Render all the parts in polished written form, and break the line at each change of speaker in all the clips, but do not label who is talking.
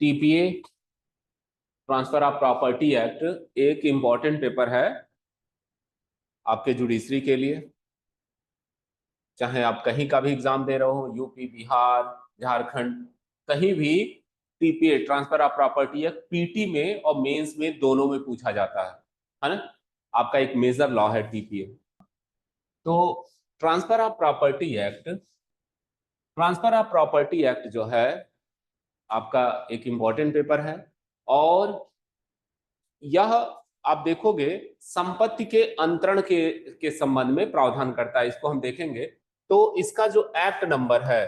TPA transfer of property act एक important paper है आपके जुडिशरी के लिए। चाहे आप कहीं का भी एग्जाम दे रहे हो, यूपी, बिहार, झारखंड, कहीं भी TPA transfer of property act PT में और मेंस में दोनों में पूछा जाता है ना। आपका एक मेजर लॉ है टीपीए। तो ट्रांसफर ऑफ प्रॉपर्टी एक्ट जो है आपका एक इंपॉर्टेंट पेपर है। और यह आप देखोगे संपत्ति के अंतरण के संबंध में प्रावधान करता है। इसको हम देखेंगे तो इसका जो एक्ट नंबर है,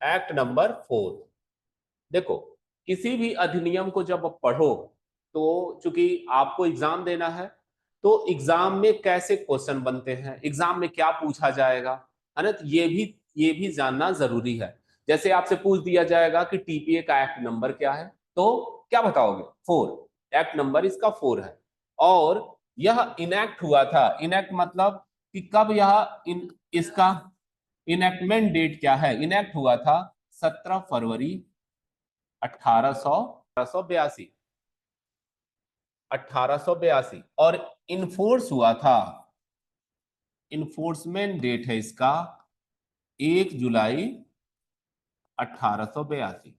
एक्ट नंबर 4। देखो, किसी भी अधिनियम को जब पढ़ो तो चूंकि आपको एग्जाम देना है, तो एग्जाम में कैसे क्वेश्चन बनते हैं, एग्जाम में क्या पूछा जाएगा, है ना। तो ये भी जानना जरूरी है। जैसे आपसे पूछ दिया जाएगा कि टीपीए का एक्ट नंबर क्या है, तो क्या बताओगे? 4। एक्ट नंबर इसका 4 है। और यह इनैक्ट हुआ था। इनैक्ट मतलब कि कब यह इसका इनैक्टमेंट डेट क्या है? इनैक्ट हुआ था 17 फरवरी 1882। 1882। और इन्फोर्स हुआ था, इन्फोर्समेंट डेट है इसका 1 जुलाई 1882।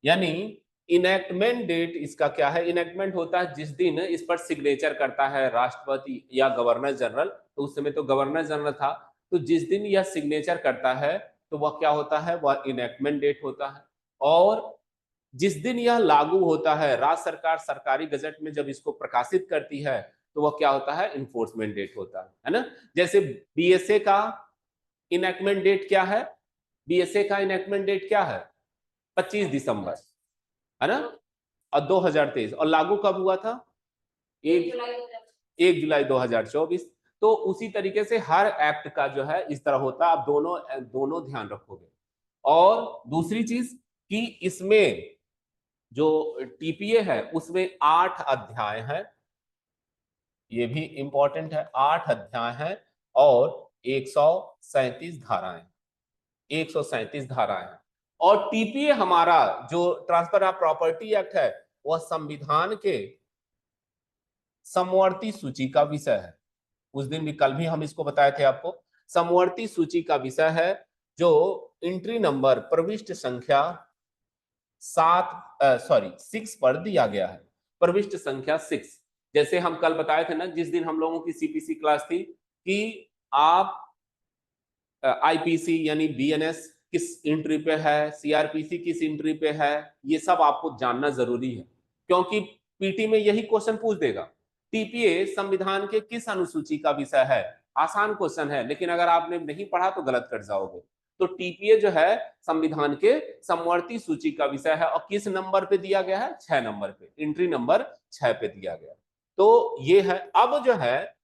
यानी इनैक्टमेंट डेट इसका क्या है? इनैक्टमेंट होता है जिस दिन इस पर सिग्नेचर करता है राष्ट्रपति या गवर्नर जनरल। तो उस समय तो गवर्नर जनरल था। तो जिस दिन यह सिग्नेचर करता है तो वह क्या होता है? वह इनैक्टमेंट डेट होता है। और जिस दिन यह लागू होता है, राज्य सरकार सरकारी गजट में जब इसको प्रकाशित करती है, तो वह क्या होता है? इन्फोर्समेंट डेट होता है ना। जैसे बीएसए का इनैक्टमेंट डेट क्या है? बीएसए का इनैक्टमेंट डेट क्या है? 25 दिसंबर, है ना। और 2023। और लागू कब हुआ था? 1 जुलाई 2024। तो उसी तरीके से हर एक्ट का जो है इस तरह होता है। आप दोनों दोनों ध्यान रखोगे। और दूसरी चीज कि इसमें जो टीपीए है उसमें 8 अध्याय हैं। ये भी इंपॉर्टेंट है। 8 अध्याय हैं और 137 धाराएं, 137 धाराएं हैं। और टीपीए हमारा जो ट्रांसफर ऑफ प्रॉपर्टी एक्ट है, वह संविधान के समवर्ती सूची का विषय है। उस दिन भी, कल भी हम इसको बताए थे आपको। समवर्ती सूची का विषय है जो एंट्री नंबर प्रविष्ट संख्या 6 पर दिया गया है। प्रविष्ट संख्या 6। जैसे हम कल बताए थे ना, जिस दिन हम लोगों की सीपीसी क्लास थी, कि आप आईपीसी यानी बीएनएस किस एंट्री पे है, सीआरपीसी किस एंट्री पे है, ये सब आपको जानना जरूरी है। क्योंकि पीटी में यही क्वेश्चन पूछ देगा, टीपीए संविधान के किस अनुसूची का विषय है। आसान क्वेश्चन है, लेकिन अगर आपने नहीं पढ़ा तो गलत कर जाओगे। तो टीपीए जो है संविधान के समवर्ती सूची का विषय है। और किस नंबर पे दिया गया है? 6 नंबर पे, एंट्री नंबर 6 पे दिया गया। तो ये है। अब जो है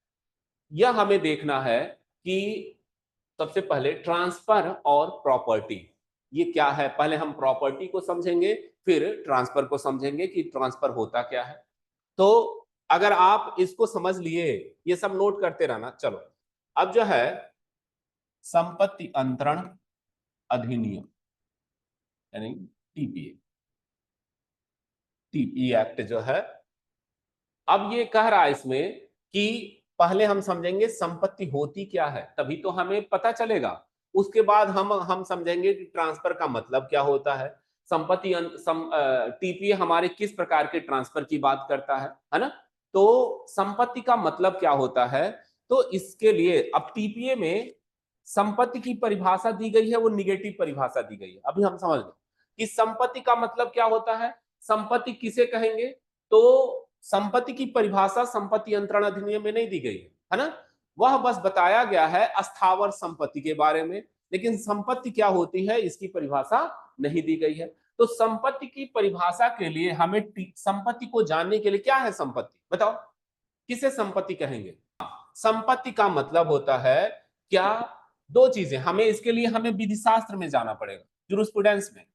यह हमें देखना है कि सबसे पहले ट्रांसफर और प्रॉपर्टी ये क्या है। पहले हम प्रॉपर्टी को समझेंगे, फिर ट्रांसफर को समझेंगे कि ट्रांसफर होता क्या है। तो अगर आप इसको समझ लिए, ये सब नोट करते रहना। चलो, अब जो है संपत्ति अंतरण अधिनियम यानी टीपीए, टीपीए एक्ट जो है, अब ये कह रहा है इसमें कि पहले हम समझेंगे संपत्ति होती क्या है, तभी तो हमें पता चलेगा। उसके बाद हम समझेंगे कि ट्रांसफर का मतलब क्या होता है। संपत्ति टीपीए हमारे किस प्रकार के ट्रांसफर की बात करता है ना। तो संपत्ति का मतलब क्या होता है, तो इसके लिए अब टीपीए में संपत्ति की परिभाषा दी गई है, वो निगेटिव परिभाषा दी गई है। अभी हम समझ लें कि संपत्ति का मतलब क्या होता है। संपत्ति किसे कहेंगे? तो संपत्ति की परिभाषा संपत्ति अंतरण अधिनियम में नहीं दी गई है ना। वह बस बताया गया है अस्थावर संपत्ति के बारे में, लेकिन संपत्ति क्या होती है इसकी परिभाषा नहीं दी गई है। तो संपत्ति की परिभाषा के लिए हमें संपत्ति को जानने के लिए, क्या है संपत्ति बताओ, किसे संपत्ति कहेंगे? संपत्ति का मतलब होता है क्या? दो चीजें। हमें इसके लिए हमें विधि शास्त्र में जाना पड़ेगा, जूरिस्प्रूडेंस में।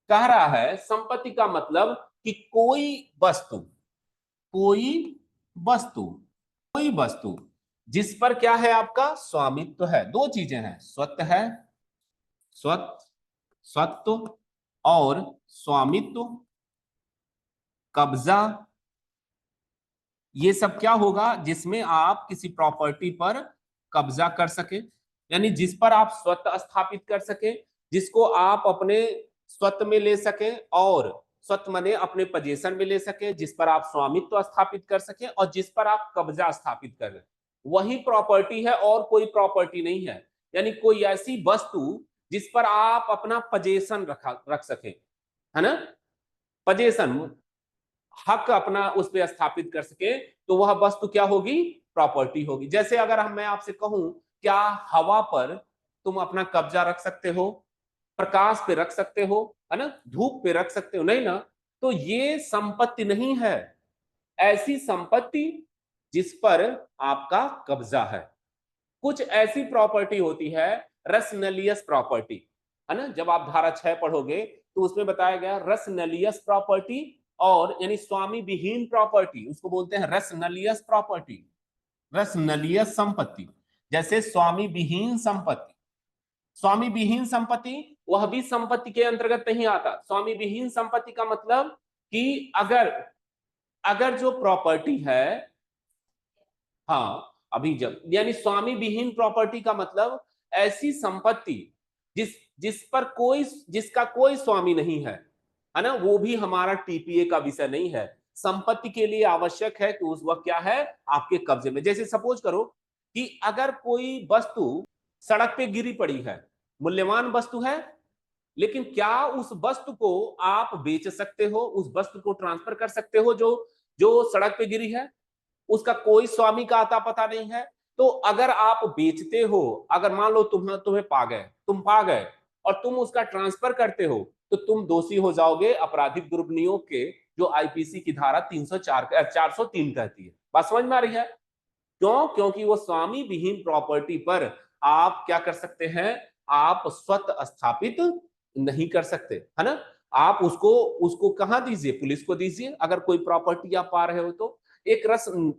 कह रहा है संपत्ति का मतलब कि कोई वस्तु, कोई वस्तु, कोई वस्तु जिस पर क्या है? आपका स्वामित्व है। दो चीजें हैं, स्वत्व है, स्वत्व और स्वामित्व, कब्जा, ये सब क्या होगा, जिसमें आप किसी प्रॉपर्टी पर कब्जा कर सके, यानी जिस पर आप स्वतः स्थापित कर सके, जिसको आप अपने स्वत्व में ले सके, और स्वत्व माने अपने पोजीशन में ले सके, जिस पर आप स्वामित्व स्थापित कर सके और जिस पर आप कब्जा स्थापित करें, वही प्रॉपर्टी है और कोई प्रॉपर्टी नहीं है। यानी कोई ऐसी वस्तु जिस पर आप अपना पोजीशन रख सके, है ना, पोजीशन, हक अपना उस पर स्थापित कर सके, तो वह वस्तु क्या होगी, प्रॉपर्टी होगी। जैसे अगर मैं आपसे कहूं, क्या हवा पर तुम अपना कब्जा रख सकते हो, प्रकाश पे रख सकते हो, है ना, धूप पे रख सकते हो, नहीं ना, तो ये संपत्ति नहीं है। ऐसी संपत्ति जिस पर आपका कब्जा है। कुछ ऐसी प्रॉपर्टी होती है रसनलियस प्रॉपर्टी, है ना, जब आप धारा 6 पढ़ोगे तो उसमें बताया गया रसनलियस प्रॉपर्टी, और यानी स्वामी विहीन प्रॉपर्टी, उसको बोलते हैं रसनलियस प्रॉपर्टी, रसनलियस संपत्ति। जैसे स्वामी विहीन संपत्ति, स्वामी विहीन संपत्ति वह भी संपत्ति के अंतर्गत नहीं आता। स्वामी विहीन संपत्ति का मतलब कि अगर अगर जो प्रॉपर्टी है, हाँ अभी जब, यानी स्वामी विहीन प्रॉपर्टी का मतलब ऐसी संपत्ति जिस पर जिसका कोई स्वामी नहीं है ना, वो भी हमारा टीपीए का विषय नहीं है। संपत्ति के लिए आवश्यक है कि उस वक्त क्या है, आपके कब्जे में। जैसे सपोज करो कि अगर कोई वस्तु सड़क पे गिरी पड़ी है, मूल्यवान वस्तु है, लेकिन क्या उस वस्तु को आप बेच सकते हो, उस वस्तु को ट्रांसफर कर सकते हो जो जो सड़क पे गिरी है, उसका कोई स्वामी का आता पता नहीं है। तो अगर आप बेचते हो, अगर मान लो तुम्हें तुम पा गए और तुम उसका ट्रांसफर करते हो, तो तुम दोषी हो जाओगे आपराधिक दुर्नियोग के, जो आईपीसी की धारा 403 कहती है। बात समझ में आ रही है? क्यों? क्योंकि वो स्वामी विहीन प्रॉपर्टी पर आप क्या कर सकते हैं, आप स्वतः स्थापित नहीं कर सकते, है ना। आप उसको उसको कहां दीजिए, पुलिस को दीजिए अगर कोई प्रॉपर्टी आप पा रहे हो तो। एक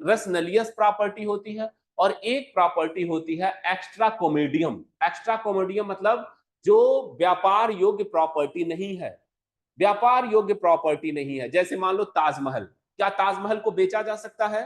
रसनलियस प्रॉपर्टी होती है और एक प्रॉपर्टी होती है एक्स्ट्रा कॉमोडियम। एक्स्ट्रा कॉमोडियम मतलब जो व्यापार योग्य प्रॉपर्टी नहीं है, व्यापार योग्य प्रॉपर्टी नहीं है। जैसे मान लो ताजमहल, क्या ताजमहल को बेचा जा सकता है?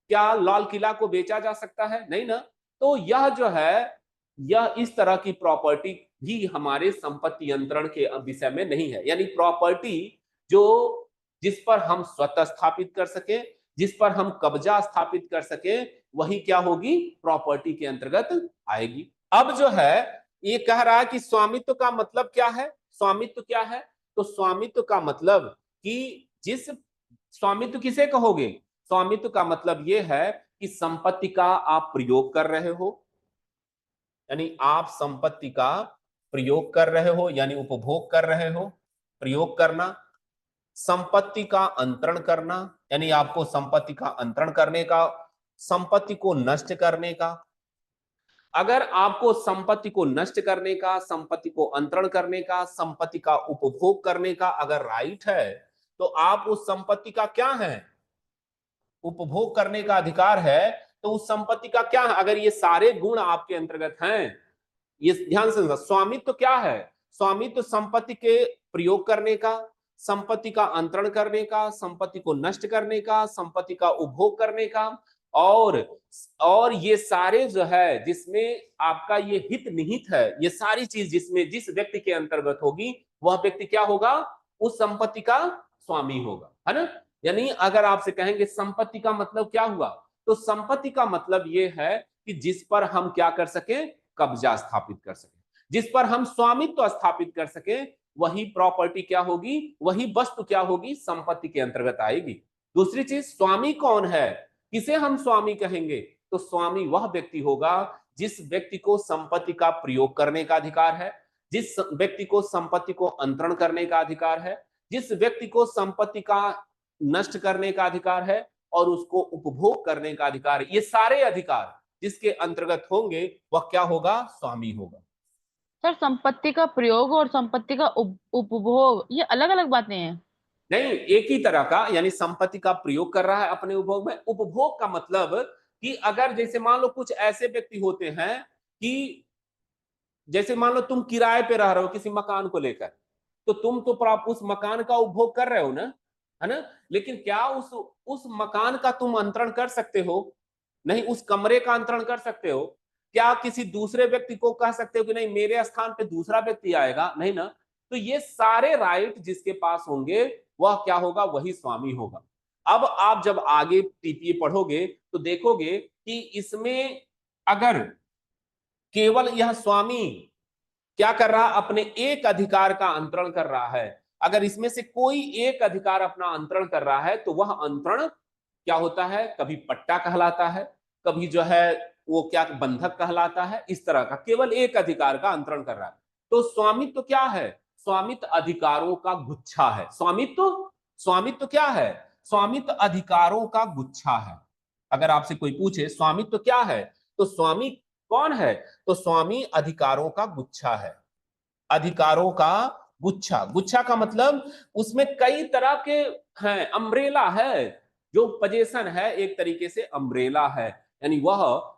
क्या लाल किला को बेचा जा सकता है? नहीं ना। तो यह जो है, यह इस तरह की प्रॉपर्टी भी हमारे संपत्ति यंत्रण के विषय में नहीं है। यानी प्रॉपर्टी जो जिस पर हम स्वतः स्थापित कर सके, जिस पर हम कब्जा स्थापित कर सके, वही क्या होगी, प्रॉपर्टी के अंतर्गत आएगी। अब जो है ये कह रहा है कि स्वामित्व का मतलब क्या है, स्वामित्व क्या है, तो स्वामित्व का मतलब कि जिस, स्वामित्व किसे कहोगे, स्वामित्व का मतलब यह है कि संपत्ति का आप प्रयोग कर रहे हो, यानी आप संपत्ति का प्रयोग कर रहे हो, यानी उपभोग कर रहे हो। प्रयोग करना, संपत्ति का अंतरण करना, यानी आपको संपत्ति का अंतरण करने का, संपत्ति को नष्ट करने का। अगर आपको संपत्ति को नष्ट करने का, संपत्ति को अंतरण करने का, संपत्ति का उपभोग करने का अगर राइट है, तो आप उस संपत्ति का क्या है, उपभोग करने का अधिकार है। तो उस संपत्ति का क्या है, अगर ये सारे गुण आपके अंतर्गत हैं, ये ध्यान से, स्वामित्व क्या है, स्वामित्व संपत्ति के प्रयोग करने का, संपत्ति का अंतरण करने का, संपत्ति को नष्ट करने का, संपत्ति का उपभोग करने का, और ये सारे जो है जिसमें आपका ये हित निहित है, ये सारी चीज जिसमें जिस व्यक्ति के अंतर्गत होगी, वह व्यक्ति क्या होगा, उस संपत्ति का स्वामी होगा, है ना। यानी अगर आपसे कहेंगे संपत्ति का मतलब क्या हुआ, तो संपत्ति का मतलब ये है कि जिस पर हम क्या कर सके, कब्जा स्थापित कर सके, जिस पर हम स्वामित्व स्थापित कर सके, वही प्रॉपर्टी क्या होगी, वही वस्तु क्या होगी, संपत्ति के अंतर्गत आएगी। दूसरी चीज, स्वामी कौन है, किसे हम स्वामी कहेंगे, तो स्वामी वह व्यक्ति होगा जिस व्यक्ति को संपत्ति का प्रयोग करने का अधिकार है, जिस व्यक्ति को संपत्ति को अंतरण करने का अधिकार है, जिस व्यक्ति को संपत्ति का नष्ट करने का अधिकार है और उसको उपभोग करने का अधिकार है। ये सारे अधिकार जिसके अंतर्गत होंगे, वह क्या होगा, स्वामी होगा।
सर, संपत्ति का प्रयोग और संपत्ति का उपभोग ये अलग अलग बातें हैं?
नहीं, एक ही तरह का, यानी संपत्ति का प्रयोग कर रहा है अपने उपभोग में। उपभोग का मतलब कि अगर जैसे मान लो कुछ ऐसे व्यक्ति होते हैं कि जैसे मान लो तुम किराए पे रह रहे हो किसी मकान को लेकर, तो तुम तो उस मकान का उपभोग कर रहे हो ना, है ना? लेकिन क्या उस मकान का तुम अंतरण कर सकते हो? नहीं। उस कमरे का अंतरण कर सकते हो? क्या किसी दूसरे व्यक्ति को कह सकते हो कि नहीं मेरे स्थान पे दूसरा व्यक्ति आएगा? नहीं ना। तो ये सारे राइट जिसके पास होंगे वह क्या होगा? वही स्वामी होगा। अब आप जब आगे टीपीए पढ़ोगे तो देखोगे कि इसमें अगर केवल यह स्वामी क्या कर रहा? अपने एक अधिकार का अंतरण कर रहा है। अगर इसमें से कोई एक अधिकार अपना अंतरण कर रहा है तो वह अंतरण क्या होता है? कभी पट्टा कहलाता है, कभी जो है वो क्या बंधक कहलाता है। इस तरह का केवल एक अधिकार का अंतरण कर रहा है। तो स्वामित्व क्या है? स्वामित्व अधिकारों का गुच्छा है। स्वामित्व क्या है? स्वामित्व अधिकारों का गुच्छा है। अगर आपसे कोई पूछे स्वामित्व क्या है, तो स्वामी कौन है? तो स्वामी अधिकारों का गुच्छा है। अधिकारों का गुच्छा। गुच्छा का मतलब उसमें कई तरह के हैं, अम्ब्रेला है। जो पोजीशन है एक तरीके से अम्ब्रेला है, यानी वह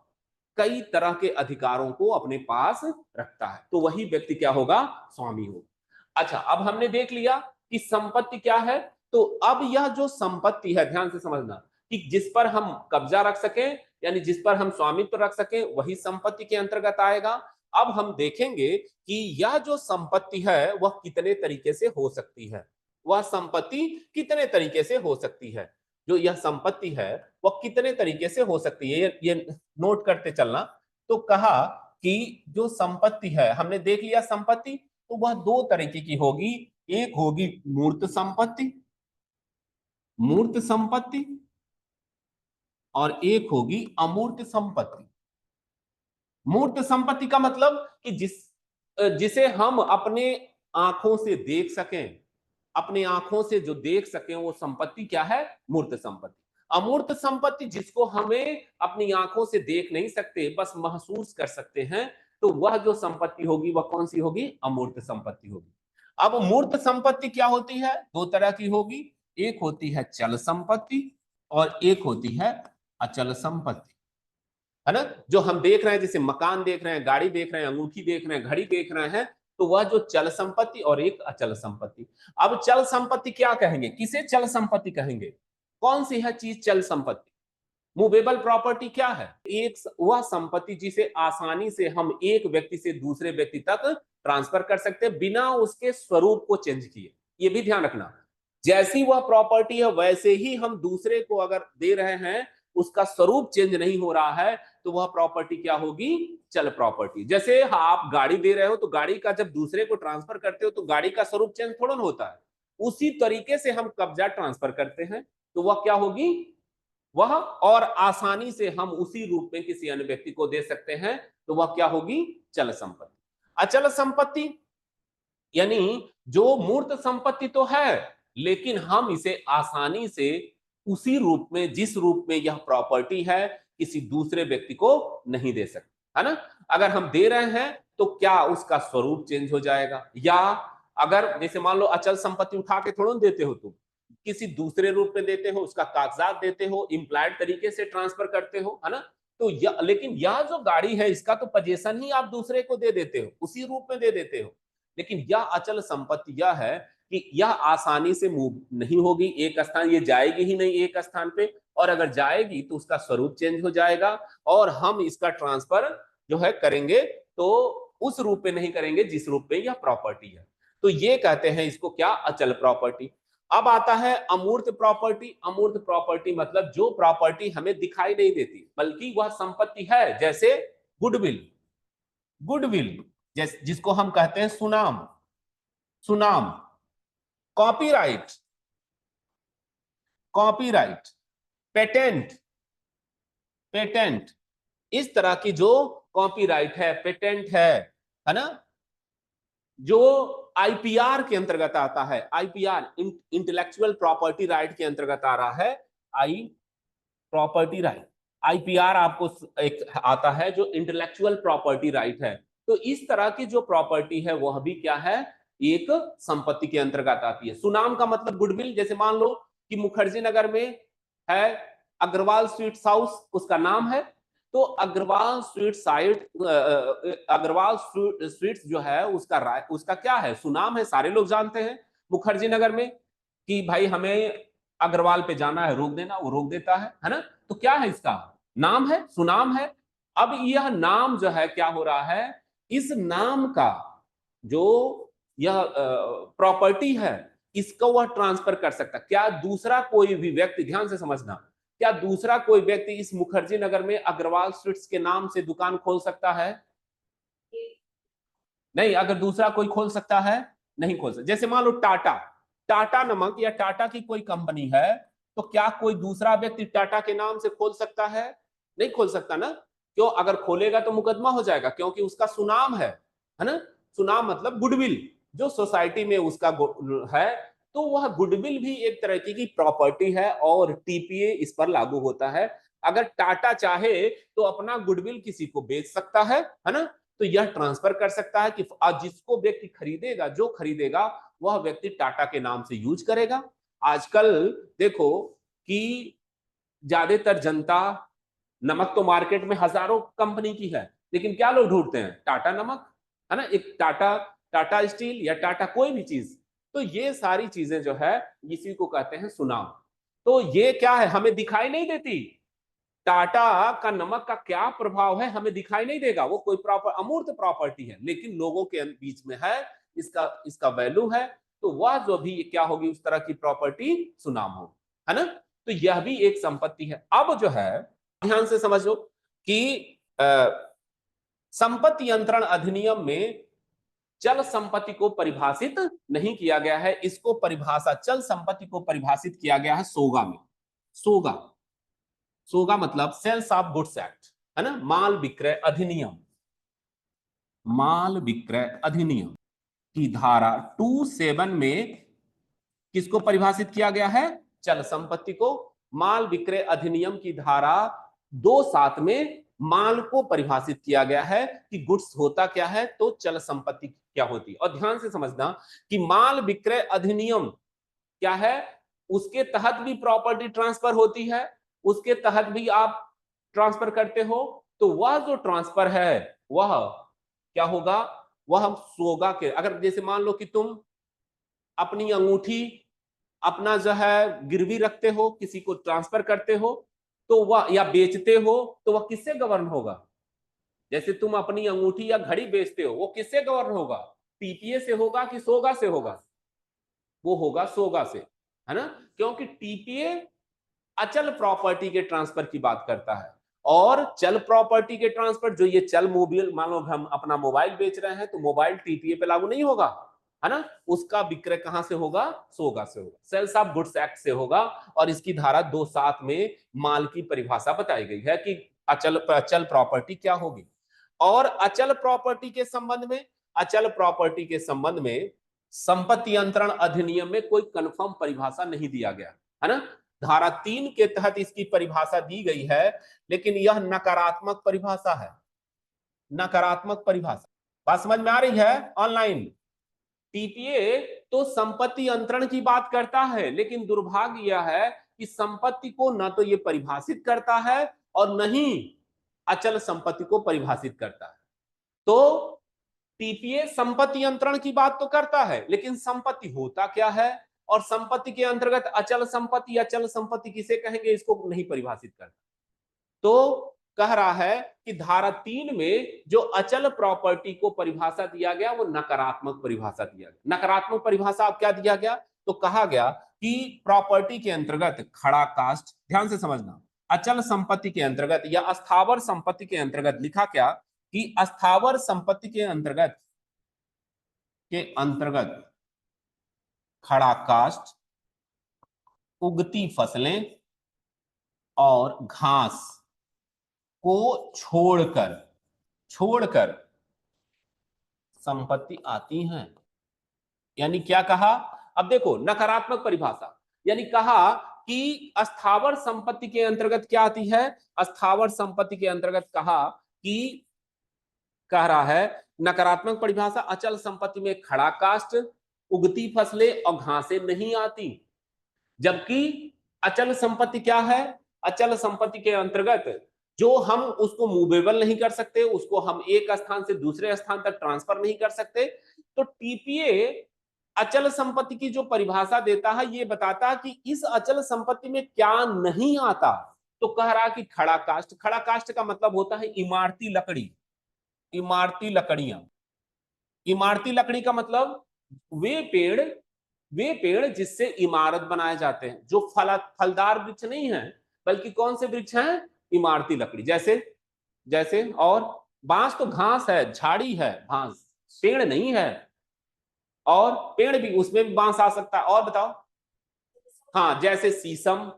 कई तरह के अधिकारों को अपने पास रखता है। तो वही व्यक्ति क्या होगा? स्वामी होगा। अच्छा, अब हमने देख लिया कि संपत्ति क्या है। तो अब यह जो संपत्ति है, ध्यान से समझना, कि जिस पर हम कब्जा रख सकें यानी जिस पर हम स्वामित्व रख सकें वही संपत्ति के अंतर्गत आएगा। अब हम देखेंगे कि यह जो संपत्ति है वह कितने तरीके से हो सकती है। वह संपत्ति कितने तरीके से हो सकती है। जो यह संपत्ति है वह कितने तरीके से हो सकती है, ये नोट करते चलना। तो कहा कि जो संपत्ति है, हमने देख लिया संपत्ति, तो वह दो तरीके की होगी। एक होगी मूर्त संपत्ति, मूर्त संपत्ति, और एक होगी अमूर्त संपत्ति। मूर्त संपत्ति का मतलब कि जिसे हम अपने आंखों से देख सकें, अपने आंखों से जो देख सकें वो संपत्ति क्या है? मूर्त संपत्ति। अमूर्त संपत्ति जिसको हमें अपनी आंखों से देख नहीं सकते, बस महसूस कर सकते हैं, तो वह जो संपत्ति होगी वह कौन सी होगी? अमूर्त संपत्ति होगी। अब मूर्त संपत्ति क्या होती है? दो तरह की होगी। एक होती है चल संपत्ति और एक होती है अचल संपत्ति, है ना? जो हम देख रहे हैं, जैसे मकान देख रहे हैं, गाड़ी देख रहे हैं, अंगूठी देख रहे हैं, घड़ी देख रहे हैं, तो वह जो चल संपत्ति और एक अचल संपत्ति। अब चल संपत्ति क्या कहेंगे? किसे चल संपत्ति कहेंगे? कौन सी है चीज चल संपत्ति? मूवेबल प्रॉपर्टी क्या है? एक वह संपत्ति जिसे आसानी से हम एक व्यक्ति से दूसरे व्यक्ति तक ट्रांसफर कर सकते हैं बिना उसके स्वरूप को चेंज किए। ये भी ध्यान रखना, जैसी वह प्रॉपर्टी है वैसे ही हम दूसरे को अगर दे रहे हैं, उसका स्वरूप चेंज नहीं हो रहा है, तो वह प्रॉपर्टी क्या होगी? चल प्रॉपर्टी। जैसे आप गाड़ी दे रहे हो तो गाड़ी का जब दूसरे को ट्रांसफर करते हो तो गाड़ी का स्वरूप चेंज थोड़ा ना होता है। उसी तरीके से हम कब्जा ट्रांसफर करते हैं, तो वह क्या होगी? वह और आसानी से हम उसी रूप में किसी अन्य व्यक्ति को दे सकते हैं, तो वह क्या होगी? चल संपत्ति। अचल संपत्ति यानी जो मूर्त संपत्ति तो है, लेकिन हम इसे आसानी से उसी रूप में, जिस रूप में यह प्रॉपर्टी है, किसी दूसरे व्यक्ति को नहीं दे सकते, है ना? अगर हम दे रहे हैं तो क्या उसका स्वरूप चेंज हो जाएगा? या अगर जैसे मान लो अचल संपत्ति उठा के थोड़ा देते हो, तुम किसी दूसरे रूप में देते हो, उसका कागजात देते हो, इम्प्लाइड तरीके से ट्रांसफर करते हो, है ना? तो लेकिन यह जो गाड़ी है इसका तो पोजीशन ही आप दूसरे को दे देते हो, उसी रूप में दे देते हो। लेकिन यह अचल संपत्ति यह है कि यह आसानी से मूव नहीं होगी एक स्थान, ये जाएगी ही नहीं एक स्थान पे, और अगर जाएगी तो उसका स्वरूप चेंज हो जाएगा और हम इसका ट्रांसफर जो है करेंगे तो उस रूप में नहीं करेंगे जिस रूप में यह प्रॉपर्टी है। तो ये कहते हैं इसको क्या? अचल प्रॉपर्टी। अब आता है अमूर्त प्रॉपर्टी। अमूर्त प्रॉपर्टी मतलब जो प्रॉपर्टी हमें दिखाई नहीं देती बल्कि वह संपत्ति है, जैसे गुडविल। गुडविल जिसको हम कहते हैं Sunam, Sunam, copyright, copyright, patent, patent, इस तरह की जो कॉपीराइट है, पेटेंट है ना? जो आईपीआर के अंतर्गत आता है, आईपीआर इंटेलेक्चुअल प्रॉपर्टी राइट के अंतर्गत आ रहा है। आई प्रॉपर्टी राइट, आईपीआर आपको एक आता है जो इंटेलेक्चुअल प्रॉपर्टी राइट है। तो इस तरह की जो प्रॉपर्टी है वह भी क्या है? एक संपत्ति के अंतर्गत आती है। सुनाम का मतलब गुडविल। जैसे मान लो कि मुखर्जी नगर में है अग्रवाल स्वीट्स हाउस, उसका नाम है, तो Agrawal sweet site Agrawal sweets जो है उसका क्या है, सुनाम है, सारे लोग जानते हैं मुखर्जी नगर में कि भाई हमें अग्रवाल पे जाना है, रोक देना, वो रोक देता है ना। तो क्या है, इसका नाम है, सुनाम है। अब यह नाम जो है क्या हो रहा है, इस नाम का जो यह प्रॉपर्टी है, इसको वह ट्रांसफर कर सकता। क्या दूसरा कोई भी व्यक्ति, ध्यान से समझना, क्या दूसरा कोई व्यक्ति इस मुखर्जी नगर में अग्रवाल स्वीट्स के नाम से दुकान खोल सकता है? नहीं। अगर दूसरा कोई खोल सकता है, नहीं खोल सकता। जैसे मान लो टाटा, टाटा नमक या टाटा की कोई कंपनी है, तो क्या कोई दूसरा व्यक्ति टाटा के नाम से खोल सकता है? नहीं खोल सकता ना। क्यों? अगर खोलेगा तो मुकदमा हो जाएगा, क्योंकि उसका सुनाम है ना। सुनाम मतलब गुडविल, जो सोसाइटी में उसका है, तो वह गुडविल भी एक तरह की प्रॉपर्टी है और टीपीए इस पर लागू होता है। अगर टाटा चाहे तो अपना गुडविल किसी को बेच सकता है ना। तो यह ट्रांसफर कर सकता है कि जिसको व्यक्ति खरीदेगा, जो खरीदेगा वह व्यक्ति टाटा के नाम से यूज करेगा। आजकल देखो कि ज्यादातर जनता, नमक तो मार्केट में हजारों कंपनी की है, लेकिन क्या लोग ढूंढते हैं? टाटा नमक, है ना। एक टाटा, टाटा स्टील या टाटा कोई भी चीज। तो ये सारी चीजें जो है इसी को कहते हैं सुनाम। तो ये क्या है, हमें दिखाई नहीं देती। टाटा का नमक का क्या प्रभाव है हमें दिखाई नहीं देगा, वो कोई प्रॉपर अमूर्त प्रॉपर्टी है, लेकिन लोगों के बीच में है, इसका इसका वैल्यू है। तो वह जो भी क्या होगी, उस तरह की प्रॉपर्टी सुनाम हो, है ना। तो यह भी एक संपत्ति है। अब जो है ध्यान से समझो कि संपत्ति नियंत्रण अधिनियम में चल संपत्ति को परिभाषित नहीं किया गया है। इसको परिभाषा, चल संपत्ति को परिभाषित किया गया है सोगा में। सोगा, सोगा मतलब सेल्स ऑफ गुड्स एक्ट, है ना, माल विक्रय अधिनियम। माल विक्रय अधिनियम की धारा 27 में किसको परिभाषित किया गया है? चल संपत्ति को। माल विक्रय अधिनियम की धारा 27 में माल को परिभाषित किया गया है कि गुड्स होता क्या है, तो चल संपत्ति क्या होती है। और ध्यान से समझना कि माल विक्रय अधिनियम क्या है, उसके तहत भी प्रॉपर्टी ट्रांसफर होती है, उसके तहत भी आप ट्रांसफर करते हो। तो वह जो ट्रांसफर है वह क्या होगा, वह हम सोगा के, अगर जैसे मान लो कि तुम अपनी अंगूठी अपना जो है गिरवी रखते हो, किसी को ट्रांसफर करते हो, तो वह, या बेचते हो, तो वह किससे गवर्न होगा? जैसे तुम अपनी अंगूठी या घड़ी बेचते हो, वो किससे गवर्न होगा? टीपीए से होगा कि सोगा से होगा? वो होगा सोगा से, है ना। क्योंकि टीपीए अचल प्रॉपर्टी के ट्रांसफर की बात करता है, और चल प्रॉपर्टी के ट्रांसफर, जो ये चल मोबाइल, मान लो हम अपना मोबाइल बेच रहे हैं, तो मोबाइल टीपीए पे लागू नहीं होगा, है ना। उसका विक्रय कहां से होगा? सोगा से होगा, सेल्स ऑफ गुड्स एक्ट से होगा। और इसकी धारा 27 में माल की परिभाषा बताई गई है कि अचल प्रॉपर्टी क्या होगी। और अचल प्रॉपर्टी के संबंध में, अचल प्रॉपर्टी के संबंध में संपत्ति नियंत्रण अधिनियम में कोई कंफर्म परिभाषा नहीं दिया गया, है ना। धारा 3 के तहत इसकी परिभाषा दी गई है, लेकिन यह नकारात्मक परिभाषा है, नकारात्मक परिभाषा। बात समझ में आ रही है? ऑनलाइन टीपीए तो संपत्ति अंतरण की बात करता है, लेकिन दुर्भाग्य यह है कि संपत्ति को न तो ये परिभाषित करता है और न ही अचल संपत्ति को परिभाषित करता है। तो टीपीए संपत्ति नियंत्रण की बात तो करता है, लेकिन संपत्ति होता क्या है, और संपत्ति के अंतर्गत अचल संपत्ति या चल संपत्ति किसे कहेंगे, इसको नहीं परिभाषित करता। तो कह रहा है कि धारा 3 में जो अचल प्रॉपर्टी को परिभाषा दिया गया वो नकारात्मक परिभाषा दिया गया। नकारात्मक परिभाषा अब क्या दिया गया, तो कहा गया कि प्रॉपर्टी के अंतर्गत खड़ा कास्ट, ध्यान से समझना, अचल संपत्ति के अंतर्गत या स्थावर संपत्ति के अंतर्गत, लिखा क्या कि स्थावर संपत्ति के अंतर्गत खड़ा कास्ट, उगती फसलें और घास को छोड़कर छोड़कर संपत्ति आती हैं। यानी क्या कहा, अब देखो नकारात्मक परिभाषा, यानी कहा कि स्थावर संपत्ति के अंतर्गत क्या आती है, स्थावर संपत्ति के अंतर्गत कहा कि, कह रहा है नकारात्मक परिभाषा, अचल संपत्ति में खड़ा कास्ट, उगती फसलें और घासें नहीं आती। जबकि अचल संपत्ति क्या है, अचल संपत्ति के अंतर्गत जो हम उसको मूवेबल नहीं कर सकते, उसको हम एक स्थान से दूसरे स्थान तक ट्रांसफर नहीं कर सकते। तो टीपीए अचल संपत्ति की जो परिभाषा देता है, ये बताता है कि इस अचल संपत्ति में क्या नहीं आता। तो कह रहा कि खड़ा काष्ठ, खड़ा काष्ठ का मतलब होता है इमारती लकड़ी, इमारती लकड़ियां। इमारती लकड़ी का मतलब वे पेड़ जिससे इमारत बनाए जाते हैं, जो फलदार वृक्ष नहीं है, बल्कि कौन से वृक्ष हैं, इमारती लकड़ी। जैसे जैसे और बांस तो घास है, झाड़ी है, बांस पेड़ नहीं है। और पेड़ भी, उसमें भी बांस आ सकता है। और बताओ। हाँ, जैसे शीशम,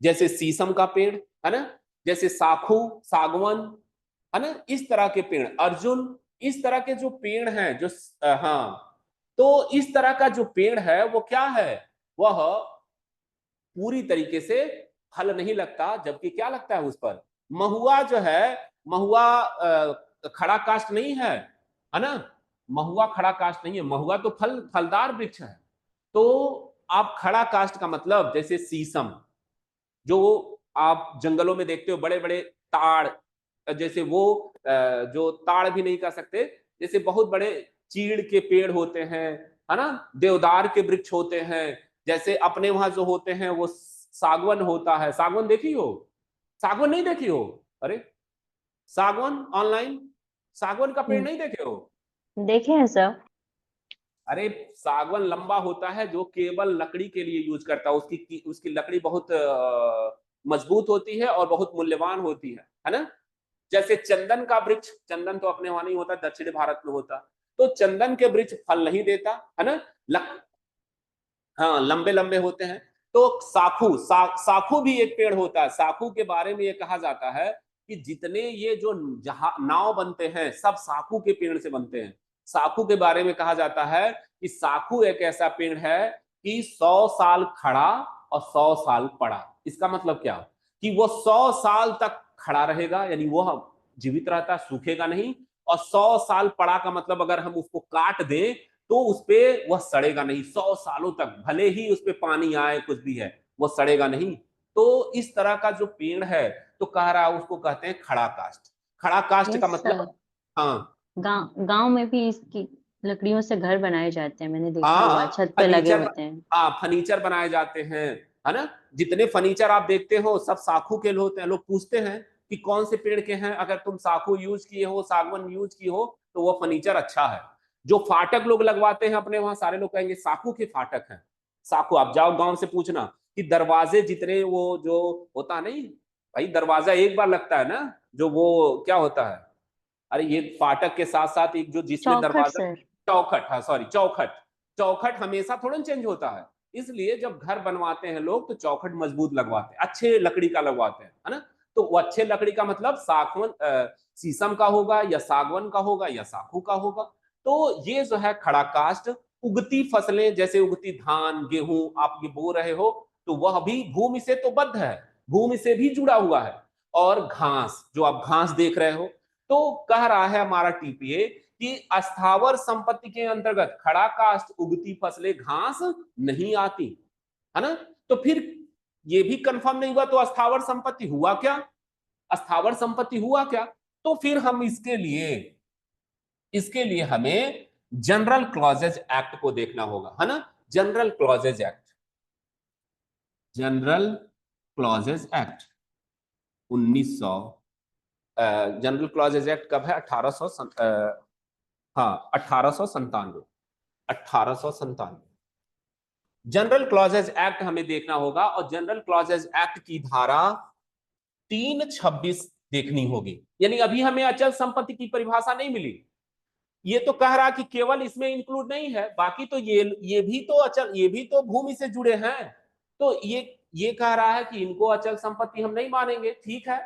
जैसे शीशम का पेड़ है ना, जैसे साखू, सागवन, है ना, इस तरह के पेड़, अर्जुन, इस तरह के जो पेड़ हैं जो हाँ, तो इस तरह का जो पेड़ है वो क्या है, वह पूरी तरीके से फल नहीं लगता, जबकि क्या लगता है उस पर, महुआ जो है, महुआ खड़ा काष्ठ नहीं है ना, महुआ खड़ा काष्ठ नहीं है, महुआ तो फलदार वृक्ष है। तो आप खड़ा काष्ठ का मतलब जैसे शीशम, जो आप जंगलों में देखते हो, बड़े बड़े ताड़, जैसे वो जो ताड़ भी नहीं कह सकते, जैसे बहुत बड़े चीड़ के पेड़ होते हैं, है ना, देवदार के वृक्ष होते हैं, जैसे अपने वहां जो होते हैं वो सागवन होता है। सागवन देखी हो? सागवन नहीं देखी हो? अरे, सागवन ऑनलाइन, सागवन का पेड़ नहीं देखे हो?
देखे हैं सर।
अरे, सागवन लंबा होता है, जो केवल लकड़ी के लिए यूज करता है, उसकी उसकी लकड़ी बहुत मजबूत होती है और बहुत मूल्यवान होती है ना। जैसे चंदन का वृक्ष, चंदन तो अपने वहां नहीं होता, दक्षिण भारत में होता। तो चंदन के वृक्ष फल नहीं देता, है ना, हाँ, लंबे लंबे होते हैं। तो साखू, साखू भी एक पेड़ होता है। साखू के बारे में ये कहा जाता है कि जितने ये जो नाव बनते हैं, सब साखू के पेड़ से बनते हैं। साखू के बारे में कहा जाता है कि साखू एक ऐसा पेड़ है कि 100 साल खड़ा और 100 साल पड़ा। इसका मतलब क्या, कि वो 100 साल तक खड़ा रहेगा, यानी वो जीवित रहता, सूखेगा नहीं। और 100 साल पड़ा का मतलब अगर हम उसको काट दें तो उसपे वह सड़ेगा नहीं 100 सालों तक, भले ही उसपे पानी आए, कुछ भी है, वो सड़ेगा नहीं। तो इस तरह का जो पेड़ है, तो कह रहा है उसको कहते हैं खड़ा काष्ठ। खड़ा काष्ठ का
यस सर।
मतलब, हाँ,
गांव में भी इसकी लकड़ियों से घर बनाए जाते हैं, मैंने देखा हुआ है,
हाँ,
छत पे लगे
फर्नीचर,
होते हैं।
हाँ, फर्नीचर बनाए जाते हैं, है ना। जितने फर्नीचर आप देखते हो सब साखू के होते हैं। लोग पूछते हैं कि कौन से पेड़ के हैं, अगर तुम साखू यूज किए हो, सागवन यूज किए हो, तो वो फर्नीचर अच्छा है। जो फाटक लोग लगवाते हैं अपने वहां, सारे लोग कहेंगे साखू के फाटक हैं। साखू, आप जाओ गांव से पूछना कि दरवाजे जितने वो जो होता नहीं भाई, दरवाजा एक बार लगता है ना, जो वो क्या होता है, अरे ये फाटक के साथ साथ एक जो जिसमें
चौखट
दरवाजा,
सर।
चौखट, हाँ सॉरी, चौखट। चौखट हमेशा थोड़ा चेंज होता है, इसलिए जब घर बनवाते हैं लोग तो चौखट मजबूत लगवाते हैं, अच्छे लकड़ी का लगवाते हैं, है ना। तो वो अच्छे लकड़ी का मतलब साखवन, शीशम का होगा या सागवन का होगा या साखू का होगा। तो ये जो है खड़ा काष्ठ, उगती फसलें जैसे उगती धान, गेहूं आप ये बो रहे हो, तो वह भी भूमि से तो बद्ध है, भूमि से भी जुड़ा हुआ है। और घास, जो आप घास देख रहे हो, तो कह रहा है हमारा टीपीए कि अस्थावर संपत्ति के अंतर्गत खड़ा काष्ठ, उगती फसलें, घास नहीं आती, है ना। तो फिर ये भी कंफर्म नहीं हुआ, तो अस्थावर संपत्ति हुआ क्या, अस्थावर संपत्ति हुआ क्या। तो फिर हम इसके लिए हमें जनरल क्लॉजेज एक्ट को देखना होगा, है ना। General clauses act, general clauses act 1900, general clauses act कब है, 1800, हाँ, 1897, 1897 जनरल क्लॉजेज एक्ट हमें देखना होगा। और जनरल क्लॉजेज एक्ट की धारा 326 देखनी होगी। यानी अभी हमें अचल संपत्ति की परिभाषा नहीं मिली। ये तो कह रहा कि केवल इसमें इंक्लूड नहीं है, बाकी तो ये भी तो अचल, ये भी तो भूमि से जुड़े हैं। तो ये कह रहा है कि इनको अचल संपत्ति हम नहीं मानेंगे, ठीक है,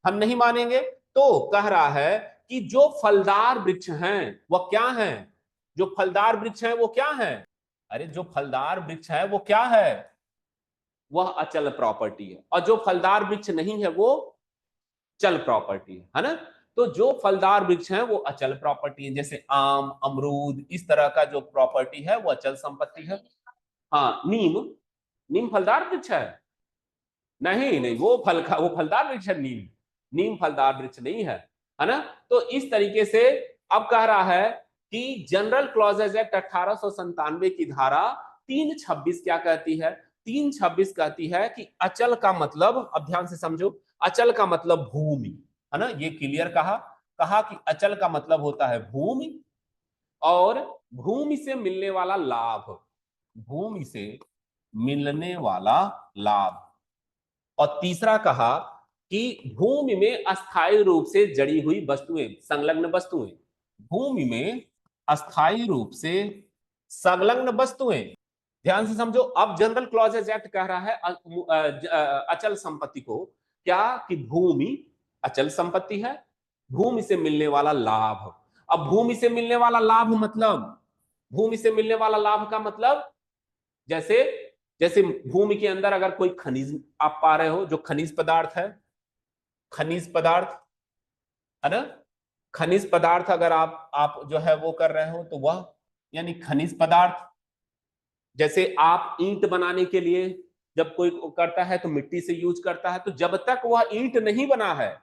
हम नहीं मानेंगे। तो कह रहा है कि जो फलदार वृक्ष हैं वह क्या हैं, जो फलदार वृक्ष हैं वो क्या हैं, अरे जो फलदार वृक्ष है वो क्या है, वह अचल प्रॉपर्टी है। और जो फलदार वृक्ष नहीं है वो चल प्रॉपर्टी है ना। तो जो फलदार वृक्ष हैं वो अचल प्रॉपर्टी है, जैसे आम, अमरूद, इस तरह का जो प्रॉपर्टी है वो अचल संपत्ति है। हाँ, नीम, नीम फलदार वृक्ष है? नहीं नहीं, वो फलदार वृक्ष है नीम। नीम फलदार वृक्ष नहीं है ना। तो इस तरीके से अब कह रहा है कि जनरल क्लॉजेज एक्ट 1897 की धारा 326 क्या कहती है? 326 कहती है कि अचल का मतलब, अब ध्यान से समझो, अचल का मतलब भूमि, है ना। ये क्लियर कहा कि अचल का मतलब होता है भूमि, और भूमि से मिलने वाला लाभ, भूमि से मिलने वाला लाभ। और तीसरा कहा कि भूमि में अस्थायी रूप से जड़ी हुई वस्तुएं, संलग्न वस्तुएं, भूमि में अस्थायी रूप से संलग्न वस्तुएं। ध्यान से समझो, अब जनरल क्लॉजेज एक्ट कह रहा है अचल संपत्ति को क्या, कि भूमि अचल संपत्ति है, भूमि से मिलने वाला लाभ। अब भूमि से मिलने वाला लाभ मतलब, भूमि से मिलने वाला लाभ का मतलब, जैसे जैसे भूमि के अंदर अगर कोई खनिज आप पा रहे हो, जो खनिज पदार्थ है, खनिज पदार्थ, है ना, खनिज पदार्थ अगर आप जो है वो कर रहे हो, तो वह यानी खनिज पदार्थ। जैसे आप ईंट बनाने के लिए जब कोई करता है तो मिट्टी से यूज करता है, तो जब तक वह ईंट नहीं बना है,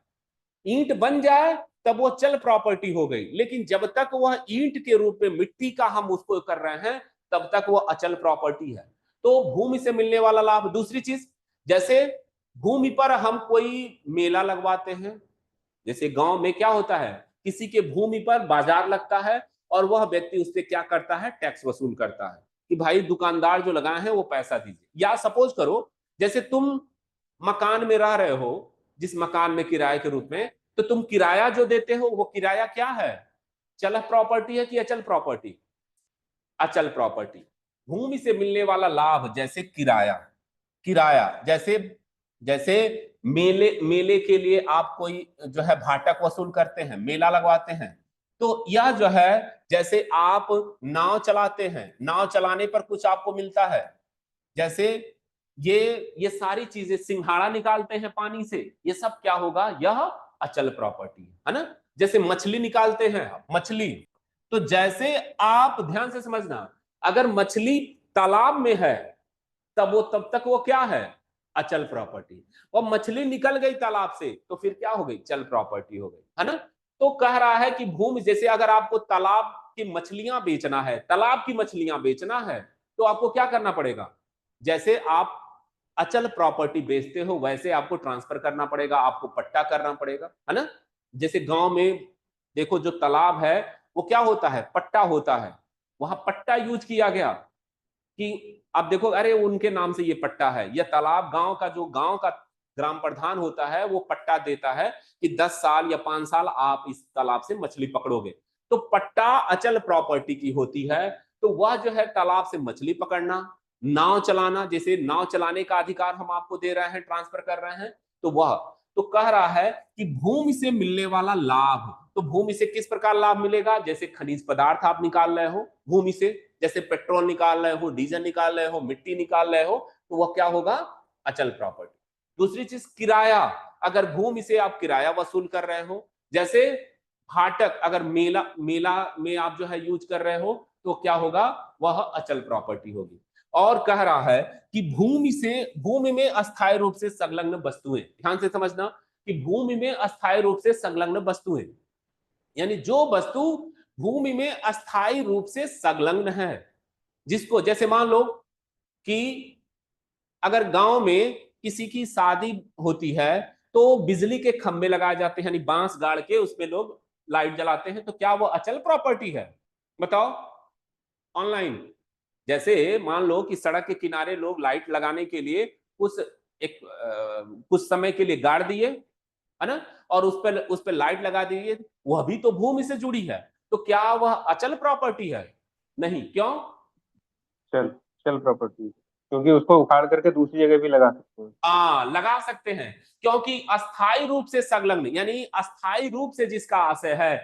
ईंट बन जाए तब वो चल प्रॉपर्टी हो गई, लेकिन जब तक वह ईंट के रूप में मिट्टी का हम उसको कर रहे हैं, तब तक वो अचल प्रॉपर्टी है। तो भूमि से मिलने वाला लाभ। दूसरी चीज, जैसे भूमि पर हम कोई मेला लगवाते हैं, जैसे गांव में क्या होता है, किसी के भूमि पर बाजार लगता है और वह व्यक्ति उस पर क्या करता है, टैक्स वसूल करता है कि भाई दुकानदार जो लगाए हैं वो पैसा दीजिए। या सपोज करो जैसे तुम मकान में रह रहे हो, जिस मकान में किराए के रूप में, तो तुम किराया जो देते हो वो किराया क्या है, चल प्रॉपर्टी है कि अचल प्रॉपर्टी? अचल प्रॉपर्टी। भूमि से मिलने वाला लाभ जैसे किराया, किराया जैसे जैसे मेले मेले के लिए आप कोई जो है भाटक वसूल करते हैं, मेला लगवाते हैं, तो यह जो है, जैसे आप नाव चलाते हैं, नाव चलाने पर कुछ आपको मिलता है, जैसे ये सारी चीजें, सिंघाड़ा निकालते हैं पानी से, ये सब क्या होगा, यह अचल प्रॉपर्टी है ना। जैसे मछली निकालते हैं, मछली, तो जैसे आप ध्यान से समझना, अगर मछली तालाब में है तब तक वो क्या है, अचल प्रॉपर्टी। और मछली निकल गई तालाब से तो फिर क्या हो गई, चल प्रॉपर्टी हो गई, है ना। तो कह रहा है कि भूमि, जैसे अगर आपको तालाब की मछलियां बेचना है, तालाब की मछलियां बेचना है, तो आपको क्या करना पड़ेगा, जैसे आप अचल प्रॉपर्टी बेचते हो वैसे आपको ट्रांसफर करना पड़ेगा, आपको पट्टा करना पड़ेगा, है ना। जैसे गांव में देखो जो तालाब है वो क्या होता है, पट्टा होता है, वहां पट्टा यूज किया गया कि आप देखो, अरे उनके नाम से ये पट्टा है, यह तालाब, गांव का जो गांव का ग्राम प्रधान होता है वो पट्टा देता है कि 10 साल या 5 साल आप इस तालाब से मछली पकड़ोगे, तो पट्टा अचल प्रॉपर्टी की होती है। तो वह जो है तालाब से मछली पकड़ना, नाव चलाना, जैसे नाव चलाने का अधिकार हम आपको दे रहे हैं, ट्रांसफर कर रहे हैं, तो वह, तो कह रहा है कि भूमि से मिलने वाला लाभ, तो भूमि से किस प्रकार लाभ मिलेगा, जैसे खनिज पदार्थ आप निकाल रहे हो भूमि से, जैसे पेट्रोल निकाल रहे हो, डीजल निकाल रहे हो, मिट्टी निकाल रहे हो, तो वह क्या होगा, अचल प्रॉपर्टी। दूसरी चीज किराया, अगर भूमि से आप किराया वसूल कर रहे हो, जैसे भाटक, अगर मेला मेला में आप जो है यूज कर रहे हो, तो क्या होगा, वह अचल प्रॉपर्टी होगी। और कह रहा है कि भूमि में अस्थायी रूप से संलग्न वस्तुएं, ध्यान से समझना कि भूमि में अस्थायी रूप से संलग्न वस्तुएं, यानी जो वस्तु भूमि में अस्थायी रूप से संलग्न है, जिसको, जैसे मान लो कि अगर गांव में किसी की शादी होती है तो बिजली के खंभे लगाए जाते हैं, यानी बांस गाड़ के उसमें लोग लाइट जलाते हैं, तो क्या वो अचल प्रॉपर्टी है, बताओ ऑनलाइन। जैसे मान लो कि सड़क के किनारे लोग लाइट लगाने के लिए कुछ समय के लिए गाड़ दिए, है ना, और उस पर लाइट लगा दिए, वह भी तो भूमि से जुड़ी है, तो क्या वह अचल प्रॉपर्टी है, नहीं, क्यों,
चल चल प्रॉपर्टी, क्योंकि उसको उखाड़ करके दूसरी जगह भी लगा सकते हैं।
लगा सकते हैं, क्योंकि अस्थायी रूप से संलग्न, यानी अस्थायी रूप से जिसका आशय है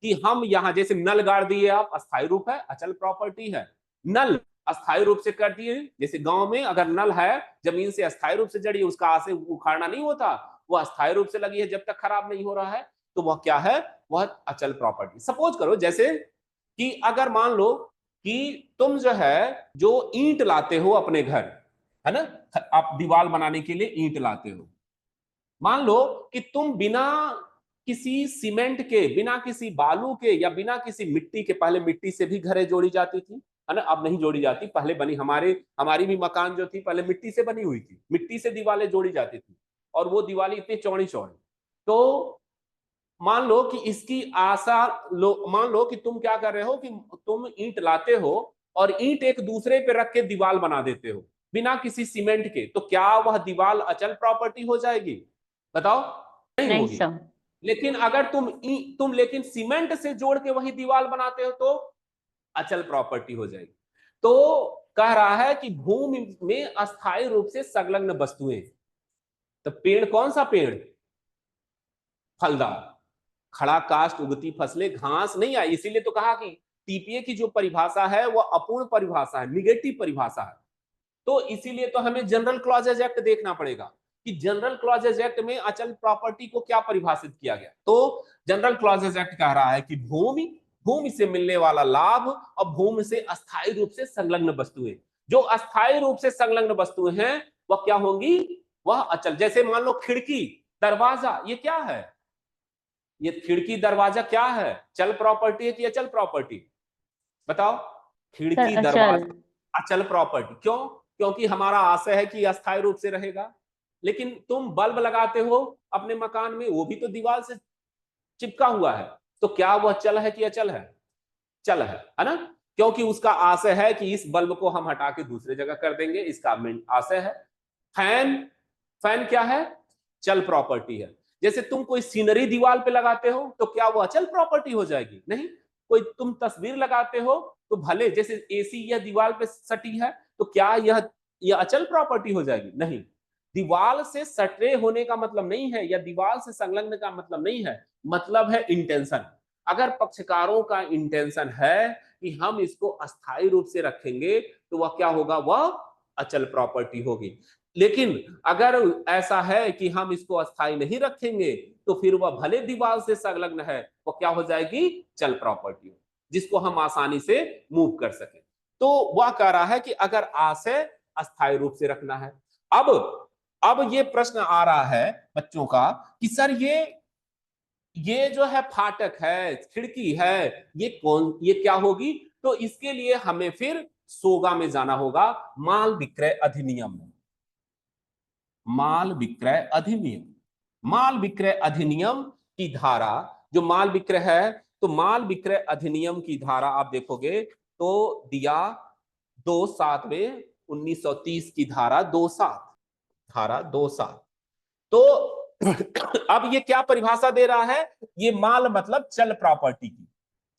कि हम यहां, जैसे नल गाड़ दिए आप, अस्थायी रूप है, अचल प्रॉपर्टी है, नल अस्थायी रूप से कर दिए, जैसे गांव में अगर नल है जमीन से अस्थायी रूप से जड़ी, उसका आशय उखाड़ना नहीं होता, वो अस्थायी रूप से लगी है जब तक खराब नहीं हो रहा है, तो वह क्या है, वह अचल प्रॉपर्टी। सपोज करो जैसे कि अगर मान लो कि तुम जो है जो ईंट लाते हो अपने घर, है ना, आप दीवार बनाने के लिए ईंट लाते हो, मान लो कि तुम बिना किसी सीमेंट के, बिना किसी बालू के, या बिना किसी मिट्टी के, पहले मिट्टी से भी घरें जोड़ी जाती थी, है ना, अब नहीं जोड़ी जाती, पहले बनी, हमारी भी मकान जो थी पहले मिट्टी से बनी हुई थी, मिट्टी से दीवारें जोड़ी जाती थी, और वो दीवारें इतनी चौड़ी चौड़ी। तो मान लो कि इसकी मान लो कि तुम क्या कर रहे हो कि तुम ईंट लाते हो और ईंट एक दूसरे पे रख के दीवार बना देते हो बिना किसी सीमेंट के, तो क्या वह दीवार अचल प्रॉपर्टी हो जाएगी? बताओ, नहीं
नहीं
होगी।
सर।
लेकिन अगर तुम लेकिन सीमेंट से जोड़ के वही दीवार बनाते हो तो अचल प्रॉपर्टी हो जाएगी। तो कह रहा है कि भूमि में अस्थायी रूप से संलग्न वस्तुएं, तो पेड़ कौन सा पेड़? फलदार, खड़ा काष्ठ, उगती फसलें, घास नहीं आई। इसीलिए तो कहा कि टीपीए की जो परिभाषा है वह अपूर्ण परिभाषा है, निगेटिव परिभाषा है। तो इसीलिए तो हमें जनरल क्लॉजेज एक्ट देखना पड़ेगा कि जनरल क्लॉजेज एक्ट में अचल प्रॉपर्टी को क्या परिभाषित किया गया। तो जनरल क्लॉजेज एक्ट कह रहा है कि भूमि से मिलने वाला लाभ और भूमि से अस्थायी रूप से संलग्न वस्तुएं, जो अस्थायी रूप से संलग्न वस्तुएं हैं वह क्या होंगी? वह अचल। जैसे मान लो खिड़की, दरवाजा, ये क्या है? ये खिड़की दरवाजा क्या है? चल प्रॉपर्टी है कि अचल प्रॉपर्टी? बताओ। खिड़की
सर
दरवाजा
अचल।
अचल प्रॉपर्टी। क्यों? क्योंकि हमारा आशय है कि अस्थायी रूप से रहेगा। लेकिन तुम बल्ब लगाते हो अपने मकान में, वो भी तो दीवार से चिपका हुआ है, तो क्या वह चल है कि अचल है? चल है ना, क्योंकि उसका आशय है कि इस बल्ब को हम हटा के दूसरे जगह कर देंगे, इसका आशय है। फैन, फैन क्या है? चल प्रॉपर्टी है। जैसे तुम कोई सीनरी दीवार पे लगाते हो तो क्या वो अचल प्रॉपर्टी हो जाएगी? नहीं। कोई तुम तस्वीर लगाते हो तो भले, जैसे एसी यह दीवार पे सटी है, तो क्या यह अचल प्रॉपर्टी हो जाएगी? नहीं। दीवार से सटे होने का मतलब नहीं है, या दीवार से संलग्न का मतलब नहीं है, मतलब है इंटेंशन। अगर पक्षकारों का इंटेंशन है कि हम इसको अस्थायी रूप से रखेंगे तो वह क्या होगा? वह अचल प्रॉपर्टी होगी। लेकिन अगर ऐसा है कि हम इसको अस्थायी नहीं रखेंगे तो फिर वह भले दीवार से संलग्न है, वो क्या हो जाएगी? चल प्रॉपर्टी, जिसको हम आसानी से मूव कर सके। तो वह कह रहा है कि अगर आशय अस्थायी रूप से रखना है। अब ये प्रश्न आ रहा है बच्चों का कि सर ये जो है फाटक है, खिड़की है, ये क्या होगी? तो इसके लिए हमें फिर सोगा में जाना होगा, माल विक्रय अधिनियम में। माल विक्रय अधिनियम, माल विक्रय अधिनियम की धारा, जो माल विक्रय है, तो माल विक्रय अधिनियम की धारा आप देखोगे तो दिया 2(7) में, 1930 की धारा 2(7), धारा 2(7। तो अब ये क्या परिभाषा दे रहा है? ये माल मतलब चल प्रॉपर्टी की,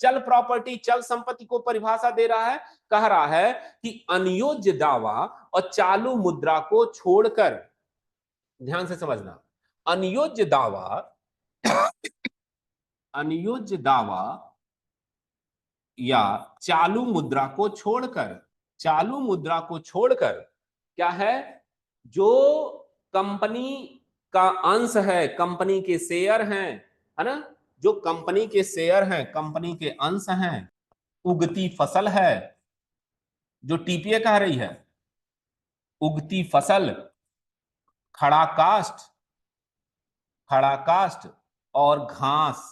चल प्रॉपर्टी, चल संपत्ति को परिभाषा दे रहा है। कह रहा है कि अनियोज्य दावा और चालू मुद्रा को छोड़कर, ध्यान से समझना, अनियोज्य दावा, अनियोज्य दावा या चालू मुद्रा को छोड़कर, चालू मुद्रा को छोड़कर क्या है? जो कंपनी का अंश है, कंपनी के शेयर हैं, है ना, जो कंपनी के शेयर हैं, कंपनी के अंश हैं, उगती फसल है, जो टीपीए कह रही है, उगती फसल, खड़ा काष्ठ, खड़ा काष्ठ और घास,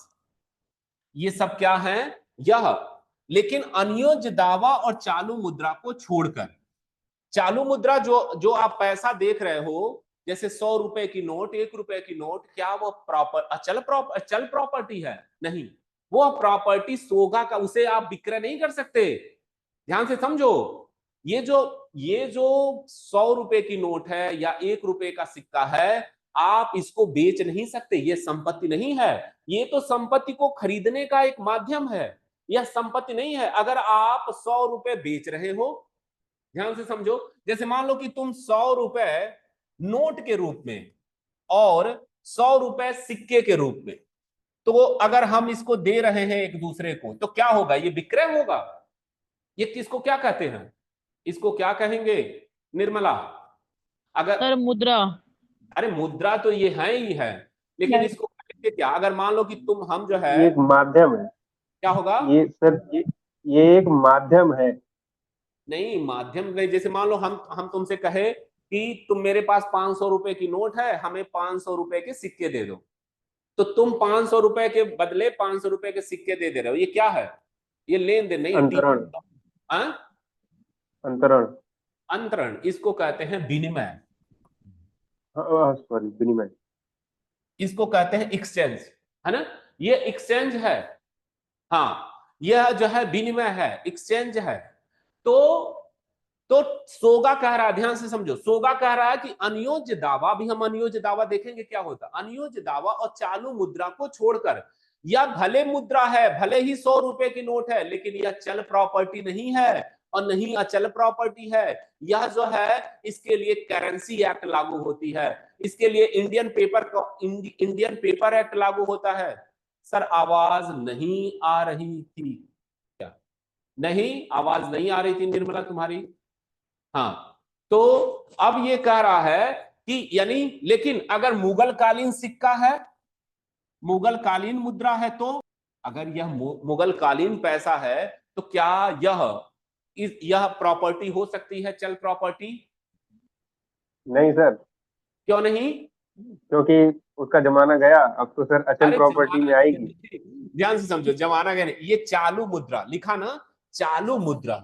ये सब क्या है? यह। लेकिन अनियोज्य दावा और चालू मुद्रा को छोड़कर, चालू मुद्रा जो जो आप पैसा देख रहे हो, जैसे 100 रुपए की नोट, 1 रुपए की नोट, क्या वो अचल प्रॉपर्टी है? नहीं। वो प्रॉपर्टी सोगा का, उसे आप विक्रय नहीं कर सकते। ध्यान से समझो, ये जो 100 रुपए की नोट है या 1 रुपए का सिक्का है, आप इसको बेच नहीं सकते, ये संपत्ति नहीं है। ये तो संपत्ति को खरीदने का एक माध्यम है, यह संपत्ति नहीं है। अगर आप 100 रुपए बेच रहे हो, ध्यान से समझो, जैसे मान लो कि तुम 100 रुपए नोट के रूप में और 100 रुपए सिक्के के रूप में, तो अगर हम इसको दे रहे हैं एक दूसरे को, तो क्या होगा? ये विक्रय होगा। ये किसको क्या कहते हैं? इसको क्या कहेंगे निर्मला? अगर,
सर मुद्रा।
अरे मुद्रा तो ये है ही है, लेकिन इसको कहेंगे क्या? अगर मान लो कि हम जो है,
ये एक माध्यम है।
क्या होगा?
ये सर ये एक माध्यम है।
नहीं, माध्यम नहीं। जैसे मान लो हम तुमसे कहे कि तुम मेरे पास 500 रुपए की नोट है, हमें 500 रुपए के सिक्के दे दो, तो तुम 500 रुपए के बदले 500 रुपए के सिक्के दे रहे हो, ये क्या है? ये लेन देन नहीं,
अंतरण। अंतरण।
अंतरण, इसको कहते हैं विनिमय,
हाँ सॉरी, विनिमय।
इसको कहते हैं एक्सचेंज, है ना? ये एक्सचेंज है, हाँ यह जो है विनिमय है, एक्सचेंज है। तो सोगा कह रहा है, ध्यान से समझो, सोगा कह रहा है कि अनियोज्य दावा, भी हम अनियोज्य दावा देखेंगे क्या होता है। अनियोज्य दावा और चालू मुद्रा को छोड़कर, यह भले मुद्रा है, भले ही 100 रुपए की नोट है, लेकिन यह चल प्रॉपर्टी नहीं है और नहीं अचल प्रॉपर्टी है। यह जो है इसके लिए करेंसी एक्ट लागू होती है, इसके लिए इंडियन पेपर एक्ट लागू होता है। सर आवाज नहीं आ रही थी क्या? नहीं, आवाज नहीं आ रही थी निर्मला तुम्हारी? हाँ, तो अब ये कह रहा है कि यानी, लेकिन अगर मुगल कालीन सिक्का है, मुगल कालीन मुद्रा है, तो अगर यह मुगल कालीन पैसा है, तो क्या यह प्रॉपर्टी हो सकती है, चल प्रॉपर्टी?
नहीं सर,
क्यों नहीं?
क्योंकि उसका जमाना गया, अब तो सर अचल
अरे
प्रॉपर्टी में आएगी।
ध्यान से समझो, जमाना गया नहीं, ये चालू मुद्रा लिखा ना, चालू मुद्रा,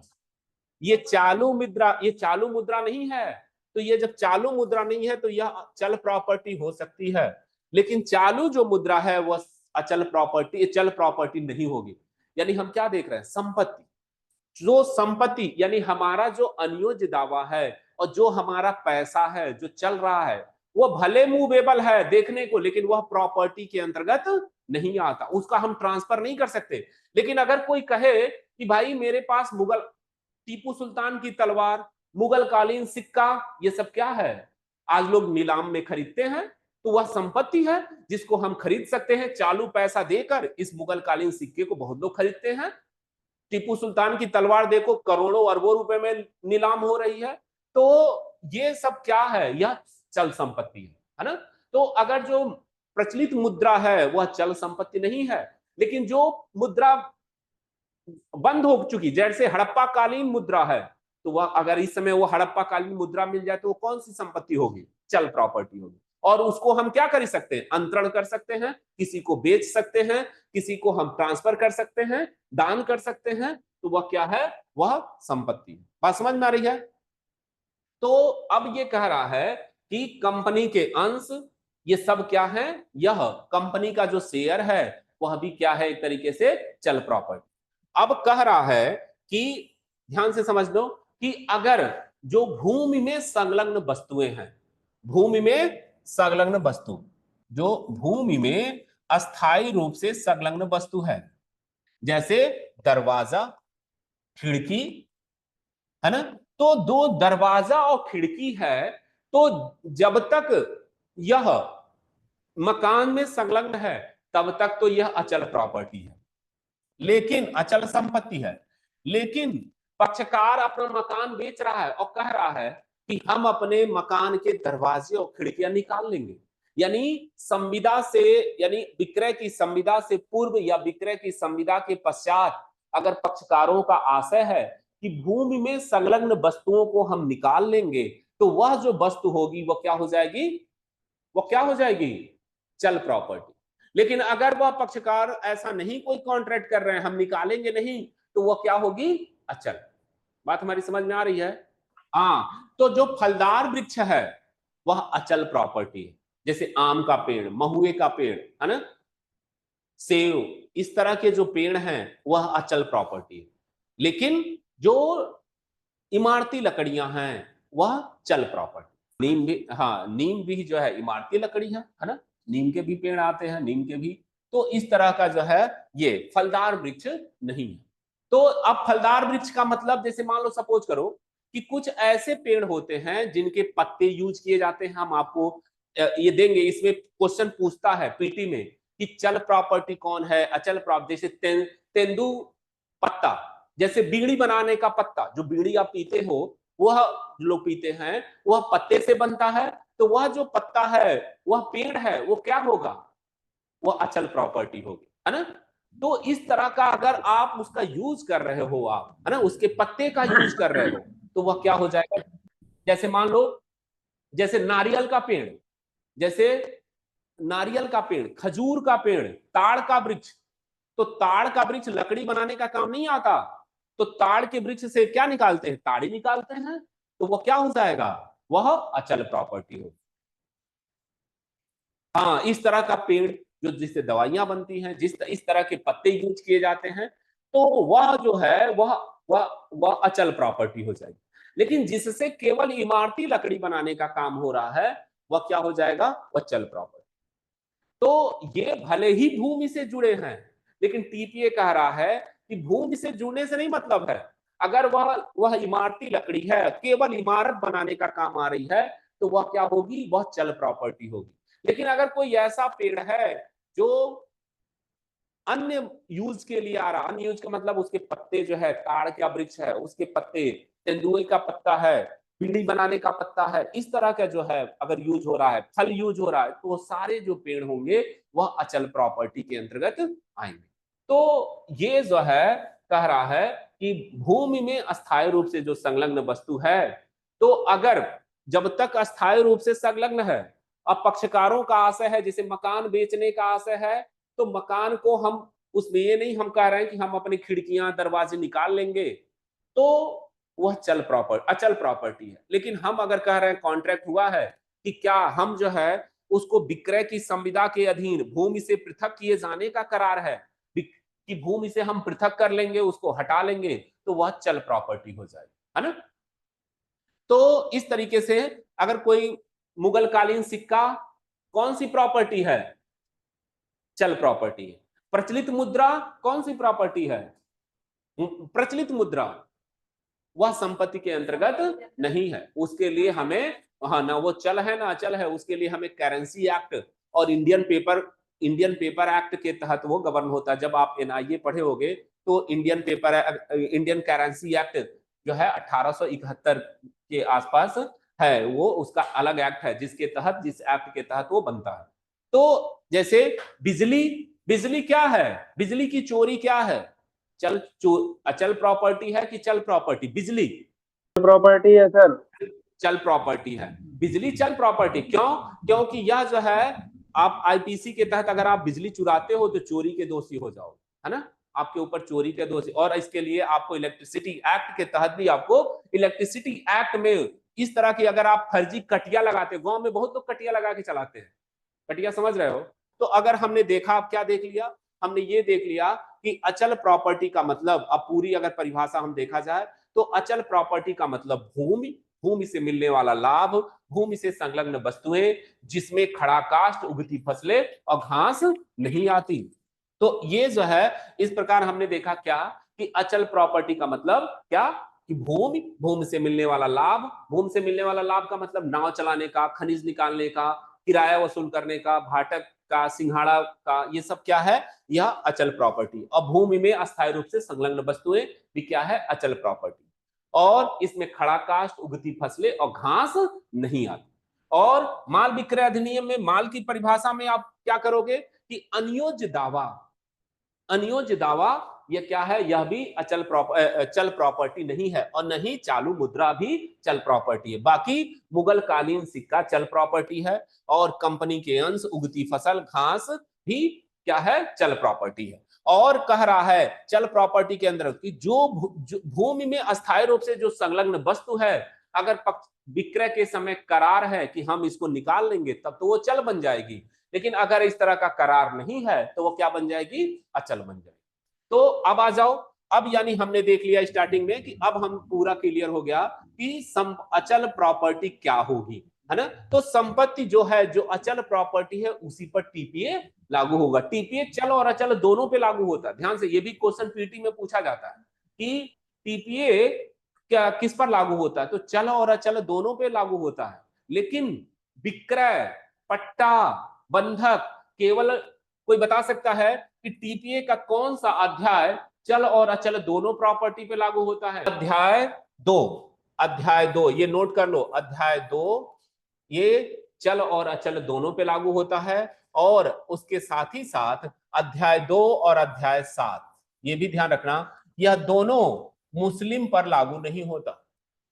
ये चालू मुद्रा, ये चालू मुद्रा नहीं है। तो ये जब चालू मुद्रा नहीं है तो यह चल प्रॉपर्टी हो सकती है, लेकिन चालू जो मुद्रा है वह अचल प्रॉपर्टी, चल प्रॉपर्टी नहीं होगी। यानी हम क्या देख रहे हैं, संपत्ति, जो संपत्ति यानी हमारा जो अनियोज्य दावा है और जो हमारा पैसा है जो चल रहा है, वह भले मूवेबल है देखने को, लेकिन वह प्रॉपर्टी के अंतर्गत नहीं आता, उसका हम ट्रांसफर नहीं कर सकते। लेकिन अगर कोई कहे कि भाई मेरे पास मुगल टीपू सुल्तान की तलवार, मुगल कालीन सिक्का, ये सब क्या है, आज लोग नीलाम में खरीदते हैं, तो वह संपत्ति है जिसको हम खरीद सकते हैं चालू पैसा देकर। इस मुगल कालीन सिक्के को बहुत लोग खरीदते हैं। टीपू सुल्तान की तलवार देखो, करोड़ों अरबों रुपए में नीलाम हो रही है। तो ये सब क्या है, यह चल संपत्ति है ना? तो अगर जो प्रचलित मुद्रा है वह चल संपत्ति नहीं है, लेकिन जो मुद्रा बंद हो चुकी, जैसे हड़प्पा कालीन मुद्रा है, तो वह अगर इस समय वो हड़प्पा कालीन मुद्रा मिल जाए तो वो कौन सी संपत्ति होगी, चल प्रॉपर्टी होगी। और उसको हम क्या कर सकते हैं, अंतरण कर सकते हैं, किसी को बेच सकते हैं, किसी को हम ट्रांसफर कर सकते हैं, दान कर सकते हैं, तो वह क्या है, वह संपत्ति। बात समझ में आ रही है? तो अब ये कह रहा है कि कंपनी के अंश, ये सब क्या है, यह कंपनी का जो शेयर है वह भी क्या है, एक तरीके से चल प्रॉपर्टी। अब कह रहा है कि ध्यान से समझ लो कि अगर जो भूमि में संलग्न वस्तुएं हैं, भूमि में संलग्न वस्तु, जो भूमि में अस्थायी रूप से संलग्न वस्तु है, जैसे दरवाजा, खिड़की, है ना? तो दो दरवाजा और खिड़की है, तो जब तक यह मकान में संलग्न है तब तक तो यह अचल प्रॉपर्टी है, लेकिन अचल संपत्ति है। लेकिन पक्षकार अपना मकान बेच रहा है और कह रहा है कि हम अपने मकान के दरवाजे और खिड़कियां निकाल लेंगे, यानी संविदा से, यानी विक्रय की संविदा से पूर्व या विक्रय की संविदा के पश्चात अगर पक्षकारों का आशय है कि भूमि में संलग्न वस्तुओं को हम निकाल लेंगे, तो वह जो वस्तु होगी वह क्या हो जाएगी, वह क्या हो जाएगी, चल प्रॉपर्टी। लेकिन अगर वह पक्षकार ऐसा नहीं कोई कॉन्ट्रैक्ट कर रहे हैं, हम निकालेंगे नहीं, तो वह क्या होगी, अचल। बात हमारी समझ में आ रही है? हाँ, तो जो फलदार वृक्ष है वह अचल प्रॉपर्टी है, जैसे आम का पेड़, महुए का पेड़, है ना, सेब, इस तरह के जो पेड़ हैं वह अचल प्रॉपर्टी है। लेकिन जो इमारती लकड़ियां हैं वह चल प्रॉपर्टी। नीम भी, हाँ नीम भी जो है इमारती लकड़ी है ना, नीम के भी पेड़ आते हैं, नीम के भी। तो इस तरह का जो है ये फलदार वृक्ष नहीं है। तो अब फलदार वृक्ष का मतलब, जैसे मान लो सपोज करो कि कुछ ऐसे पेड़ होते हैं जिनके पत्ते यूज किए जाते हैं। हम आपको ये देंगे, इसमें क्वेश्चन पूछता है पीटी में कि चल प्रॉपर्टी कौन है, अचल प्रॉपर्टी। जैसे तेंदू पत्ता, जैसे बीड़ी बनाने का पत्ता, जो बीड़ी आप पीते हो, वह लोग पीते हैं, वह पत्ते से बनता है। तो वह जो पत्ता है, वह पेड़ है, वो क्या होगा, वह अचल प्रॉपर्टी होगी, है ना। तो इस तरह का अगर आप उसका यूज कर रहे हो, आप, है ना, उसके पत्ते का यूज कर रहे हो, तो वह क्या हो जाएगा। जैसे मान लो जैसे नारियल का पेड़, जैसे नारियल का पेड़, खजूर का पेड़, ताड़ का वृक्ष। तो ताड़ का वृक्ष लकड़ी बनाने का काम नहीं आता, तो ताड़ के वृक्ष से क्या निकालते हैं, ताड़ी निकालते हैं, तो वो क्या हो जाएगा, वह अचल प्रॉपर्टी हो। हाँ, इस तरह का पेड़ जो जिससे दवाइयां बनती हैं, इस तरह के पत्ते यूज किए जाते हैं, तो वह जो है वह अचल प्रॉपर्टी हो जाएगी। लेकिन जिससे केवल इमारती लकड़ी बनाने का काम हो रहा है, वह क्या हो जाएगा, वह चल प्रॉपर्टी। तो ये भले ही भूमि से जुड़े हैं, लेकिन टीपीए कह रहा है कि भूमि से जुड़ने से नहीं मतलब है। अगर वह इमारती लकड़ी है, केवल इमारत बनाने का काम आ रही है, तो वह क्या होगी, वह चल प्रॉपर्टी होगी। लेकिन अगर कोई ऐसा पेड़ है जो अन्य यूज के लिए आ रहा, अन्य यूज का मतलब उसके पत्ते जो है, ताड़ का वृक्ष है, उसके पत्ते, तेंदुए का पत्ता है, बीड़ी बनाने का पत्ता है, इस तरह का जो है अगर यूज हो रहा है, फल यूज हो रहा है, तो सारे जो पेड़ होंगे वह अचल प्रॉपर्टी के अंतर्गत आएंगे। तो ये जो है कह रहा है कि भूमि में अस्थायी रूप से जो संलग्न वस्तु है, तो अगर जब तक अस्थायी रूप से संलग्न है, अब पक्षकारों का आशय है, जैसे मकान बेचने का आशय है, तो मकान को हम उसमें ये नहीं हम कह रहे हैं कि हम अपनी खिड़कियां दरवाजे निकाल लेंगे, तो वह अचल प्रॉपर्टी है। लेकिन हम अगर कह रहे हैं कॉन्ट्रैक्ट हुआ है कि क्या हम जो है उसको विक्रय की संविदा के अधीन भूमि से पृथक किए जाने का करार है, कि भूमि से हम पृथक कर लेंगे, उसको हटा लेंगे, तो वह चल प्रॉपर्टी हो जाएगी, है ना। तो इस तरीके से अगर कोई मुगल कालीन सिक्का कौन सी प्रॉपर्टी है, चल प्रॉपर्टी है। प्रचलित मुद्रा कौन सी प्रॉपर्टी है, प्रचलित मुद्रा, वह संपत्ति के अंतर्गत नहीं है, उसके लिए हमें, हाँ ना वो चल है ना अचल है, उसके लिए हमें करेंसी एक्ट और इंडियन पेपर एक्ट के तहत वो गवर्न होता है। जब आप एनआईए पढ़े होगे तो इंडियन करेंसी एक्ट जो है 1871 के आसपास है, वो उसका अलग एक्ट है जिस एक्ट के तहत वो बनता है। तो जैसे बिजली क्या है, बिजली की चोरी क्या है, अचल प्रॉपर्टी है कि चल प्रॉपर्टी, बिजली
प्रॉपर्टी है सर,
चल प्रॉपर्टी है, बिजली चल प्रॉपर्टी। क्योंकि यह जो है, आप आईपीसी के तहत अगर आप बिजली चुराते हो तो चोरी के दोषी हो जाओ, है ना, आपके ऊपर चोरी के दोषी, और इसके लिए आपको इलेक्ट्रिसिटी एक्ट के तहत भी आपको, इलेक्ट्रिसिटी एक्ट में इस तरह की अगर आप फर्जी कटिया लगाते, गांव में बहुत लोग कटिया लगा के चलाते हैं, कटिया समझ रहे हो, तो अगर हमने देखा, आप क्या देख लिया, हमने ये देख लिया कि अचल प्रॉपर्टी का मतलब, अब पूरी अगर परिभाषा हम देखा जाए तो अचल प्रॉपर्टी का मतलब भूमि से मिलने वाला लाभ, भूमि से संलग्न वस्तुएं जिसमें खड़ा काष्ठ, उगती फसलें और घास नहीं आती। तो ये जो है, इस प्रकार हमने देखा क्या कि अचल प्रॉपर्टी का मतलब क्या, कि भूमि से मिलने वाला लाभ, भूमि से मिलने वाला लाभ का मतलब नाव चलाने का, खनिज निकालने का, किराया वसूल करने का, भाटक का, सिंघाड़ा का, ये सब क्या है, यह अचल प्रॉपर्टी। और भूमि में अस्थायी रूप से संलग्न वस्तुएं भी क्या है, अचल प्रॉपर्टी, और इसमें खड़ा काष्ठ, उगती फसलें और घास नहीं आती। और माल विक्रय अधिनियम में माल की परिभाषा में आप क्या करोगे कि अनियोज्य दावा यह क्या है, यह भी चल प्रॉपर्टी नहीं है, और नहीं चालू मुद्रा भी चल प्रॉपर्टी है। बाकी मुगल कालीन सिक्का चल प्रॉपर्टी है, और कंपनी के अंश, उगती फसल, घास भी क्या है, चल प्रॉपर्टी है। और कह रहा है चल प्रॉपर्टी के अंदर कि जो भूमि में अस्थायी रूप से जो संलग्न वस्तु है, अगर विक्रय के समय करार है कि हम इसको निकाल लेंगे, तब तो वो चल बन जाएगी। लेकिन अगर इस तरह का करार नहीं है तो वो क्या बन जाएगी, अचल बन जाएगी। तो अब आ जाओ, अब यानी हमने देख लिया स्टार्टिंग में कि अब हम पूरा क्लियर हो गया कि अचल प्रॉपर्टी क्या होगी, है ना। तो संपत्ति जो है, जो अचल प्रॉपर्टी है, उसी पर टीपीए लागू होगा। टीपीए चल और अचल दोनों पे लागू होता है। ध्यान से, ये भी क्वेश्चन पीटी में पूछा जाता है कि टीपीए क्या किस पर लागू होता है, तो चल और अचल दोनों पे लागू होता है। लेकिन विक्रय, पट्टा, बंधक, केवल कोई बता सकता है कि टीपीए का कौन सा अध्याय चल और अचल दोनों प्रॉपर्टी पे लागू होता है? अध्याय 2, ये नोट कर लो, अध्याय 2 ये चल और अचल दोनों पे लागू होता है। और उसके साथ ही साथ अध्याय 2 और अध्याय 7, ये भी ध्यान रखना, यह दोनों मुस्लिम पर लागू नहीं होता।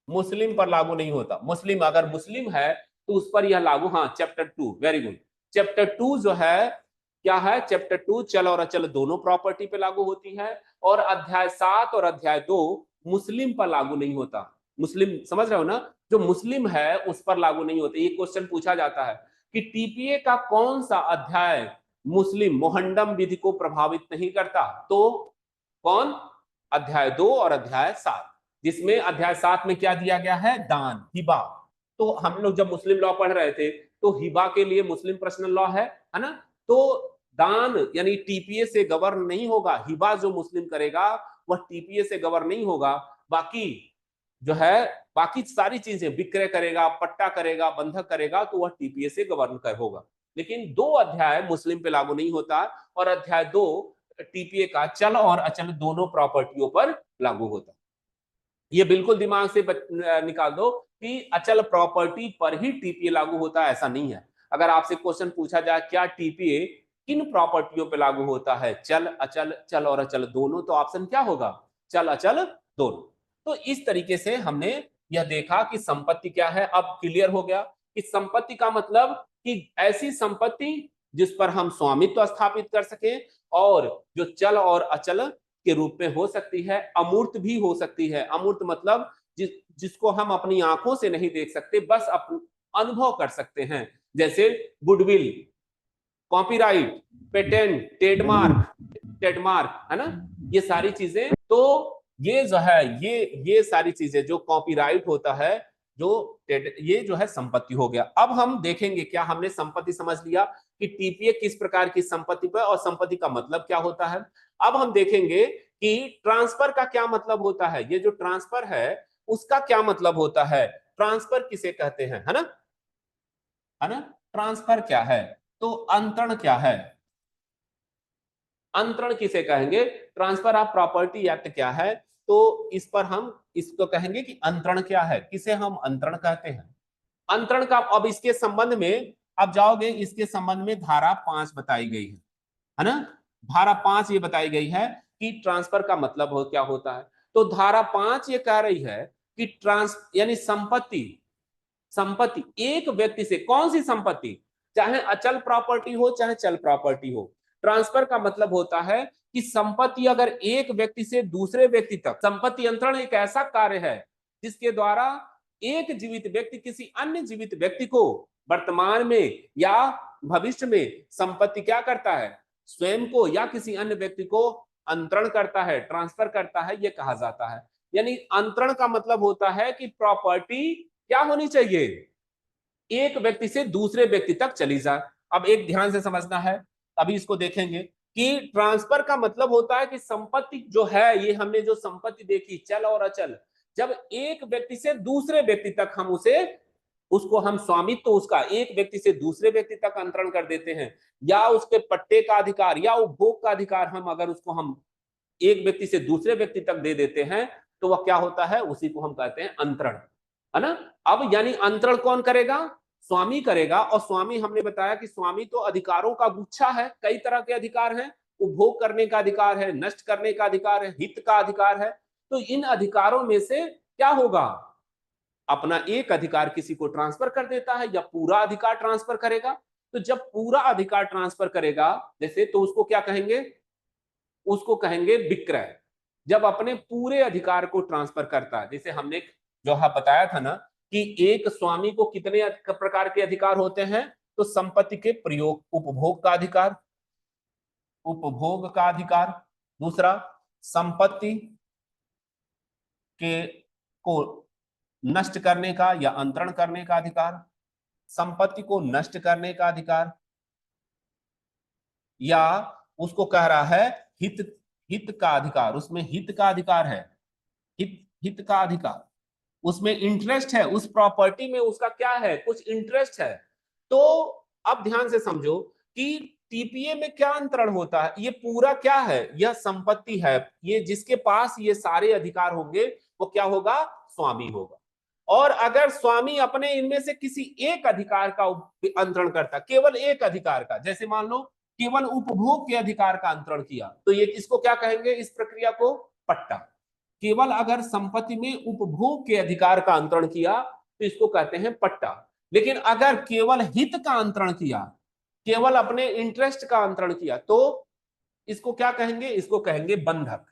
मुस्लिम पर लागू नहीं होता। मुस्लिम अगर मुस्लिम है तो उस पर यह लागू, हाँ चैप्टर 2, वेरी गुड। चैप्टर 2 जो है क्या है, चैप्टर 2 चल और अचल दोनों प्रॉपर्टी पे लागू होती है, और अध्याय 7 और अध्याय 2 मुस्लिम पर लागू नहीं होता। मुस्लिम समझ रहे हो ना, जो मुस्लिम है उस पर लागू नहीं होते। ये क्वेश्चन पूछा जाता है कि टीपीए का कौन सा अध्याय मुस्लिम मोहंडम विधि को प्रभावित नहीं करता, तो कौन, अध्याय 2 और अध्याय 7, जिसमें अध्याय 7 में क्या दिया गया है, दान, हिबा। तो हम लोग जब मुस्लिम लॉ पढ़ रहे थे तो हिबा के लिए मुस्लिम पर्सनल लॉ है ना, तो दान यानी टीपीए से गवर्न नहीं होगा, हिबा जो मुस्लिम करेगा वह टीपीए से गवर्न नहीं होगा। बाकी जो है, बाकी सारी चीजें विक्रय करेगा, पट्टा करेगा, बंधक करेगा, तो वह टीपीए से गवर्न कर होगा। लेकिन 2 अध्याय मुस्लिम पे लागू नहीं होता, और अध्याय 2 टीपीए का चल और अचल दोनों प्रॉपर्टियों पर लागू होता। ये बिल्कुल दिमाग से निकाल दो कि अचल प्रॉपर्टी पर ही टीपीए लागू होता है, ऐसा नहीं है। अगर आपसे क्वेश्चन पूछा जाए क्या टीपीए किन प्रॉपर्टियों पे लागू होता है, चल अचल, चल और अचल दोनों, तो ऑप्शन क्या होगा, चल अचल दोनों। तो इस तरीके से हमने यह देखा कि संपत्ति क्या है। अब क्लियर हो गया कि संपत्ति का मतलब कि ऐसी संपत्ति जिस पर हम स्वामित्व स्थापित कर सके, और जो चल और अचल के रूप में हो सकती है, अमूर्त भी हो सकती है। अमूर्त मतलब जिसको हम अपनी आंखों से नहीं देख सकते, बस अनुभव कर सकते हैं, जैसे गुडविल, कॉपीराइट, पेटेंट, ट्रेडमार्क है ना, ये सारी चीजें। तो ये जो है, ये सारी चीजें जो कॉपीराइट होता है, ये जो है संपत्ति हो गया। अब हम देखेंगे, क्या हमने संपत्ति समझ लिया कि टीपीए किस प्रकार की संपत्ति पर, और संपत्ति का मतलब क्या होता है। अब हम देखेंगे कि ट्रांसफर का क्या मतलब होता है, ये जो ट्रांसफर है उसका क्या मतलब होता है, ट्रांसफर किसे कहते हैं, है ना, ट्रांसफर क्या है, तो अंतरण क्या है, अंतरण किसे कहेंगे, ट्रांसफर ऑफ प्रॉपर्टी एक्ट क्या है, तो इस पर हम इसको कहेंगे कि अंतरण क्या है, किसे हम अंतरण कहते हैं। अंतरण का, अब इसके संबंध में आप जाओगे, इसके संबंध में धारा 5 बताई गई है ना, धारा 5 ये बताई गई है कि ट्रांसफर का मतलब क्या होता है। तो धारा 5 ये कह रही है कि यानी संपत्ति एक व्यक्ति से, कौन सी संपत्ति, चाहे अचल प्रॉपर्टी हो चाहे चल प्रॉपर्टी हो, ट्रांसफर का मतलब होता है कि संपत्ति अगर एक व्यक्ति से दूसरे व्यक्ति तक, संपत्ति अंतरण एक ऐसा कार्य है जिसके द्वारा एक जीवित व्यक्ति किसी अन्य जीवित व्यक्ति को वर्तमान में या भविष्य में संपत्ति क्या करता है, स्वयं को या किसी अन्य व्यक्ति को अंतरण करता है, ट्रांसफर करता है, यह कहा जाता है। यानी अंतरण का मतलब होता है कि प्रॉपर्टी क्या होनी चाहिए, एक व्यक्ति से दूसरे व्यक्ति तक चली जाए। अब एक ध्यान से समझना है, अभी इसको देखेंगे कि ट्रांसफर का मतलब होता है कि संपत्ति जो है, ये हमने जो संपत्ति देखी चल और अचल, जब एक व्यक्ति से दूसरे व्यक्ति तक हम उसको हम स्वामित्व तो उसका एक व्यक्ति से दूसरे व्यक्ति तक अंतरण कर देते हैं, या उसके पट्टे का अधिकार या उपभोग का अधिकार हम अगर उसको हम एक व्यक्ति से दूसरे व्यक्ति तक दे देते हैं, तो वह क्या होता है, उसी को हम कहते हैं अंतरण, है ना। अब यानी अंतरण कौन करेगा, स्वामी करेगा। और स्वामी हमने बताया कि स्वामी तो अधिकारों का गुच्छा है, कई तरह के अधिकार हैं, उपभोग करने का अधिकार है, नष्ट करने का अधिकार है, हित का अधिकार है। तो इन अधिकारों में से क्या होगा, अपना एक अधिकार किसी को ट्रांसफर कर देता है या पूरा अधिकार ट्रांसफर करेगा। तो जब पूरा अधिकार ट्रांसफर करेगा जैसे, तो उसको क्या कहेंगे, उसको कहेंगे विक्रय। जब अपने पूरे अधिकार को ट्रांसफर करता है, जैसे हमने जो बताया था ना कि एक स्वामी को कितने प्रकार के अधिकार होते हैं, तो संपत्ति के प्रयोग, उपभोग का अधिकार, दूसरा संपत्ति के को नष्ट करने का या अंतरण करने का अधिकार, संपत्ति को नष्ट करने का अधिकार, या उसको कह रहा है हित का अधिकार, उसमें हित का अधिकार है, हित का अधिकार, उसमें इंटरेस्ट है, उस प्रॉपर्टी में उसका क्या है, कुछ इंटरेस्ट है। तो अब ध्यान से समझो कि टीपीए में क्या अंतरण होता है, ये पूरा क्या है, यह संपत्ति है, ये जिसके पास ये सारे अधिकार होंगे वो क्या होगा, स्वामी होगा। और अगर स्वामी अपने इनमें से किसी एक अधिकार का अंतरण करता, केवल एक अधिकार का, जैसे मान लो केवल उपभोग के अधिकार का अंतरण किया, तो ये इसको क्या कहेंगे, इस प्रक्रिया को पट्टा। केवल अगर संपत्ति में उपभोग के अधिकार का अंतरण किया तो इसको कहते हैं पट्टा। लेकिन अगर केवल हित का अंतरण किया, केवल अपने इंटरेस्ट का अंतरण किया, तो इसको क्या कहेंगे? इसको कहेंगे बंधक।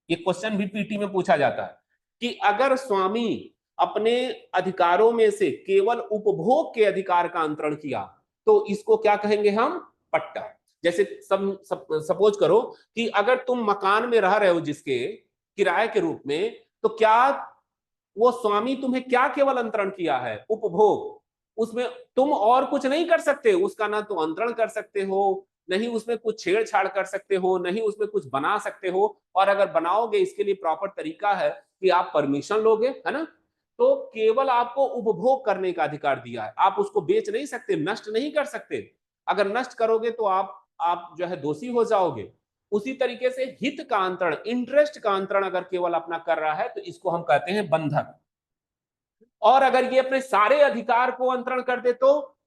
ये क्वेश्चन भी पीटी में पूछा जाता है कि अगर स्वामी अपने अधिकारों में से केवल उपभोग के अधिकार का अंतरण किया तो इसको क्या कहेंगे हम? पट्टा। जैसे सपोज करो कि अगर तुम मकान में रह रहे हो जिसके किराए के रूप में, तो क्या वो स्वामी तुम्हें क्या केवल अंतरण किया है? उपभोग। उसमें तुम और कुछ नहीं कर सकते, उसका ना तो अंतरण कर सकते हो, नहीं उसमें कुछ छेड़छाड़ कर सकते हो, नहीं उसमें कुछ बना सकते हो, और अगर बनाओगे इसके लिए प्रॉपर तरीका है कि आप परमिशन लोगे, है ना? तो केवल आपको उपभोग करने का अधिकार दिया है, आप उसको बेच नहीं सकते, नष्ट नहीं कर सकते। अगर नष्ट करोगे तो आप जो है दोषी हो जाओगे। उसी तरीके से हित का अंतरण, इंटरेस्ट का अंतरण अगर केवल अपना कर रहा है तो इसको हम कहते हैं बंधक। और अगर ये अपने सारे अधिकार को अंतरण कर दे, तो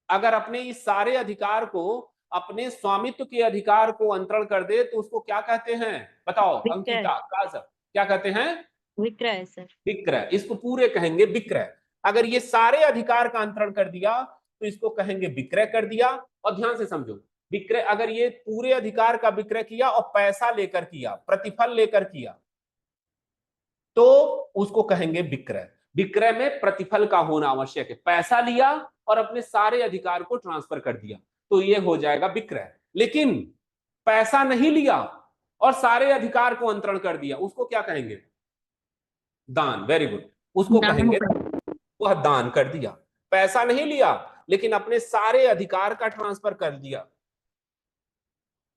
अगर अपने इस सारे अधिकार को, अपने स्वामित्व के अधिकार को अंतरण कर दे तो उसको क्या कहते हैं? बताओ
विक्रय।
अंकिता, काजल, क्या कहते हैं?
विक्रय सर।
विक्रय। इसको पूरे कहेंगे विक्रय। अगर ये सारे अधिकार का अंतरण कर दिया तो इसको कहेंगे विक्रय कर दिया। और ध्यान से समझो, विक्रय अगर ये पूरे अधिकार का विक्रय किया और पैसा लेकर किया, प्रतिफल लेकर किया, तो उसको कहेंगे विक्रय। विक्रय में प्रतिफल का होना आवश्यक है। पैसा लिया और अपने सारे अधिकार को ट्रांसफर कर दिया तो ये हो जाएगा विक्रय। लेकिन पैसा नहीं लिया और सारे अधिकार को अंतरण कर दिया, उसको क्या कहेंगे? दान। वेरी गुड, उसको कहेंगे वह दान कर दिया। पैसा नहीं लिया लेकिन अपने सारे अधिकार का ट्रांसफर कर दिया,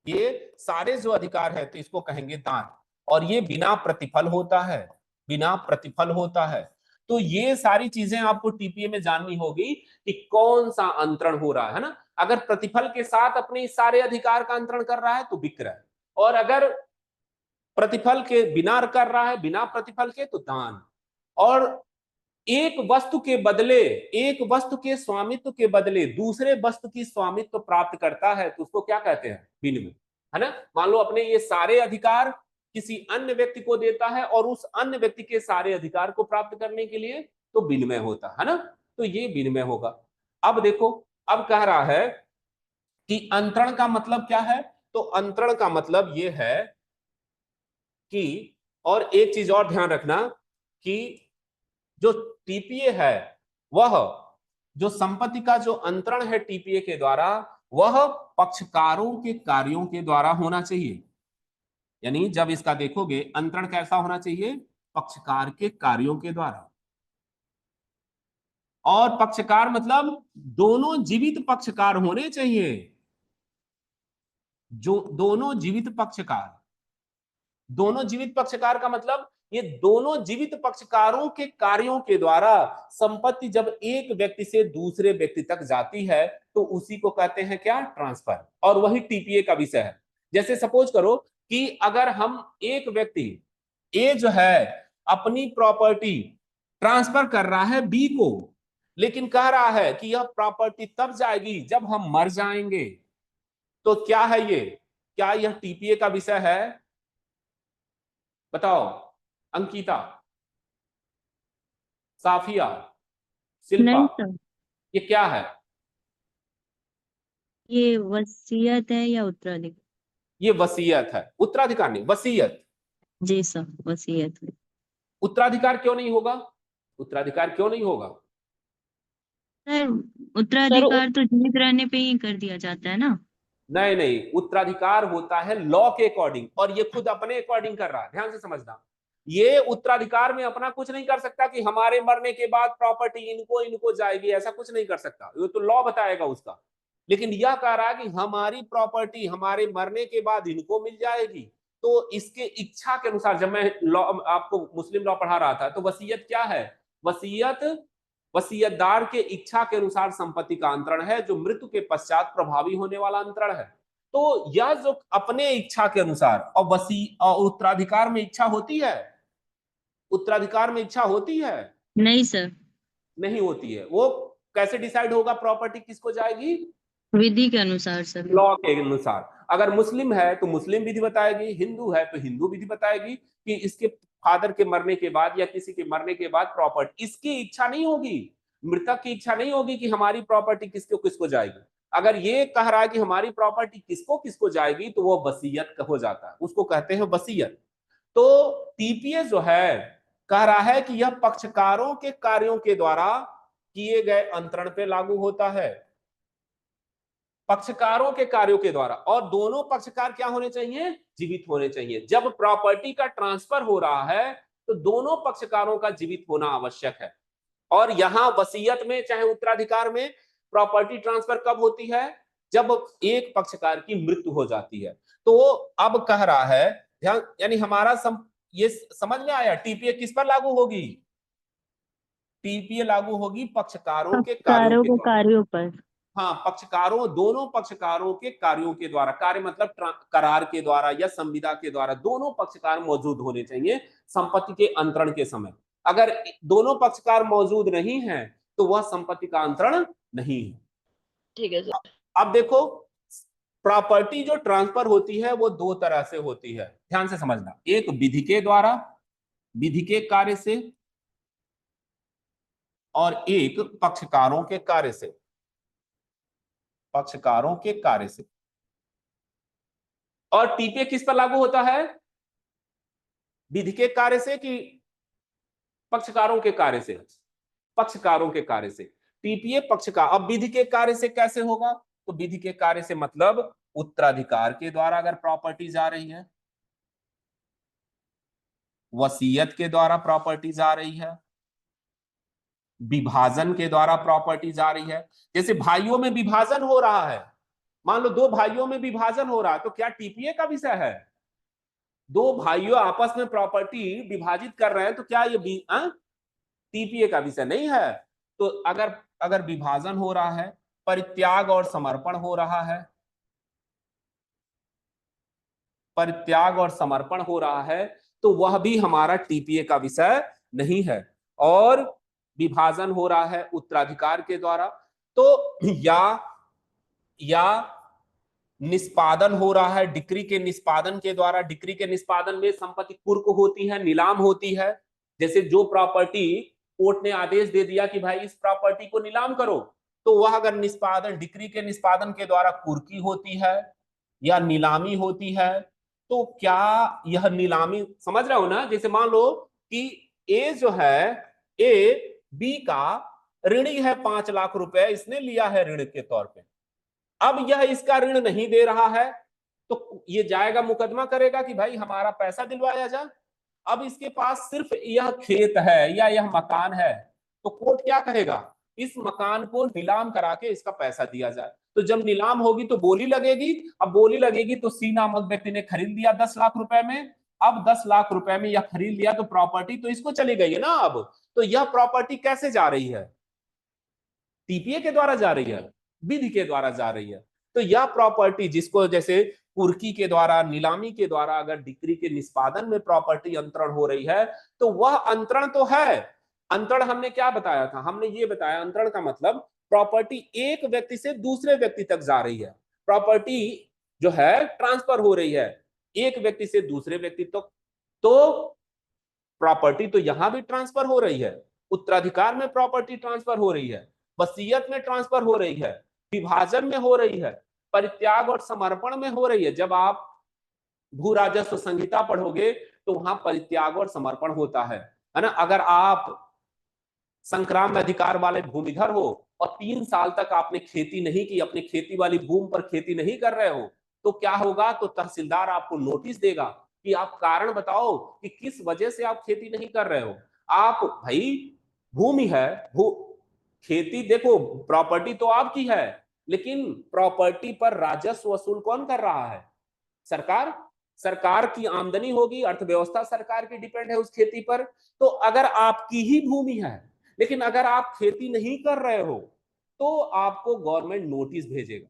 ये सारे जो अधिकार है तो इसको कहेंगे दान। और ये बिना प्रतिफल होता है, बिना प्रतिफल होता है। तो ये सारी चीजें आपको टीपीए में जाननी होगी कि कौन सा अंतरण हो रहा है ना। अगर प्रतिफल के साथ अपने सारे अधिकार का अंतरण कर रहा है तो विक्रय, और अगर प्रतिफल के बिना कर रहा है, बिना प्रतिफल के, तो दान। और एक वस्तु के बदले, एक वस्तु के स्वामित्व के बदले दूसरे वस्तु की स्वामित्व प्राप्त करता है तो उसको क्या कहते हैं? विनिमय, है ना। मान लो अपने ये सारे अधिकार किसी अन्य व्यक्ति को देता है और उस अन्य व्यक्ति के सारे अधिकार को प्राप्त करने के लिए तो विनिमय होता है ना। तो ये विनिमय होगा। अब देखो, अब कह रहा है कि अंतरण का मतलब क्या है? तो अंतरण का मतलब ये है कि, और एक चीज और ध्यान रखना कि जो टीपीए है, वह जो संपत्ति का जो अंतरण है टीपीए के द्वारा, वह पक्षकारों के कार्यों के द्वारा होना चाहिए। यानी जब इसका देखोगे अंतरण कैसा होना चाहिए? पक्षकार के कार्यों के द्वारा। और पक्षकार मतलब दोनों जीवित पक्षकार होने चाहिए, जो दोनों जीवित पक्षकार। दोनों जीवित पक्षकार का मतलब ये दोनों जीवित पक्षकारों के कार्यों के द्वारा संपत्ति जब एक व्यक्ति से दूसरे व्यक्ति तक जाती है तो उसी को कहते हैं क्या? ट्रांसफर। और वही टीपीए का विषय है। जैसे सपोज करो कि अगर हम एक व्यक्ति ए जो है अपनी प्रॉपर्टी ट्रांसफर कर रहा है बी को, लेकिन कह रहा है कि यह प्रॉपर्टी तब जाएगी जब हम मर जाएंगे, तो क्या है ये? क्या यह टीपीए का विषय है? बताओ अंकिता, साफिया, शिल्पा,
नहीं सर,
ये क्या है?
ये वसीयत है या उत्तराधिकार?
ये वसीयत है, उत्तराधिकार नहीं, वसीयत।
जी सर, वसीयत है।
उत्तराधिकार क्यों नहीं होगा? उत्तराधिकार क्यों नहीं होगा?
सर, उत्तराधिकार तो जीवित रहने पे ही कर दिया जाता है ना।
नहीं नहीं, उत्तराधिकार होता है लॉ के अकॉर्डिंग, और ये खुद अपने अकॉर्डिंग कर रहा है। ध्यान से समझना, ये उत्तराधिकार में अपना कुछ नहीं कर सकता कि हमारे मरने के बाद प्रॉपर्टी इनको इनको जाएगी, ऐसा कुछ नहीं कर सकता, ये तो लॉ बताएगा उसका। लेकिन यह कह रहा है कि हमारी प्रॉपर्टी हमारे मरने के बाद इनको मिल जाएगी, तो इसके इच्छा के अनुसार। जब मैं लॉ, आपको मुस्लिम लॉ पढ़ा रहा था, तो वसीयत क्या है? वसीयत वसीयतदार के इच्छा के अनुसार संपत्ति का अंतरण है, जो मृत्यु के पश्चात प्रभावी होने वाला अंतरण है। तो यह जो अपने इच्छा के अनुसार, और उत्तराधिकार में इच्छा होती है? उत्तराधिकार में इच्छा होती है?
नहीं सर,
नहीं होती है। वो कैसे डिसाइड होगा प्रॉपर्टी किसको जाएगी?
विधि के अनुसार सर।
लॉ के अनुसार। अगर मुस्लिम है तो मुस्लिम विधि बताएगी, हिंदू है तो हिंदू विधि बताएगी कि इसके फादर के मरने के बाद या किसी के मरने के बाद प्रॉपर्टी, इसकी इच्छा नहीं होगी। मृतक की इच्छा नहीं होगी कि हमारी प्रॉपर्टी किसको किसको जाएगी। अगर ये कह रहा है कि हमारी प्रॉपर्टी किसको किसको जाएगी तो वो वसीयत हो जाता है, उसको कहते हैं वसीयत। तो टीपीएस जो है कह रहा है कि यह पक्षकारों के कार्यों के द्वारा किए गए अंतरण पे लागू होता है, पक्षकारों के कार्यों के द्वारा, और दोनों पक्षकार क्या होने चाहिए, जीवित होने चाहिए। जब प्रॉपर्टी का ट्रांसफर हो रहा है तो दोनों पक्षकारों का जीवित होना आवश्यक है। और यहां वसीयत में चाहे उत्तराधिकार में प्रॉपर्टी ट्रांसफर कब होती है, जब एक पक्षकार की मृत्यु हो जाती है। तो अब कह रहा है ध्यान, यानी हमारा ये समझ में आया, टीपीए किस पर लागू होगी, टीपीए लागू होगी पक्षकारों के कार्यों के द्वारा।
कार्यों पर।
हाँ, पक्षकारों, दोनों पक्षकारों के कार्यों के द्वारा, कार्य मतलब करार के द्वारा या संविदा के द्वारा, दोनों पक्षकार मौजूद होने चाहिए संपत्ति के अंतरण के समय। अगर दोनों पक्षकार मौजूद नहीं है तो वह संपत्ति का अंतरण नहीं है।
ठीक है सर।
अब देखो, प्रॉपर्टी जो ट्रांसफर होती है वो दो तरह से होती है, ध्यान से समझना। एक विधि के द्वारा, विधि के कार्य से, और एक पक्षकारों के कार्य से, पक्षकारों के कार्य से। और टीपीए किस पर लागू होता है, विधि के कार्य से कि पक्षकारों के कार्य से, पक्षकारों के कार्य से। टीपीए पक्षकार। अब विधि के कार्य से कैसे होगा, तो विधि के कार्य से मतलब उत्तराधिकार के द्वारा अगर प्रॉपर्टी जा रही है, वसीयत के द्वारा प्रॉपर्टी जा रही है, विभाजन के द्वारा प्रॉपर्टी जा रही है। जैसे भाइयों में विभाजन हो रहा है, मान लो दो भाइयों में विभाजन हो रहा है, तो क्या टीपीए का विषय है, दो भाइयों आपस में प्रॉपर्टी विभाजित कर रहे हैं तो क्या ये टीपीए का विषय नहीं है। तो अगर विभाजन हो रहा है, परित्याग और समर्पण हो रहा है, परित्याग और समर्पण हो रहा है, तो वह भी हमारा टीपीए का विषय नहीं है। और विभाजन हो रहा है उत्तराधिकार के द्वारा, तो या निष्पादन हो रहा है डिक्री के निष्पादन के द्वारा। डिक्री के निष्पादन में संपत्ति कुर्क होती है, नीलाम होती है। जैसे जो प्रॉपर्टी कोर्ट ने आदेश दे दिया कि भाई इस प्रॉपर्टी को नीलाम करो, तो वह अगर निष्पादन, डिक्री के निष्पादन के द्वारा कुर्की होती है या नीलामी होती है, तो क्या यह नीलामी, समझ रहे हो ना। जैसे मान लो कि ए जो है, ए बी का ऋणी है 5 लाख रुपए, इसने लिया है ऋण के तौर पे। अब यह इसका ऋण नहीं दे रहा है, तो ये जाएगा मुकदमा करेगा कि भाई हमारा पैसा दिलवाया जाए। अब इसके पास सिर्फ यह खेत है या यह मकान है, तो कोर्ट क्या कहेगा, इस मकान को नीलाम करा के इसका पैसा दिया जाए। तो जब नीलाम होगी तो बोली लगेगी। अब बोली लगेगी तो सी नामक व्यक्ति ने खरीद लिया 10 लाख रुपए में। अब 10 लाख रुपए में यह खरीद लिया तो प्रॉपर्टी तो इसको चली गई है ना। अब तो यह प्रॉपर्टी कैसे जा रही है, टीपीए के द्वारा जा रही है, विधि के द्वारा जा रही है। तो यह प्रॉपर्टी जिसको जैसे कुर्की के द्वारा, नीलामी के द्वारा अगर डिक्री के निष्पादन में प्रॉपर्टी अंतरण हो रही है, तो वह अंतरण तो है। अंतरण हमने क्या बताया था, हमने ये बताया अंतरण का मतलब प्रॉपर्टी एक व्यक्ति से दूसरे व्यक्ति तक जा रही है, प्रॉपर्टी जो है ट्रांसफर हो रही है एक व्यक्ति से दूसरे व्यक्ति तक। तो प्रॉपर्टी तो यहां भी ट्रांसफर हो रही है, उत्तराधिकार में प्रॉपर्टी ट्रांसफर हो रही है, वसीयत में ट्रांसफर हो रही है, विभाजन में हो रही है, परित्याग और समर्पण में हो रही है। जब आप भू राजस्व संहिता पढ़ोगे तो वहां परित्याग और समर्पण होता है ना। अगर आप संक्राम अधिकार वाले भूमिधर हो और 3 साल तक आपने खेती नहीं की, अपनी खेती वाली भूमि पर खेती नहीं कर रहे हो, तो क्या होगा, तो तहसीलदार आपको नोटिस देगा कि आप कारण बताओ कि किस वजह से आप खेती नहीं कर रहे हो। आप भाई भूमि है, खेती, देखो प्रॉपर्टी तो आपकी है, लेकिन प्रॉपर्टी पर राजस्व वसूल कौन कर रहा है, सरकार। सरकार की आमदनी होगी, अर्थव्यवस्था सरकार की डिपेंड है उस खेती पर। तो अगर आपकी ही भूमि है लेकिन अगर आप खेती नहीं कर रहे हो, तो आपको गवर्नमेंट नोटिस भेजेगा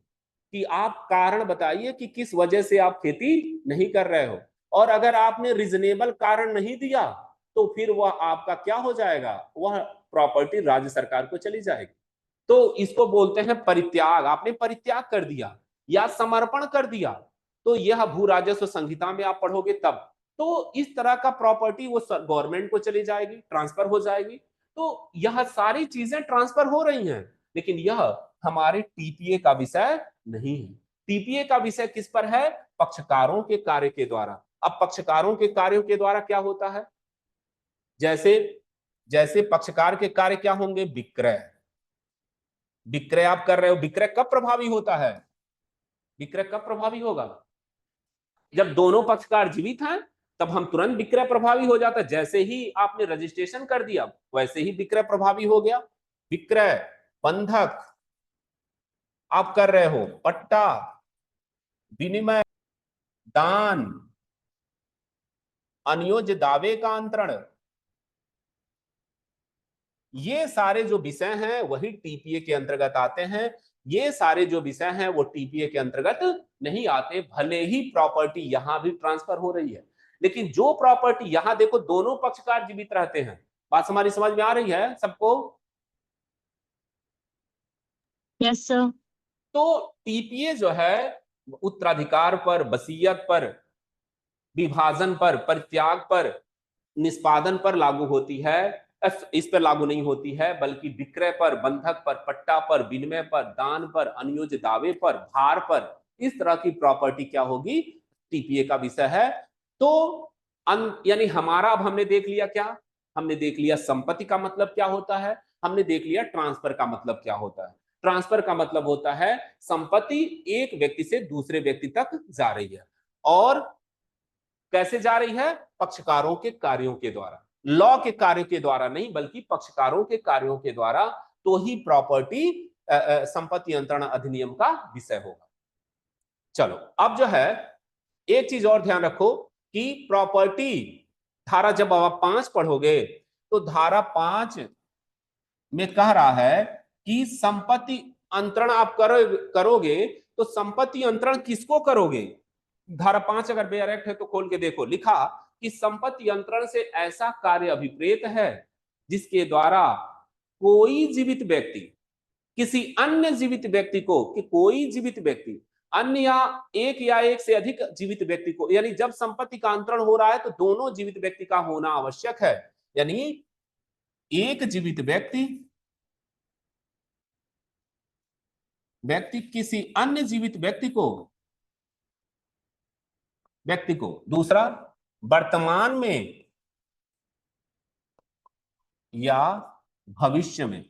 कि आप कारण बताइए कि किस वजह से आप खेती नहीं कर रहे हो। और अगर आपने रीजनेबल कारण नहीं दिया तो फिर वह आपका क्या हो जाएगा, वह प्रॉपर्टी राज्य सरकार को चली जाएगी। तो इसको बोलते हैं परित्याग। आपने परित्याग कर दिया या समर्पण कर दिया, तो यह भू राजस्व संहिता में आप पढ़ोगे तब। तो इस तरह का प्रॉपर्टी वो गवर्नमेंट को चली जाएगी, ट्रांसफर हो जाएगी। तो यह सारी चीजें ट्रांसफर हो रही हैं, लेकिन यह हमारे टीपीए का विषय नहीं है। टीपीए का विषय किस पर है? पक्षकारों के कार्य के द्वारा। अब पक्षकारों के कार्यों के द्वारा क्या होता है? जैसे जैसे पक्षकार के कार्य क्या होंगे? विक्रय। विक्रय आप कर रहे हो, विक्रय कब प्रभावी होता है? विक्रय कब प्रभावी होगा? जब दोनों पक्षकार जीवित हैं, तब हम तुरंत विक्रय प्रभावी हो जाता है। जैसे ही आपने रजिस्ट्रेशन कर दिया वैसे ही विक्रय प्रभावी हो गया। विक्रय, बंधक आप कर रहे हो, पट्टा, विनिमय, दान, अनियोज्य दावे का अंतरण, ये सारे जो विषय हैं वही टीपीए के अंतर्गत आते हैं। ये सारे जो विषय हैं वो टीपीए के अंतर्गत नहीं आते, भले ही प्रॉपर्टी यहां भी ट्रांसफर हो रही है, लेकिन जो प्रॉपर्टी यहां देखो दोनों पक्षकार जीवित रहते हैं। बात हमारी समझ में आ रही है सबको?
Yes sir.
तो टीपीए जो है उत्तराधिकार पर, वसीयत पर, विभाजन पर, परित्याग पर, निष्पादन पर लागू होती है, इस पर लागू नहीं होती है, बल्कि विक्रय पर, बंधक पर, पट्टा पर, विनिमय पर, दान पर, अनियोज्य दावे पर, भार पर, इस तरह की प्रॉपर्टी क्या होगी? टीपीए का विषय है। तो यानी हमारा अब हमने देख लिया क्या? हमने देख लिया संपत्ति का मतलब क्या होता है, हमने देख लिया ट्रांसफर का मतलब क्या होता है। ट्रांसफर का मतलब होता है संपत्ति एक व्यक्ति से दूसरे व्यक्ति तक जा रही है, और कैसे जा रही है? पक्षकारों के कार्यों के द्वारा, लॉ के कार्यों के द्वारा नहीं, बल्कि पक्षकारों के कार्यों के द्वारा, तो ही प्रॉपर्टी संपत्ति अंतरण अधिनियम का विषय होगा। चलो अब जो है एक चीज और ध्यान रखो कि प्रॉपर्टी धारा जब आप 5 पढ़ोगे तो धारा 5 में कह रहा है कि संपत्ति अंतरण आप करोगे तो संपत्ति अंतरण किसको करोगे? धारा 5 अगर बेअरेक्ट है तो खोल के देखो, लिखा कि संपत्ति अंतरण से ऐसा कार्य अभिप्रेत है जिसके द्वारा कोई जीवित व्यक्ति किसी अन्य जीवित व्यक्ति को, कि कोई जीवित व्यक्ति अन्य या एक से अधिक जीवित व्यक्ति को, यानी जब संपत्ति का अंतरण हो रहा है तो दोनों जीवित व्यक्ति का होना आवश्यक है। यानी एक जीवित व्यक्ति किसी अन्य जीवित व्यक्ति को दूसरा वर्तमान में या भविष्य में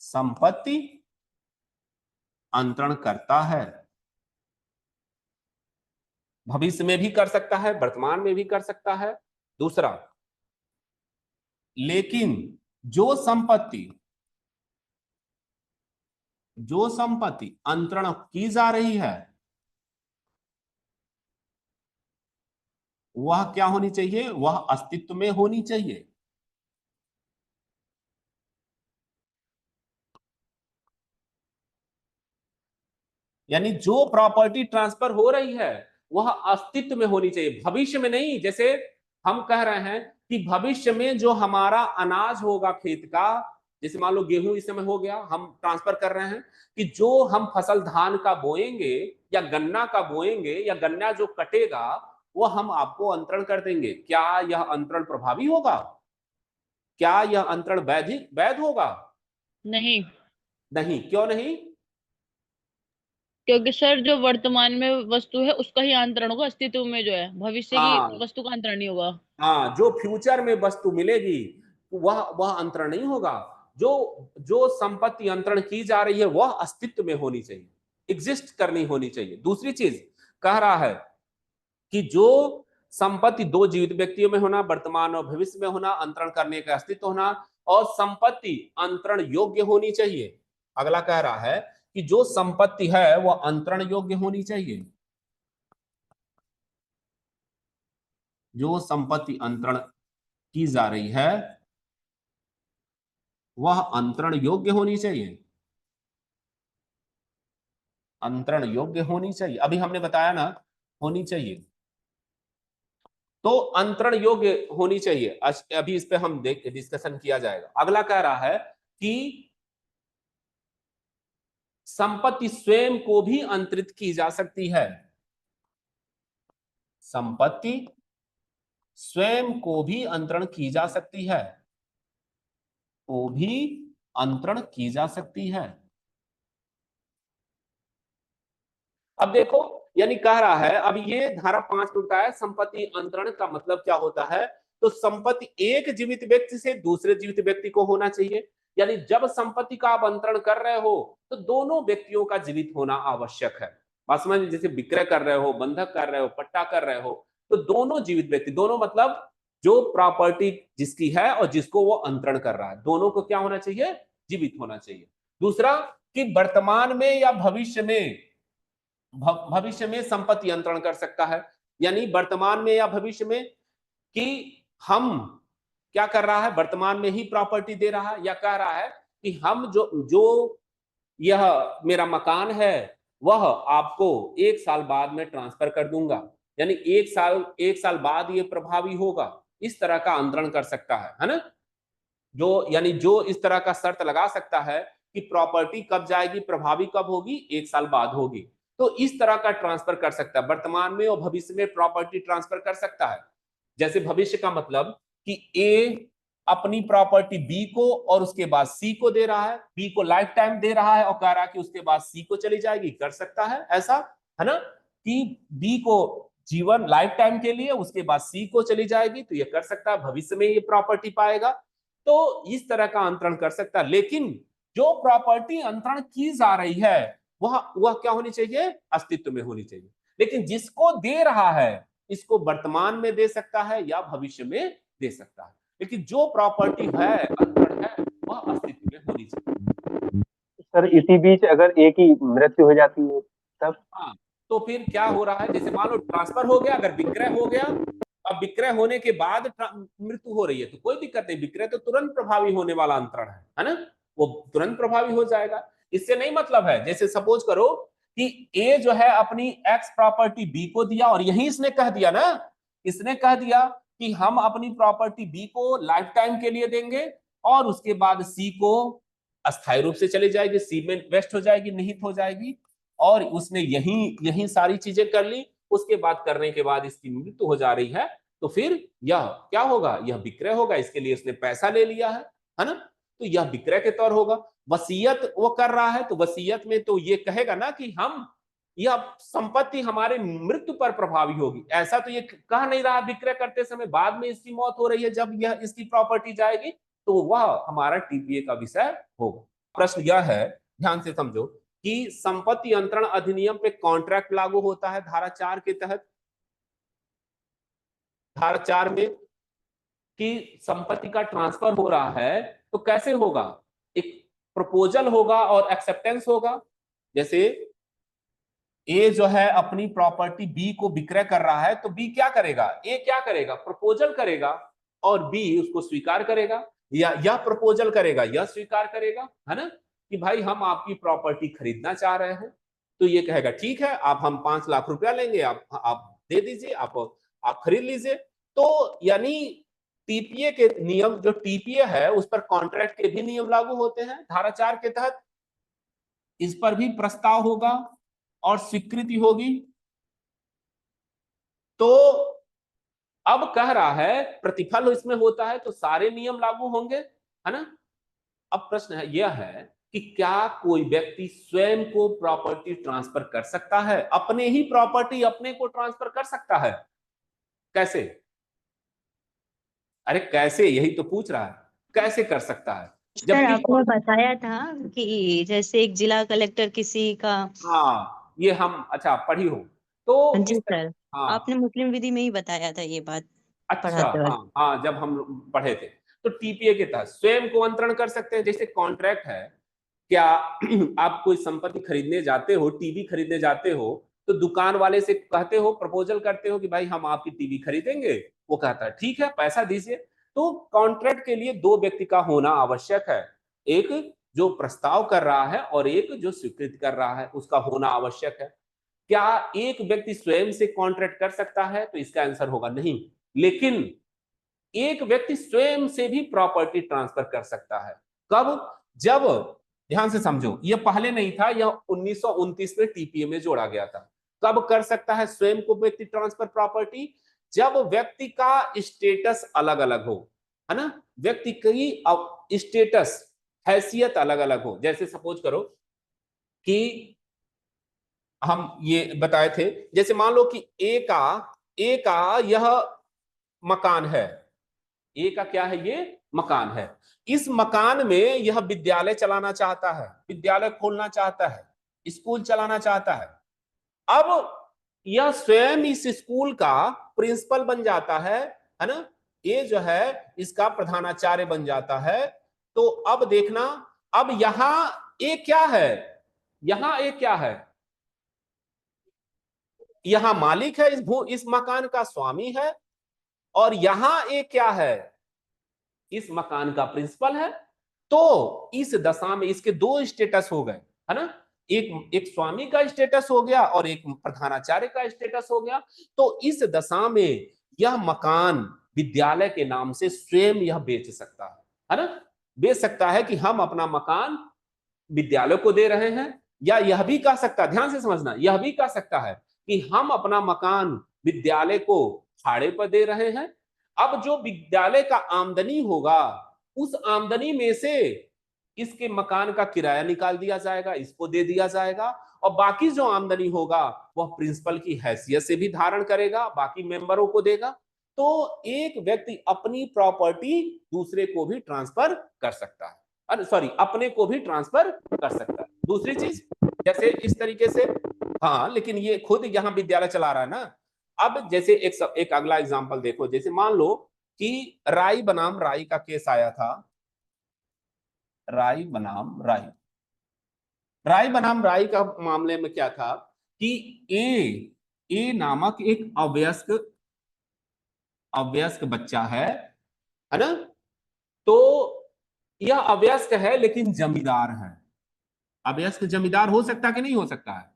संपत्ति अंतरण करता है। भविष्य में भी कर सकता है, वर्तमान में भी कर सकता है। दूसरा, लेकिन जो संपत्ति अंतरण की जा रही है वह क्या होनी चाहिए? वह अस्तित्व में होनी चाहिए। यानी जो प्रॉपर्टी ट्रांसफर हो रही है वह अस्तित्व में होनी चाहिए, भविष्य में नहीं। जैसे हम कह रहे हैं कि भविष्य में जो हमारा अनाज होगा खेत का, जैसे मान लो गेहूं इस समय हो गया, हम ट्रांसफर कर रहे हैं कि जो हम फसल धान का बोएंगे या गन्ना का बोएंगे या गन्ना जो कटेगा वो हम आपको अंतरण कर देंगे। क्या यह अंतरण प्रभावी होगा? क्या यह अंतरण वैध होगा?
नहीं,
नहीं। क्यों नहीं?
क्योंकि सर जो वर्तमान में वस्तु है उसका ही अंतरण होगा, अस्तित्व में जो है भविष्य की
हाँ
वस्तु का अंतरण नहीं होगा।
हाँ, जो फ्यूचर में वस्तु मिलेगी वह अंतरण नहीं होगा। जो संपत्ति अंतरण की जा रही है वह अस्तित्व में होनी चाहिए, एग्जिस्ट करनी होनी चाहिए। दूसरी चीज कह रहा है कि जो संपत्ति दो जीवित व्यक्तियों में होना, वर्तमान और भविष्य में होना, अंतरण करने का अस्तित्व होना, और संपत्ति अंतरण योग्य होनी चाहिए। अगला कह रहा है कि जो संपत्ति है वह अंतरण योग्य होनी चाहिए। जो संपत्ति अंतरण की जा रही है वह अंतरण योग्य होनी चाहिए। अंतरण योग्य होनी चाहिए, अभी हमने बताया ना, होनी चाहिए। तो अंतरण योग्य होनी चाहिए, अभी इस पे हम डिस्कशन किया जाएगा। अगला कह रहा है कि संपत्ति स्वयं को भी अंतरित की जा सकती है। संपत्ति स्वयं को भी अंतरण की जा सकती है। को भी अंतरण की जा सकती है। अब देखो, यानी कह रहा है, अब ये धारा 5 में बताया संपत्ति अंतरण का मतलब क्या होता है। तो संपत्ति एक जीवित व्यक्ति से दूसरे जीवित व्यक्ति को होना चाहिए, यानी जब संपत्ति का आप अंतरण कर रहे हो तो दोनों व्यक्तियों का जीवित होना आवश्यक है। बात समझ, जैसे विक्रय कर रहे हो, बंधक कर रहे हो, पट्टा कर रहे हो, तो दोनों जीवित व्यक्ति, दोनों मतलब जो प्रॉपर्टी जिसकी है और जिसको वो अंतरण कर रहा है, दोनों को क्या होना चाहिए, जीवित होना चाहिए। दूसरा कि वर्तमान में या भविष्य में संपत्ति अंतरण कर सकता है, यानी वर्तमान में या भविष्य में कि हम क्या कर रहा है, वर्तमान में ही प्रॉपर्टी दे रहा है, या कह रहा है कि हम जो जो यह मेरा मकान है वह आपको 1 साल बाद में ट्रांसफर कर दूंगा, यानी 1 साल बाद ये प्रभावी होगा, इस तरह का अंतरण कर सकता है ना। जो यानी जो इस तरह का शर्त लगा सकता है कि प्रॉपर्टी कब जाएगी, प्रभावी कब होगी, 1 साल बाद होगी, तो इस तरह का ट्रांसफर कर सकता है, वर्तमान में और भविष्य में प्रॉपर्टी ट्रांसफर कर सकता है। जैसे भविष्य का मतलब कि ए अपनी प्रॉपर्टी बी को और उसके बाद सी को दे रहा है, बी को लाइफ टाइम दे रहा है और कह रहा है कि उसके बाद सी को चली जाएगी, कर सकता है ऐसा, है ना, कि बी को जीवन लाइफ टाइम के लिए, उसके बाद सी को चली जाएगी, तो ये कर सकता है, भविष्य में ये प्रॉपर्टी पाएगा, तो इस तरह का अंतरण कर सकता है। लेकिन जो प्रॉपर्टी अंतरण की जा रही है वह क्या होनी चाहिए, अस्तित्व में होनी चाहिए। लेकिन जिसको दे रहा है इसको वर्तमान में दे सकता है या भविष्य में दे सकता है, लेकिन जो प्रॉपर्टी है, अंतरण है, वह अस्तित्व में होनी चाहिए।
सर इसी बीच अगर एक ही मृत्यु हो जाती है तब?
हाँ, तो फिर क्या हो रहा है, जैसे मान लो ट्रांसफर हो गया, अगर विक्रय हो गया, अब विक्रय होने के बाद मृत्यु हो रही है तो कोई दिक्कत नहीं, विक्रय तो तुरंत प्रभावी होने वाला अंतरण है ना, वो तुरंत प्रभावी हो जाएगा। इससे नहीं मतलब है, जैसे सपोज करो कि ए जो है अपनी एक्स प्रॉपर्टी बी को दिया और यही इसने कह दिया ना, इसने कह दिया कि हम अपनी प्रॉपर्टी बी को लाइफ टाइम के लिए देंगे और उसके बाद सी को अस्थायी रूप से चली जाएगी, सी में वेस्ट हो जाएगी, निहित हो जाएगी, और उसने यही सारी चीजें कर ली, उसके बाद करने के बाद इसकी मृत्यु हो जा रही है, तो फिर यह क्या होगा, यह विक्रय होगा, इसके लिए उसने पैसा ले लिया है ना, तो यह विक्रय के तौर होगा। वसीयत वो कर रहा है तो वसीयत में तो ये कहेगा ना कि हम यह संपत्ति हमारे मृत्यु पर प्रभावी होगी, ऐसा तो ये कह नहीं रहा विक्रय करते समय, बाद में इसकी मौत हो रही है जब यह इसकी प्रॉपर्टी जाएगी तो वह हमारा टीपीए का विषय होगा। प्रश्न यह है, ध्यान से समझो, कि संपत्ति अंतरण अधिनियम पे कॉन्ट्रैक्ट लागू होता है धारा 4 के तहत, धारा 4 में कि संपत्ति का ट्रांसफर हो रहा है तो कैसे होगा, एक प्रपोजल होगा और एक्सेप्टेंस होगा। जैसे ए जो है अपनी प्रॉपर्टी बी को विक्रय कर रहा है तो बी क्या करेगा, ए क्या करेगा, प्रपोजल करेगा और बी उसको स्वीकार करेगा, या यह प्रपोजल करेगा, यह स्वीकार करेगा, है ना, कि भाई हम आपकी प्रॉपर्टी खरीदना चाह रहे हैं, तो ये कहेगा ठीक है, आप हम 5 लाख रुपया लेंगे, आप दे दीजिए, आप खरीद लीजिए। तो यानी टीपीए के नियम, जो टीपीए है उस पर कॉन्ट्रैक्ट के भी नियम लागू होते हैं धारा 4 के तहत, इस पर भी प्रस्ताव होगा और स्वीकृति होगी। तो अब कह रहा है प्रतिफल इसमें होता है तो सारे नियम लागू होंगे, है ना। अब प्रश्न है यह है कि क्या कोई व्यक्ति स्वयं को प्रॉपर्टी ट्रांसफर कर सकता है, अपने ही प्रॉपर्टी अपने को ट्रांसफर कर सकता है, कैसे, अरे कैसे, यही तो पूछ रहा है, कैसे कर सकता है,
सर आपने बताया था कि जैसे एक जिला कलेक्टर किसी का,
हाँ ये हम अच्छा पढ़ी हो तो
जी सर,
हाँ
आपने मुस्लिम विधि में ही बताया था ये बात
अच्छा,
पढ़ाते वक्त।
हाँ हाँ, जब हम पढ़े थे तो टीपीए के तहत स्वयं को अंतरण कर सकते हैं। जैसे कॉन्ट्रैक्ट है, क्या आप कोई संपत्ति खरीदने जाते हो, टीवी खरीदने जाते हो, तो दुकान वाले से कहते हो, प्रपोजल करते हो कि भाई हम आपकी टीवी खरीदेंगे, वो कहता है ठीक है पैसा दीजिए। तो कॉन्ट्रैक्ट के लिए 2 व्यक्ति का होना आवश्यक है, एक जो प्रस्ताव कर रहा है और एक जो स्वीकृत कर रहा है, उसका होना आवश्यक है। क्या एक व्यक्ति स्वयं से कॉन्ट्रैक्ट कर सकता है, तो इसका आंसर होगा नहीं, लेकिन एक व्यक्ति स्वयं से भी प्रॉपर्टी ट्रांसफर कर सकता है। कब, जब, ध्यान से समझो, यह पहले नहीं था, यह 1929 में टीपीए में जोड़ा गया था। कब कर सकता है स्वयं को व्यक्ति ट्रांसफर प्रॉपर्टी, जब व्यक्ति का स्टेटस अलग अलग हो, है ना, व्यक्ति की स्टेटस, हैसियत अलग अलग हो। जैसे सपोज करो कि हम ये बताए थे, जैसे मान लो कि ए का यह मकान है, ए का क्या है, ये मकान है। इस मकान में यह विद्यालय चलाना चाहता है, विद्यालय खोलना चाहता है, स्कूल चलाना चाहता है। अब यह स्वयं इस स्कूल का प्रिंसिपल बन जाता है ना, ये जो है इसका प्रधानाचार्य बन जाता है। तो अब देखना, अब यहां ए क्या है, यहां ए क्या है, यहां मालिक है, इस मकान का स्वामी है, और यहां ए क्या है, इस मकान का प्रिंसिपल है। तो इस दशा में इसके दो स्टेटस हो गए, है ना, एक स्वामी का स्टेटस हो गया और एक प्रधानाचार्य का स्टेटस हो गया। तो इस दशा में यह मकान विद्यालय के नाम से स्वयं यह बेच सकता है ना, बेच सकता है कि हम अपना मकान विद्यालय को दे रहे हैं, या यह भी कह सकता, ध्यान से समझना, यह भी कह सकता है कि हम अपना मकान विद्यालय को भाड़े पर दे रहे हैं। अब जो विद्यालय का आमदनी होगा, उस आमदनी में से इसके मकान का किराया निकाल दिया जाएगा, इसको दे दिया जाएगा, और बाकी जो आमदनी होगा वह प्रिंसिपल की हैसियत से भी धारण करेगा, बाकी मेंबरों को देगा। तो एक व्यक्ति अपनी प्रॉपर्टी दूसरे को भी ट्रांसफर कर सकता है, सॉरी, अपने को भी ट्रांसफर कर सकता है। दूसरी चीज, जैसे इस तरीके से, हाँ, लेकिन ये खुद यहाँ विद्यालय चला रहा है ना। अब जैसे एक अगला एग्जांपल देखो, जैसे मान लो कि राई बनाम राई का केस आया था, राई बनाम राई, राई बनाम राई का मामले में क्या था कि ए नामक एक अवयस्क बच्चा है ना, तो यह अवयस्क है लेकिन जमींदार है। अवयस्क जमींदार हो सकता है कि नहीं हो सकता है,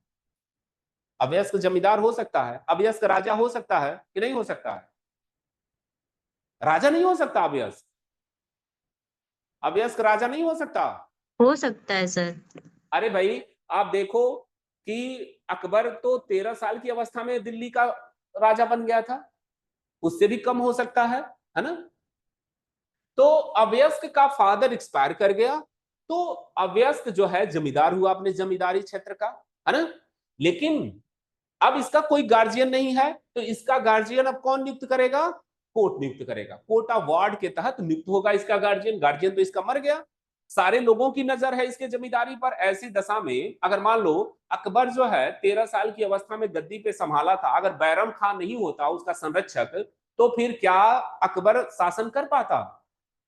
अवयस्क जमींदार हो सकता है, अवयस्क राजा हो सकता है कि नहीं हो सकता है, राजा नहीं हो सकता, अवयस्क, अवयस्क राजा नहीं हो सकता।
हो सकता है सर।
अरे भाई, आप देखो कि अकबर तो 13 साल की अवस्था में दिल्ली का राजा बन गया था, उससे भी कम हो सकता है ना। तो अवयस्क का फादर एक्सपायर कर गया, तो अवयस्क जो है जमींदार हुआ अपने जमींदारी क्षेत्र का, है ना। लेकिन अब इसका कोई गार्जियन नहीं है, तो इसका गार्जियन अब कौन नियुक्त करेगा, कोर्ट नियुक्त करेगा, कोर्ट ऑफ वार्ड के तहत नियुक्त होगा इसका गार्जियन। गार्जियन तो इसका मर गया, सारे लोगों की नजर है इसके जमींदारी पर। ऐसी दशा में अगर मान लो अकबर जो है 13 साल की अवस्था में गद्दी पे संभाला था, अगर बैरम खान नहीं होता उसका संरक्षक, तो फिर क्या अकबर शासन कर पाता,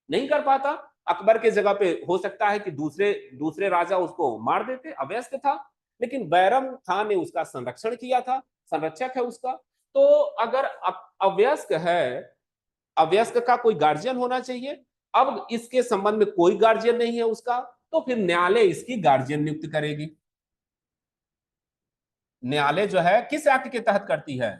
नहीं कर पाता। अकबर के जगह पे हो सकता है कि दूसरे राजा उसको मार देते, अवयस्क था, लेकिन बैरम खान ने उसका संरक्षण किया था, संरक्षक है उसका। तो अगर अवयस्क है, अवयस्क का कोई गार्जियन होना चाहिए। अब इसके संबंध में कोई गार्जियन नहीं है उसका, तो फिर न्यायालय इसकी गार्जियन नियुक्त करेगी। न्यायालय जो है किस एक्ट के तहत करती है,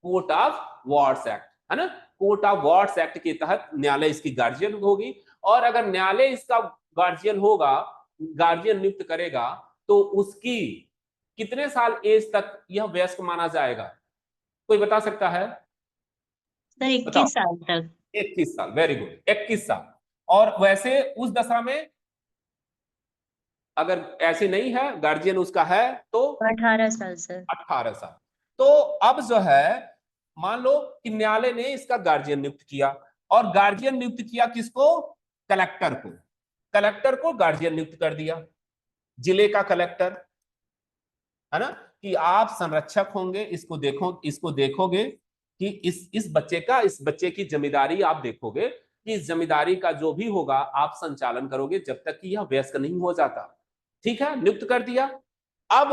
कोर्ट ऑफ वार्ड्स एक्ट, है ना। कोर्ट ऑफ वार्ड्स एक्ट के तहत न्यायालय इसकी गार्जियन होगी। और अगर न्यायालय इसका गार्जियन होगा, गार्जियन नियुक्त करेगा, तो उसकी कितने साल एज तक यह वयस्क माना जाएगा, कोई बता सकता है,
सर 21 साल तक।
21 साल, वेरी गुड, 21 साल। और वैसे उस दशा में अगर ऐसे नहीं है, गार्जियन उसका है, तो
18 साल सर।
18 साल। तो अब जो है मान लो कि न्यायालय ने इसका गार्जियन नियुक्त किया, और गार्जियन नियुक्त किया किसको, कलेक्टर को, कलेक्टर को गार्जियन नियुक्त कर दिया, जिले का कलेक्टर, है ना, कि आप संरक्षक होंगे, इसको देखोगे कि इस बच्चे की जिम्मेदारी आप देखोगे, कि इस जिम्मेदारी का जो भी होगा आप संचालन करोगे जब तक कि यह वयस्क नहीं हो जाता। ठीक है, नियुक्त कर दिया। अब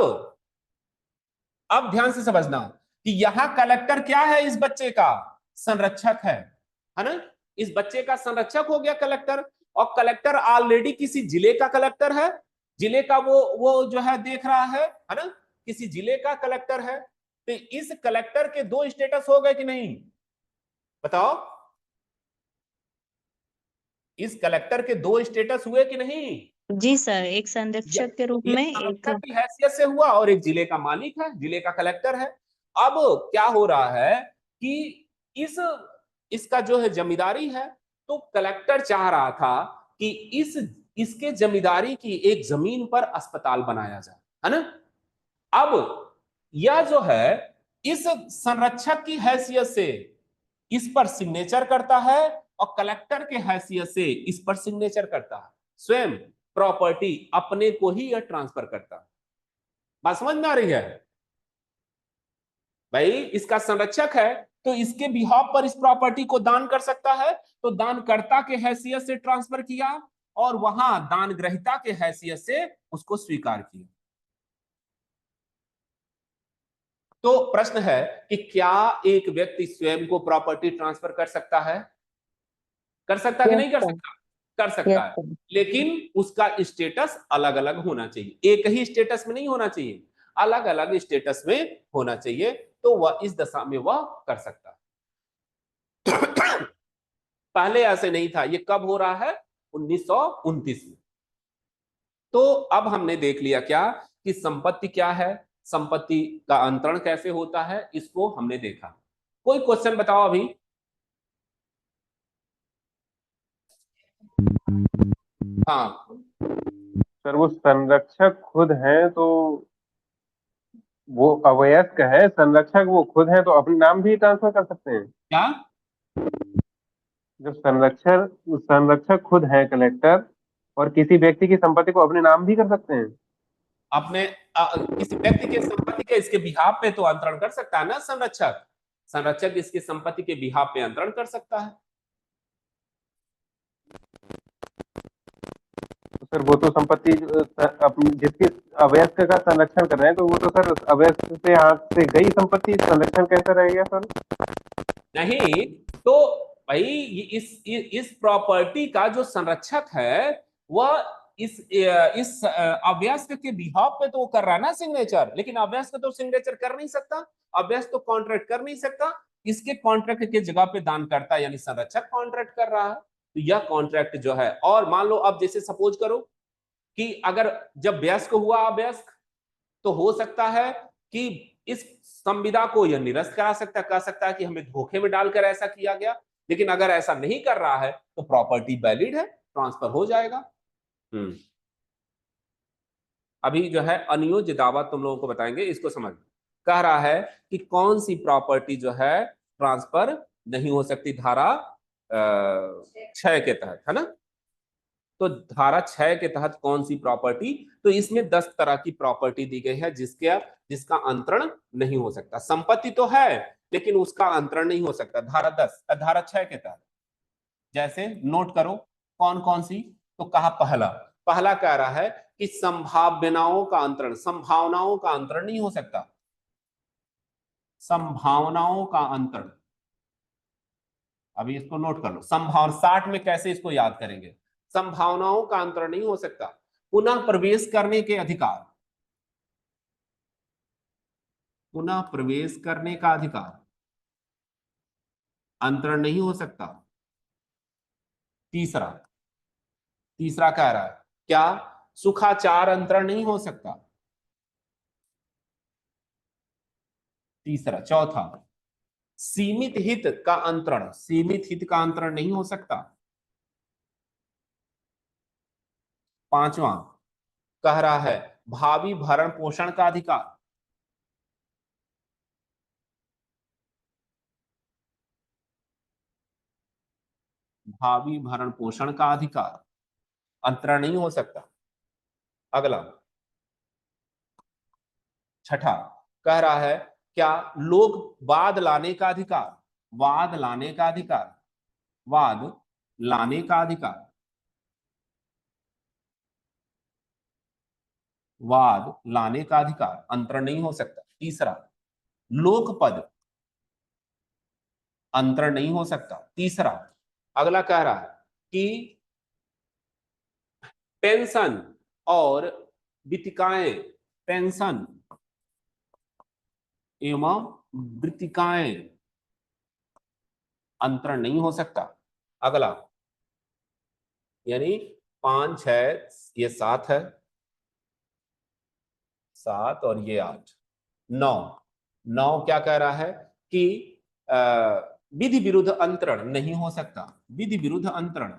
ध्यान से समझना कि यहां कलेक्टर क्या है, इस बच्चे का संरक्षक है ना, इस बच्चे का संरक्षक हो गया कलेक्टर। और कलेक्टर ऑलरेडी किसी जिले का कलेक्टर है, जिले का वो जो है देख रहा है ना, किसी जिले का कलेक्टर है। तो इस कलेक्टर के दो स्टेटस हो गए कि नहीं, बताओ, इस कलेक्टर के दो स्टेटस हुए कि नहीं।
जी सर, एक संरक्षक के रूप में, एक
संरक्षक की हैसियत से हुआ, और एक जिले का मालिक है, जिले का कलेक्टर है। अब क्या हो रहा है कि इसका जो है जमींदारी है, तो कलेक्टर चाह रहा था कि इसके जमींदारी की एक जमीन पर अस्पताल बनाया जाए, है ना। अब यह जो है इस संरक्षक की हैसियत से इस पर सिग्नेचर करता है और कलेक्टर के हैसियत से इस पर सिग्नेचर करता है, स्वयं प्रॉपर्टी अपने को ही यह ट्रांसफर करता है। बात समझ में आ रही है भाई? इसका संरक्षक है तो इसके बिहाफ पर इस प्रॉपर्टी को दान कर सकता है, तो दानकर्ता के हैसियत से ट्रांसफर किया और वहां दान ग्रहीता के हैसियत से उसको स्वीकार किया। तो प्रश्न है कि क्या एक व्यक्ति स्वयं को प्रॉपर्टी ट्रांसफर कर सकता है? कर सकता कि नहीं कर सकता? कर सकता है, लेकिन उसका स्टेटस अलग अलग होना चाहिए, एक ही स्टेटस में नहीं होना चाहिए, अलग अलग स्टेटस में होना चाहिए, तो वह इस दशा में वह कर सकता है। पहले ऐसे नहीं था। ये कब हो रहा है? 1929 में। तो अब हमने देख लिया क्या कि संपत्ति क्या है, संपत्ति का अंतरण कैसे होता है, इसको हमने देखा। कोई क्वेश्चन बताओ अभी? हाँ
सर वो संरक्षक खुद हैं तो वो अवयस्क है, संरक्षक वो खुद हैं तो अपने नाम भी ट्रांसफर कर सकते हैं।
क्या?
जब संरक्षक खुद है कलेक्टर, और किसी व्यक्ति की संपत्ति को अपने नाम भी कर सकते हैं।
अपने किसी व्यक्ति के संपत्ति के इसके बिहाफ पे तो अंतरण कर सकता है ना संरक्षक। संरक्षक इसकी संपत्ति के बिहाफ पे अंतरण कर सकता है।
तो सर वो तो संपत्ति अपनी जिसकी अवयस्क का संरक्षण कर रहे हैं, तो वो तो सर अवयस्क से हाथ से गई संपत्ति, संरक्षण कैसे रहेगा सर?
नहीं तो भाई इस प्रॉपर्टी का जो संरक्षक है वह इस अभ्यस्त के बिहाफ पे तो वो कर रहा है ना सिग्नेचर, लेकिन अभ्यस्त तो सिग्नेचर कर नहीं सकता, अभ्यस्त तो कॉन्ट्रैक्ट कर नहीं सकता। इसके कॉन्ट्रैक्ट के जगह पे दान करता यानी संरक्षक कॉन्ट्रैक्ट कर रहा है। तो यह कॉन्ट्रैक्ट जो है, और मान लो अब जैसे सपोज करो कि अगर जब वयस्क हुआ अभ्यस्त, तो हो सकता है कि इस संविदा को यह निरस्त करा सकता, कह सकता है कि हमें धोखे में डालकर ऐसा किया गया, लेकिन अगर ऐसा नहीं कर रहा है तो प्रॉपर्टी वैलिड है, ट्रांसफर हो जाएगा। अभी जो है अनियोज्य दावा तुम लोगों को बताएंगे, इसको समझ। कह रहा है कि कौन सी प्रॉपर्टी जो है ट्रांसफर नहीं हो सकती धारा 6 के तहत, है ना। तो धारा 6 के तहत कौन सी प्रॉपर्टी? तो इसमें 10 तरह की प्रॉपर्टी दी गई है जिसका अंतरण नहीं हो सकता। संपत्ति तो है लेकिन उसका अंतरण नहीं हो सकता धारा 6 के तहत। जैसे नोट करो कौन कौन सी। तो कहा पहला कह रहा है कि संभावनाओं का अंतरण नहीं हो सकता। संभावनाओं का अंतरण, अभी इसको नोट कर लो। संभावना 60 में कैसे इसको याद करेंगे? संभावनाओं का अंतरण नहीं हो सकता। पुनः प्रवेश करने के अधिकार, पुनः प्रवेश करने का अधिकार अंतरण नहीं हो सकता। तीसरा कह रहा है क्या? सुखाचार अंतरण नहीं हो सकता। चौथा सीमित हित का अंतरण नहीं हो सकता। पांचवा कह रहा है भावी भरण पोषण का अधिकार, भावी भरण पोषण का अधिकार अंतरण नहीं हो सकता। अगला छठा कह रहा है क्या? लोग वाद लाने का अधिकार, वाद लाने का अधिकार, वाद लाने का अधिकार, वाद लाने का अधिकार अंतरण नहीं हो सकता। तीसरा लोकपद अंतरण नहीं हो सकता। तीसरा अगला कह रहा है कि पेंशन और वितिकाएं, पेंशन एवं वृत्तिकाएं अंतरण नहीं हो सकता। अगला यानी 5 6 ये 7 है, 7 और ये 8 9 क्या कह रहा है कि विधि विरुद्ध अंतरण नहीं हो सकता, विधि विरुद्ध अंतरण,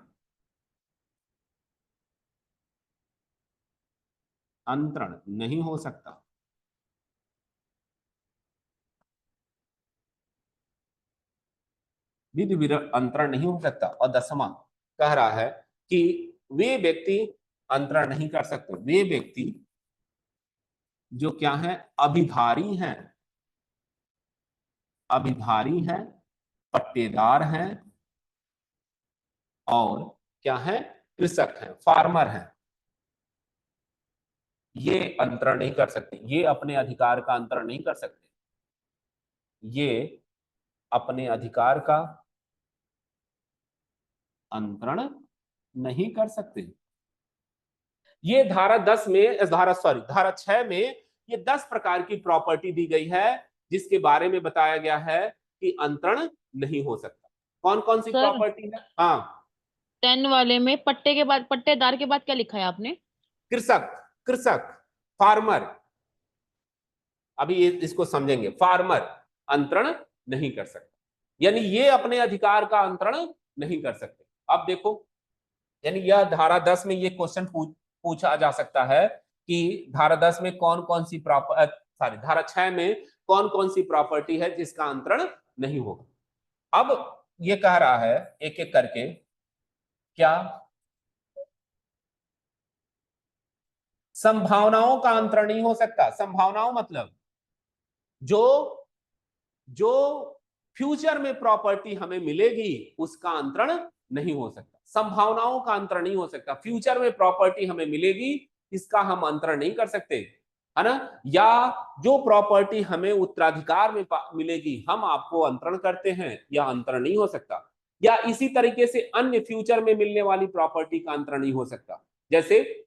अंतरण नहीं हो सकता। विधि विरुद्ध अंतरण नहीं हो सकता। और 10वां कह रहा है कि वे व्यक्ति अंतरण नहीं कर सकते, वे व्यक्ति जो क्या है, अभिधारी हैं, अभिधारी हैं, पट्टेदार हैं और क्या है, कृषक हैं, फार्मर हैं, ये अंतरण नहीं कर सकते, ये अपने अधिकार का अंतरण नहीं कर सकते, ये अपने अधिकार का अंतरण नहीं कर सकते। ये धारा 10 में, धारा 6 में ये 10 प्रकार की प्रॉपर्टी दी गई है जिसके बारे में बताया गया है कि अंतरण नहीं हो सकता। कौन कौन सी
सर,
प्रॉपर्टी है? हाँ,
10 वाले में पट्टे के बाद, पट्टेदार के बाद क्या लिखा है आपने?
कृषक, कृषक, फार्मर। अभी इसको समझेंगे। फार्मर अंतरण नहीं कर सकता, यानी ये अपने अधिकार का अंतरण नहीं कर सकते। अब देखो, यानी यह धारा 10 में ये क्वेश्चन पूछा जा सकता है कि धारा 10 में कौन कौन सी धारा 6 में कौन कौन सी प्रॉपर्टी है जिसका अंतरण नहीं होगा। अब ये कह रहा है एक एक करके, क्या संभावनाओं का अंतरण नहीं हो सकता। संभावनाओं मतलब जो जो फ्यूचर में प्रॉपर्टी हमें मिलेगी उसका अंतरण नहीं हो सकता। संभावनाओं का अंतरण नहीं हो सकता, फ्यूचर में प्रॉपर्टी हमें मिलेगी इसका हम अंतरण नहीं कर सकते, है ना। या जो प्रॉपर्टी हमें उत्तराधिकार में मिलेगी हम आपको अंतरण करते हैं, यह अंतरण नहीं हो सकता। या इसी तरीके से अन्य फ्यूचर में मिलने वाली प्रॉपर्टी का अंतरण नहीं हो सकता। जैसे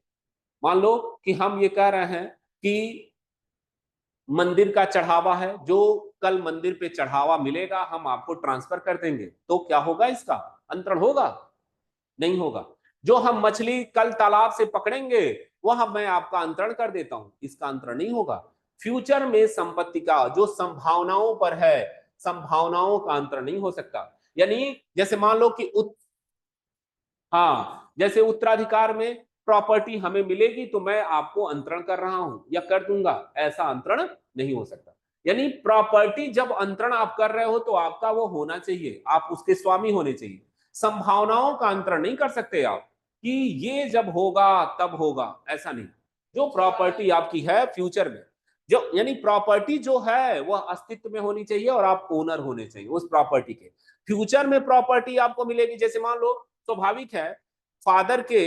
मान लो कि हम ये कह रहे हैं कि मंदिर का चढ़ावा है, जो कल मंदिर पे चढ़ावा मिलेगा हम आपको ट्रांसफर कर देंगे, तो क्या होगा, इसका अंतरण होगा? नहीं होगा। जो हम मछली कल तालाब से पकड़ेंगे वह मैं आपका अंतरण कर देता हूं, इसका अंतरण नहीं होगा। फ्यूचर में संपत्ति का जो संभावनाओं पर है, संभावनाओं का अंतरण नहीं हो सकता। यानी जैसे मान लो कि जैसे उत्तराधिकार में प्रॉपर्टी हमें मिलेगी तो मैं आपको अंतरण कर रहा हूं या कर दूंगा, ऐसा अंतरण नहीं हो सकता। यानी प्रॉपर्टी जब अंतरण आप कर रहे हो तो आपका वो होना चाहिए, आप उसके स्वामी होने चाहिए। संभावनाओं का अंतरण नहीं कर सकते आप कि ये जब होगा तब होगा, ऐसा नहीं। जो प्रॉपर्टी आपकी है फ्यूचर में, जो यानी प्रॉपर्टी जो है वह अस्तित्व में होनी चाहिए और आप ओनर होने चाहिए उस प्रॉपर्टी के। फ्यूचर में प्रॉपर्टी आपको मिलेगी, जैसे मान लो स्वाभाविक है फादर के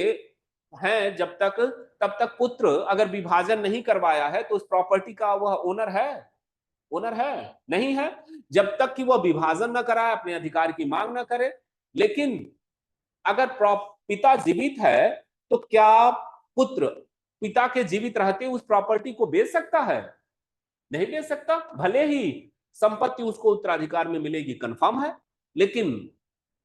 हैं जब तक, तब तक पुत्र अगर विभाजन नहीं करवाया है तो उस प्रॉपर्टी का वह ओनर है? ओनर है? नहीं है। जब तक कि वह विभाजन न कराए, अपने अधिकार की मांग न करे। लेकिन अगर पिता जीवित है तो क्या पुत्र पिता के जीवित रहते उस प्रॉपर्टी को बेच सकता है? नहीं बेच सकता। भले ही संपत्ति उसको उत्तराधिकार में मिलेगी, कंफर्म है, लेकिन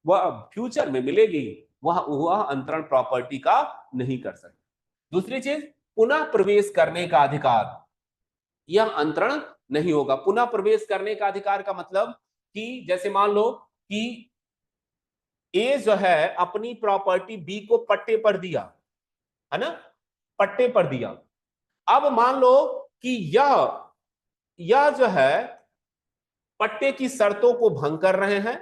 वह फ्यूचर में मिलेगी, वह अंतरण प्रॉपर्टी का नहीं कर सकते। दूसरी चीज, पुनः प्रवेश करने का अधिकार, यह अंतरण नहीं होगा। पुनः प्रवेश करने का अधिकार का मतलब कि जैसे मान लो कि ए जो है अपनी प्रॉपर्टी बी को पट्टे पर दिया, है ना, पट्टे पर दिया। अब मान लो कि यह जो है पट्टे की शर्तों को भंग कर रहे हैं।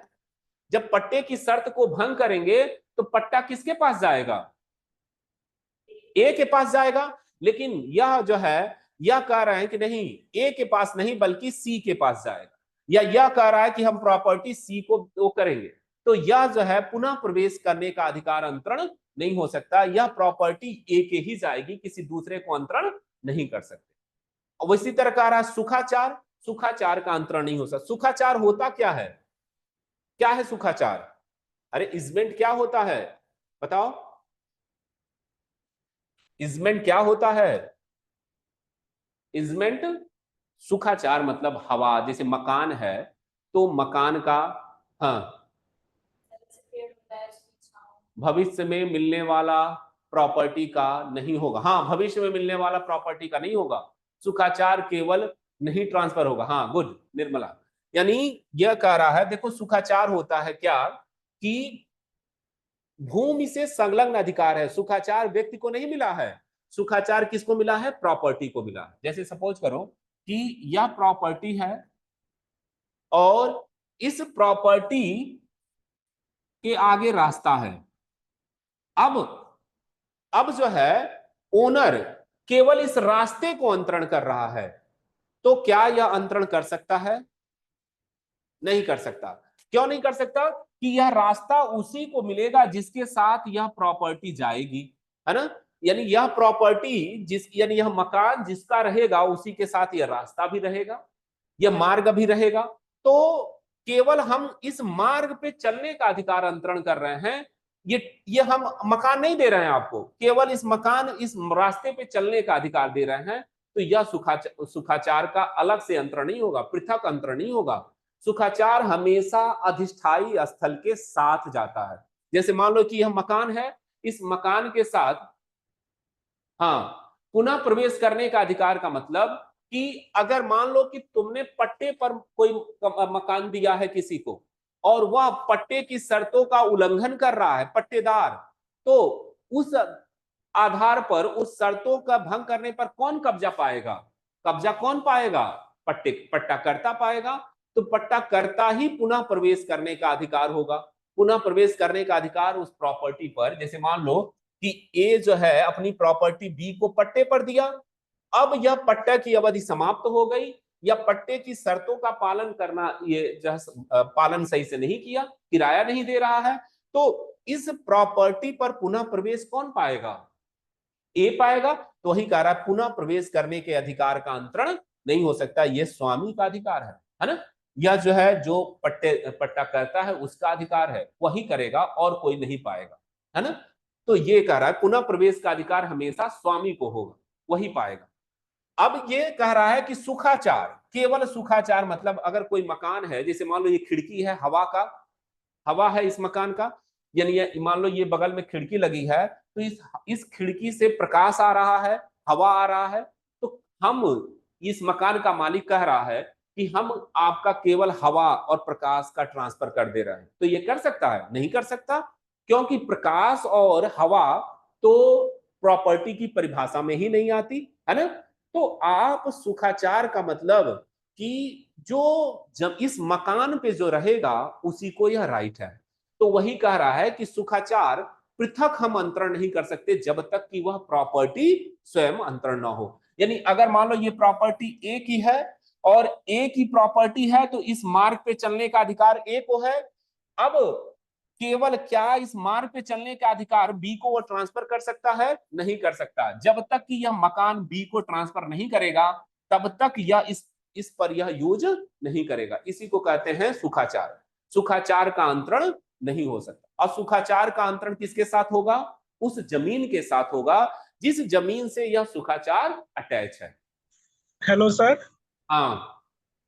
जब पट्टे की शर्त को भंग करेंगे तो पट्टा किसके पास जाएगा? ए के पास जाएगा। लेकिन यह जो है यह कह रहे हैं कि नहीं, ए के पास नहीं बल्कि सी के पास जाएगा, या यह कह रहा है कि हम प्रॉपर्टी सी को वो करेंगे। तो यह जो है पुनः प्रवेश करने का अधिकार अंतरण नहीं हो सकता। यह प्रॉपर्टी ए के ही जाएगी, किसी दूसरे को अंतरण नहीं कर सकते। और इसी तरह कह रहा है सुखाचार, सुखाचार का अंतरण नहीं हो सकता। सुखाचार होता क्या है? क्या है सुखाचार? अरे इजमेंट क्या होता है बताओ? इजमेंट क्या होता है? इजमेंट, सुखाचार मतलब हवा। जैसे मकान है तो मकान का भविष्य में मिलने वाला प्रॉपर्टी का नहीं होगा। भविष्य में मिलने वाला प्रॉपर्टी का नहीं होगा। सुखाचार केवल नहीं ट्रांसफर होगा। गुड निर्मला, यानी यह कह रहा है, देखो सुखाचार होता है क्या कि भूमि से संलग्न अधिकार है। सुखाचार व्यक्ति को नहीं मिला है, सुखाचार किसको मिला है? प्रॉपर्टी को मिला है। जैसे सपोज करो कि यह प्रॉपर्टी है और इस प्रॉपर्टी के आगे रास्ता है। अब जो है ओनर केवल इस रास्ते को अंतरण कर रहा है, तो क्या यह अंतरण कर सकता है? नहीं कर सकता। क्यों नहीं कर सकता? कि यह रास्ता उसी को मिलेगा जिसके साथ यह प्रॉपर्टी जाएगी, है ना। यानी यह प्रॉपर्टी यानी यह मकान जिसका रहेगा उसी के साथ यह रास्ता भी रहेगा, यह मार्ग भी रहेगा। तो केवल हम इस मार्ग पे चलने का अधिकार अंतरण कर रहे हैं। ये हम मकान नहीं दे रहे हैं आपको, केवल इस रास्ते पे चलने का अधिकार दे रहे हैं। तो यह सुखाचार का अलग से अंतरण नहीं होगा, पृथक अंतरण नहीं होगा। सुखाचार हमेशा अधिष्ठायी स्थल के साथ जाता है। जैसे मान लो कि यह मकान है, इस मकान के साथ पुनः प्रवेश करने का अधिकार का मतलब कि अगर मान लो कि तुमने पट्टे पर कोई मकान दिया है किसी को और वह पट्टे की शर्तों का उल्लंघन कर रहा है पट्टेदार, तो उस आधार पर उस शर्तों का भंग करने पर कौन कब्जा पाएगा? कब्जा कौन पाएगा? पट्टाकर्ता पाएगा। तो पट्टाकर्ता ही पुनः प्रवेश करने का अधिकार होगा। पुनः प्रवेश करने का अधिकार उस प्रॉपर्टी पर, जैसे मान लो कि ए जो है अपनी प्रॉपर्टी बी को पट्टे पर दिया, अब यह पट्टे की अवधि समाप्त हो गई या पट्टे की शर्तों का पालन करना ये जो पालन सही से नहीं किया, किराया नहीं दे रहा है, तो इस प्रॉपर्टी पर पुनः प्रवेश कौन पाएगा? ए पाएगा। तो वही कह रहा है पुनः प्रवेश करने के अधिकार का अंतरण नहीं हो सकता, यह स्वामी का अधिकार है ना। यह जो है जो पट्टा करता है उसका अधिकार है, वही करेगा और कोई नहीं पाएगा, है ना। तो ये कह रहा है पुनः प्रवेश का अधिकार हमेशा स्वामी को होगा, वही पाएगा। अब ये कह रहा है कि सुखाचार, केवल सुखाचार मतलब अगर कोई मकान है, जैसे मान लो ये खिड़की है, हवा है इस मकान का, यानी मान लो ये बगल में खिड़की लगी है, तो इस खिड़की से प्रकाश आ रहा है, हवा आ रहा है, तो हम इस मकान का मालिक कह रहा है कि हम आपका केवल हवा और प्रकाश का ट्रांसफर कर दे रहे हैं। तो ये कर सकता है? नहीं कर सकता, क्योंकि प्रकाश और हवा तो प्रॉपर्टी की परिभाषा में ही नहीं आती, है ना। तो आप सुखाचार का मतलब कि जो जब इस मकान पे जो रहेगा उसी को यह राइट है। तो वही कह रहा है कि सुखाचार पृथक हम अंतरण नहीं कर सकते जब तक कि वह प्रॉपर्टी स्वयं अंतरण न हो। यानी अगर मान लो ये प्रॉपर्टी ए की है और ए की प्रॉपर्टी है, तो इस मार्ग पे चलने का अधिकार ए को है। अब केवल क्या इस मार्ग पे चलने का अधिकार बी को वो ट्रांसफर कर सकता है? नहीं कर सकता। जब तक कि यह मकान बी को ट्रांसफर नहीं करेगा तब तक यह इस पर यह यूज नहीं करेगा। इसी को कहते हैं सुखाचार। सुखाचार का अंतरण नहीं हो सकता। और सुखाचार का अंतरण किसके साथ होगा? उस जमीन के साथ होगा जिस जमीन से यह सुखाचार अटैच है।
Hello sir.
हाँ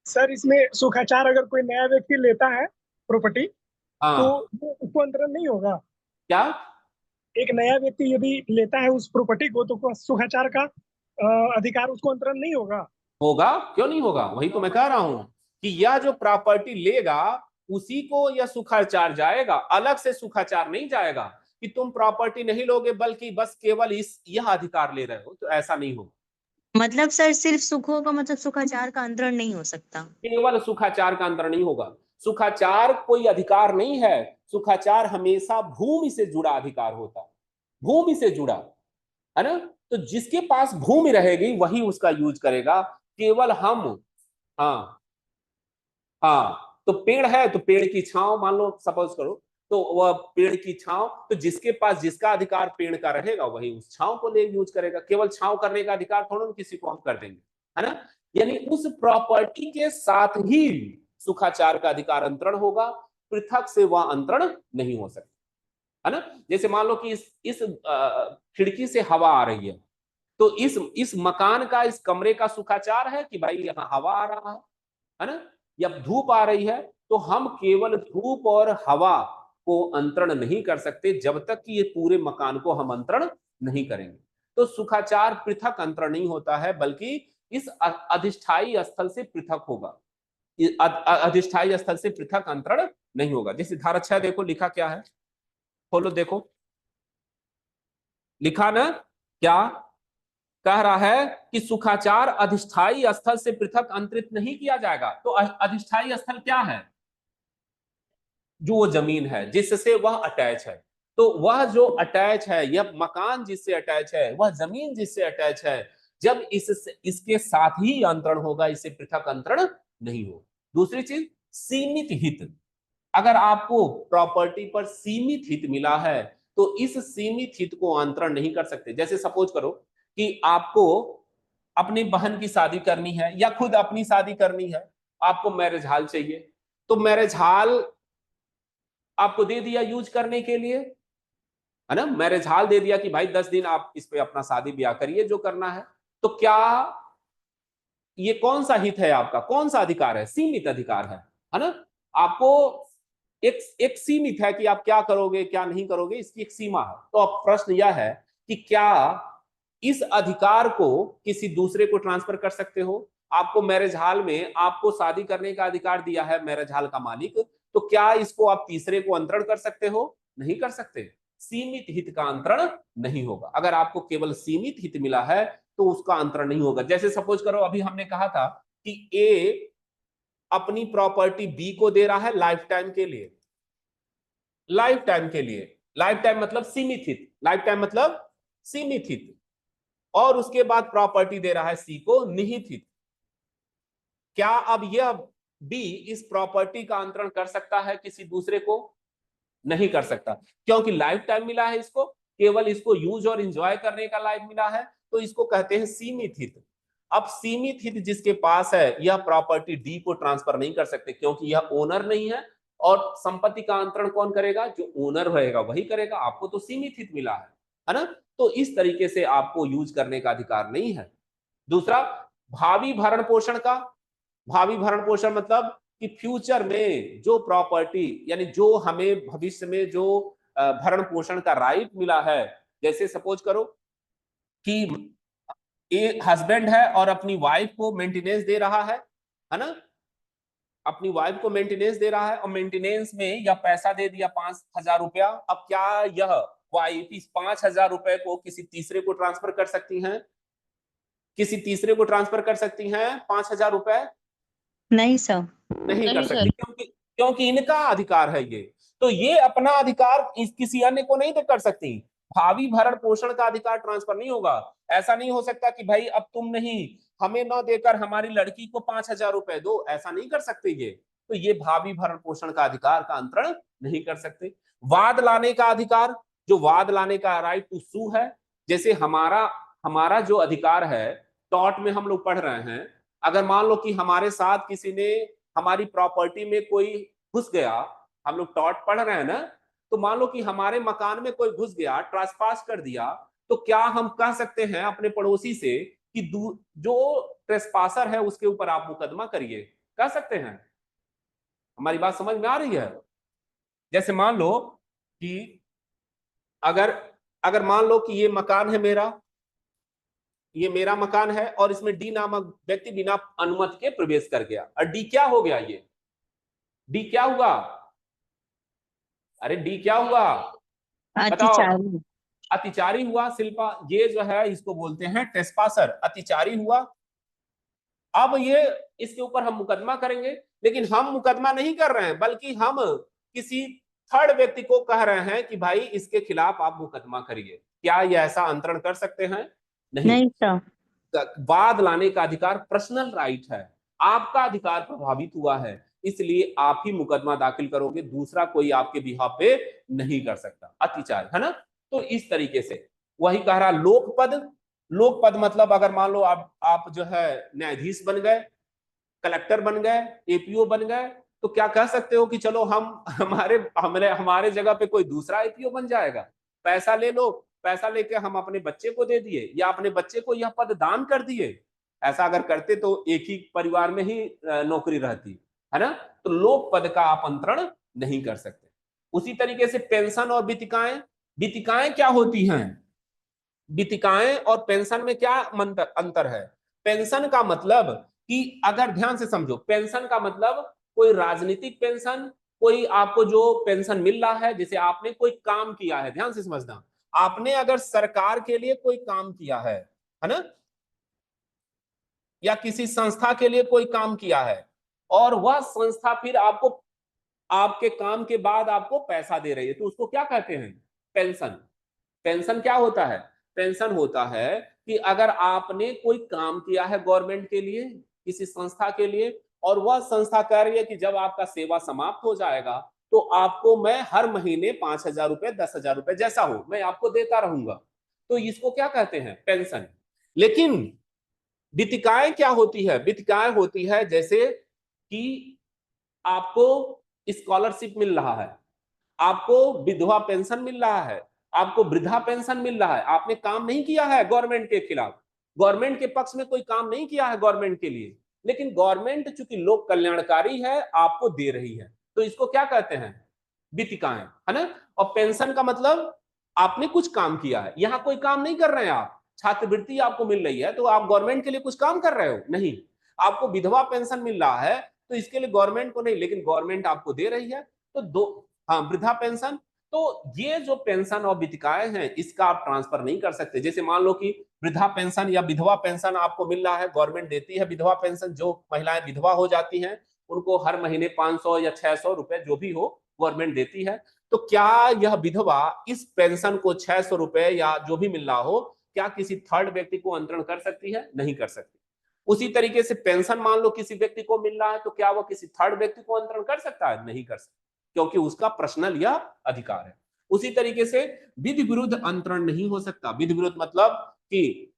सर, इसमें सुखाचार अगर कोई नया व्यक्ति लेता है प्रॉपर्टी, तो उसको अंतरण नहीं होगा?
क्या?
एक नया व्यक्ति यदि लेता है उस प्रॉपर्टी को, तो सुखाचार का अधिकार उसको अंतरण नहीं होगा?
होगा, क्यों नहीं होगा? वही तो मैं कह रहा हूं कि यह जो प्रॉपर्टी लेगा उसी को यह सुखाचार जाएगा, अलग से सुखाचार नहीं जाएगा कि तुम प्रॉपर्टी नहीं लोगे बल्कि बस केवल यह अधिकार ले रहे हो। तो ऐसा नहीं होगा।
मतलब सर सिर्फ सुख होगा, मतलब सुखाचार का अंतरण नहीं हो सकता?
केवल सुखाचार का अंतरण नहीं होगा। सुखाचार कोई अधिकार नहीं है, सुखाचार हमेशा भूमि से जुड़ा अधिकार होता है, भूमि से जुड़ा, है ना। तो जिसके पास भूमि रहेगी वही उसका यूज करेगा। केवल हम तो पेड़ है तो पेड़ की छांव मान लो सपोज करो, तो वह पेड़ की छांव, तो जिसके पास जिसका अधिकार पेड़ का रहेगा वही उस छांव को ले यूज करेगा। केवल छांव करने का अधिकार थोड़ा किसी को हम कर देंगे, है ना। यानी उस प्रॉपर्टी के साथ ही सुखाचार का अधिकार अंतरण होगा, पृथक से वह अंतरण नहीं हो सकता, है ना। जैसे मान लो कि इस खिड़की से हवा आ रही है, तो इस मकान का, इस कमरे का सुखाचार है कि भाई यहाँ हवा आ रहा है ना, या धूप आ रही है, तो हम केवल धूप और हवा को अंतरण नहीं कर सकते जब तक कि ये पूरे मकान को हम अंतरण नहीं करेंगे। तो सुखाचार पृथक अंतरण नहीं होता है, बल्कि इस अधिष्ठायी स्थल से पृथक होगा। अधिष्ठायी स्थल से पृथक अंतरण नहीं होगा। जैसे धारा 6 देखो लिखा क्या है, खोलो देखो, लिखा ना क्या कह रहा है कि सुखाचार अधिष्ठायी स्थल से पृथक अंतरित नहीं किया जाएगा। तो अधिष्ठायी स्थल क्या है? जो वो जमीन है जिससे वह अटैच है। तो वह जो अटैच है, यह मकान जिससे अटैच है, वह जमीन जिससे अटैच है, जब इसके साथ ही अंतरण होगा, इससे पृथक अंतरण नहीं हो। दूसरी चीज, सीमित हित। अगर आपको प्रॉपर्टी पर सीमित हित मिला है तो इस सीमित हित को अंतरण नहीं कर सकते। जैसे सपोज करो कि आपको अपनी बहन की शादी करनी है या खुद अपनी शादी करनी है, आपको मैरिज हॉल चाहिए, तो मैरिज हॉल आपको दे दिया यूज करने के लिए, है ना, मैरिज हॉल दे दिया कि भाई 10 दिन आप इस पे अपना शादी ब्याह करिए जो करना है। तो क्या ये कौन सा हित है आपका, कौन सा अधिकार है? सीमित अधिकार है ना। आपको एक सीमित है कि आप क्या करोगे क्या नहीं करोगे, इसकी एक सीमा है। तो अब प्रश्न यह है कि क्या इस अधिकार को किसी दूसरे को ट्रांसफर कर सकते हो? आपको मैरिज हॉल में आपको शादी करने का अधिकार दिया है मैरिज हॉल का मालिक, तो क्या इसको आप तीसरे को अंतरण कर सकते हो? नहीं कर सकते। सीमित हित का अंतरण नहीं होगा। अगर आपको केवल सीमित हित मिला है तो उसका अंतरण नहीं होगा। जैसे सपोज करो अभी हमने कहा था कि ए अपनी प्रॉपर्टी बी को दे रहा है लाइफ टाइम के लिए, लाइफ टाइम के लिए, लाइफ टाइम मतलब सीमित हित, लाइफ टाइम मतलब सीमित हित, और उसके बाद प्रॉपर्टी दे रहा है सी को निहित हित। क्या अब यह बी इस प्रॉपर्टी का अंतरण कर सकता है किसी दूसरे को? नहीं कर सकता, क्योंकि लाइफ टाइम मिला है इसको, केवल इसको यूज और एंजॉय करने का लाइफ मिला है, तो इसको कहते हैं सीमित हित। अब सीमित हित जिसके पास है, यह प्रॉपर्टी डी को ट्रांसफर नहीं कर सकते, क्योंकि यह ओनर नहीं है, और संपत्ति का अंतरण कौन करेगा? जो ओनर रहेगा वही करेगा। आपको तो सीमित हित मिला है ना। तो इस तरीके से आपको यूज करने का अधिकार नहीं है। दूसरा, भावी भरण पोषण का। भावी भरण पोषण मतलब कि फ्यूचर में जो प्रॉपर्टी, यानी जो हमें भविष्य में जो भरण पोषण का राइट मिला है। जैसे सपोज करो कि एक हस्बैंड है और अपनी वाइफ को मेंटेनेंस दे रहा है ना, अपनी वाइफ को मेंटेनेंस दे रहा है, और मेंटेनेंस में यह पैसा दे दिया 5,000 रुपया। अब क्या यह वाइफ इस 5,000 रुपए को किसी तीसरे को ट्रांसफर कर सकती हैं? किसी तीसरे को ट्रांसफर कर सकती हैं 5,000 रुपए?
नहीं सर।
नहीं कर
नहीं
सकती,
सर।
क्योंकि इनका अधिकार है ये। तो ये अपना अधिकार किसी अन्य को नहीं कर सकती। भावी भरण पोषण का अधिकार ट्रांसफर नहीं होगा। ऐसा नहीं हो सकता कि भाई अब तुम नहीं, हमें न देकर हमारी लड़की को 5,000 रुपए दो, ऐसा नहीं कर सकते ये। तो ये भावी भरण पोषण का अधिकार का अंतरण नहीं कर सकते। वाद लाने का अधिकार, जो वाद लाने का राइट टू सू है। जैसे हमारा जो अधिकार है, टॉट में हम लोग पढ़ रहे हैं, अगर मान लो कि हमारे साथ किसी ने हमारी प्रॉपर्टी में कोई घुस गया, हम लोग टॉट पढ़ रहे हैं ना, तो मान लो कि हमारे मकान में कोई घुस गया, ट्रेसपास कर दिया, तो क्या हम कह सकते हैं अपने पड़ोसी से कि जो ट्रेसपासर है उसके ऊपर आप मुकदमा करिए? कह सकते हैं? हमारी बात समझ में आ रही है? जैसे मान लो कि अगर मान लो कि ये मकान है मेरा, ये मेरा मकान है, और इसमें डी नामक व्यक्ति बिना अनुमति के प्रवेश कर गया, और डी क्या हो गया? ये डी क्या हुआ? अरे डी क्या हुआ बताओ?
अतिचारी।
अतिचारी हुआ शिल्पा। ये जो है इसको बोलते हैं ट्रेसपासर, अतिचारी हुआ। अब ये इसके ऊपर हम मुकदमा करेंगे, लेकिन हम मुकदमा नहीं कर रहे हैं, बल्कि हम किसी थर्ड व्यक्ति को कह रहे हैं कि भाई इसके खिलाफ आप मुकदमा करिए। क्या ये ऐसा अंतरण कर सकते हैं?
नहीं सर।
वाद लाने का अधिकार पर्सनल राइट है, आपका अधिकार प्रभावित हुआ है, इसलिए आप ही मुकदमा दाखिल करोगे, दूसरा कोई आपके बिहाफ पे नहीं कर सकता। अतिचार है ना। तो इस तरीके से वही कह रहा। लोकपद, लोकपद मतलब अगर मान लो आप जो है न्यायाधीश बन गए, कलेक्टर बन गए, एपीओ बन गए, तो क्या कह सकते हो कि चलो हम हमारे जगह पे कोई दूसरा एपीओ बन जाएगा, पैसा ले लो, पैसा लेके हम अपने बच्चे को दे दिए, या अपने बच्चे को यह पद दान कर दिए। ऐसा अगर करते तो एक ही परिवार में ही नौकरी रहती, है ना। तो लोक पद का आप अंतरण नहीं कर सकते। उसी तरीके से पेंशन और वितिकाएं। वितिकाएं क्या होती हैं? वितिकाएं और पेंशन में क्या अंतर है? पेंशन का मतलब कि अगर ध्यान से समझो, पेंशन का मतलब कोई राजनीतिक पेंशन, कोई आपको जो पेंशन मिल रहा है, जैसे आपने कोई काम किया है, ध्यान से समझना, आपने अगर सरकार के लिए कोई काम किया है ना, या किसी संस्था के लिए कोई काम किया है, और वह संस्था फिर आपको आपके काम के बाद आपको पैसा दे रही है, तो उसको क्या कहते हैं? पेंशन। पेंशन क्या होता है? पेंशन होता है कि अगर आपने कोई काम किया है गवर्नमेंट के लिए, किसी संस्था के लिए, और वह संस्था कह रही है कि जब आपका सेवा समाप्त हो जाएगा तो आपको मैं हर महीने 5,000 रुपए, 10,000 रुपए, जैसा हो मैं आपको देता रहूंगा, तो इसको क्या कहते हैं? पेंशन। लेकिन वितिकाएं क्या होती है? वितिकाएं होती है जैसे कि आपको स्कॉलरशिप मिल रहा है, आपको विधवा पेंशन मिल रहा है, आपको वृद्धा पेंशन मिल रहा है, आपने काम नहीं किया है गवर्नमेंट के खिलाफ, गवर्नमेंट के पक्ष में कोई काम नहीं किया है गवर्नमेंट के लिए, लेकिन गवर्नमेंट चूंकि लोक कल्याणकारी है आपको दे रही है, तो इसको क्या कहते हैं? वितिकाएं, है ना। और पेंशन का मतलब आपने कुछ काम किया है, यहां कोई काम नहीं कर रहे हैं आप, छात्रवृत्ति आपको मिल रही है तो आप गवर्नमेंट के लिए कुछ काम कर रहे हो? नहीं। आपको विधवा पेंशन मिल रहा है तो इसके लिए गवर्नमेंट को नहीं, लेकिन गवर्नमेंट आपको दे रही है, तो दो, हाँ, वृद्धा पेंशन। तो ये जो पेंशन और वितिकाएं हैं इसका आप ट्रांसफर नहीं कर सकते। जैसे मान लो कि वृद्धा पेंशन या विधवा पेंशन आपको मिल रहा है, गवर्नमेंट देती है विधवा पेंशन, जो महिलाएं विधवा हो जाती हैं उनको हर महीने 500 या 600 रुपए जो भी हो गवर्नमेंट देती है, तो क्या यह विधवा इस पेंशन को 600 रुपए या जो भी मिल रहा हो, क्या किसी थर्ड व्यक्ति को अंतरण कर सकती है? नहीं कर सकती। उसी तरीके से पेंशन मान लो किसी व्यक्ति को मिल रहा है, तो क्या वो किसी थर्ड व्यक्ति को अंतरण कर सकता है? नहीं कर सकता, क्योंकि उसका पर्सनल यह अधिकार है। उसी तरीके से विधि विरुद्ध अंतरण नहीं हो सकता। विधि विरुद्ध मतलब कि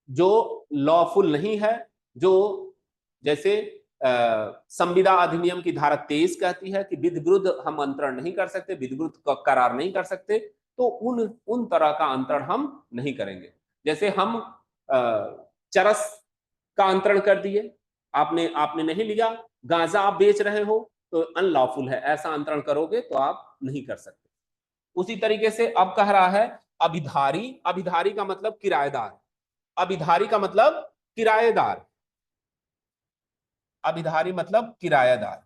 जो लॉफुल नहीं है, जो जैसे संविदा अधिनियम की धारा 23 कहती है कि विधि विरुद्ध हम अंतरण नहीं कर सकते, विधि विरुद्ध करार नहीं कर सकते, तो उन तरह का अंतरण हम नहीं करेंगे। जैसे हम चरस का अंतरण कर दिए, आपने नहीं लिया, गांजा आप बेच रहे हो तो अनलॉफुल है, ऐसा अंतरण करोगे तो आप नहीं कर सकते। उसी तरीके से अब कह रहा है अभिधारी। अभिधारी का मतलब किराएदार। अभिधारी का मतलब किराएदार। अभिधारी मतलब किराएदार।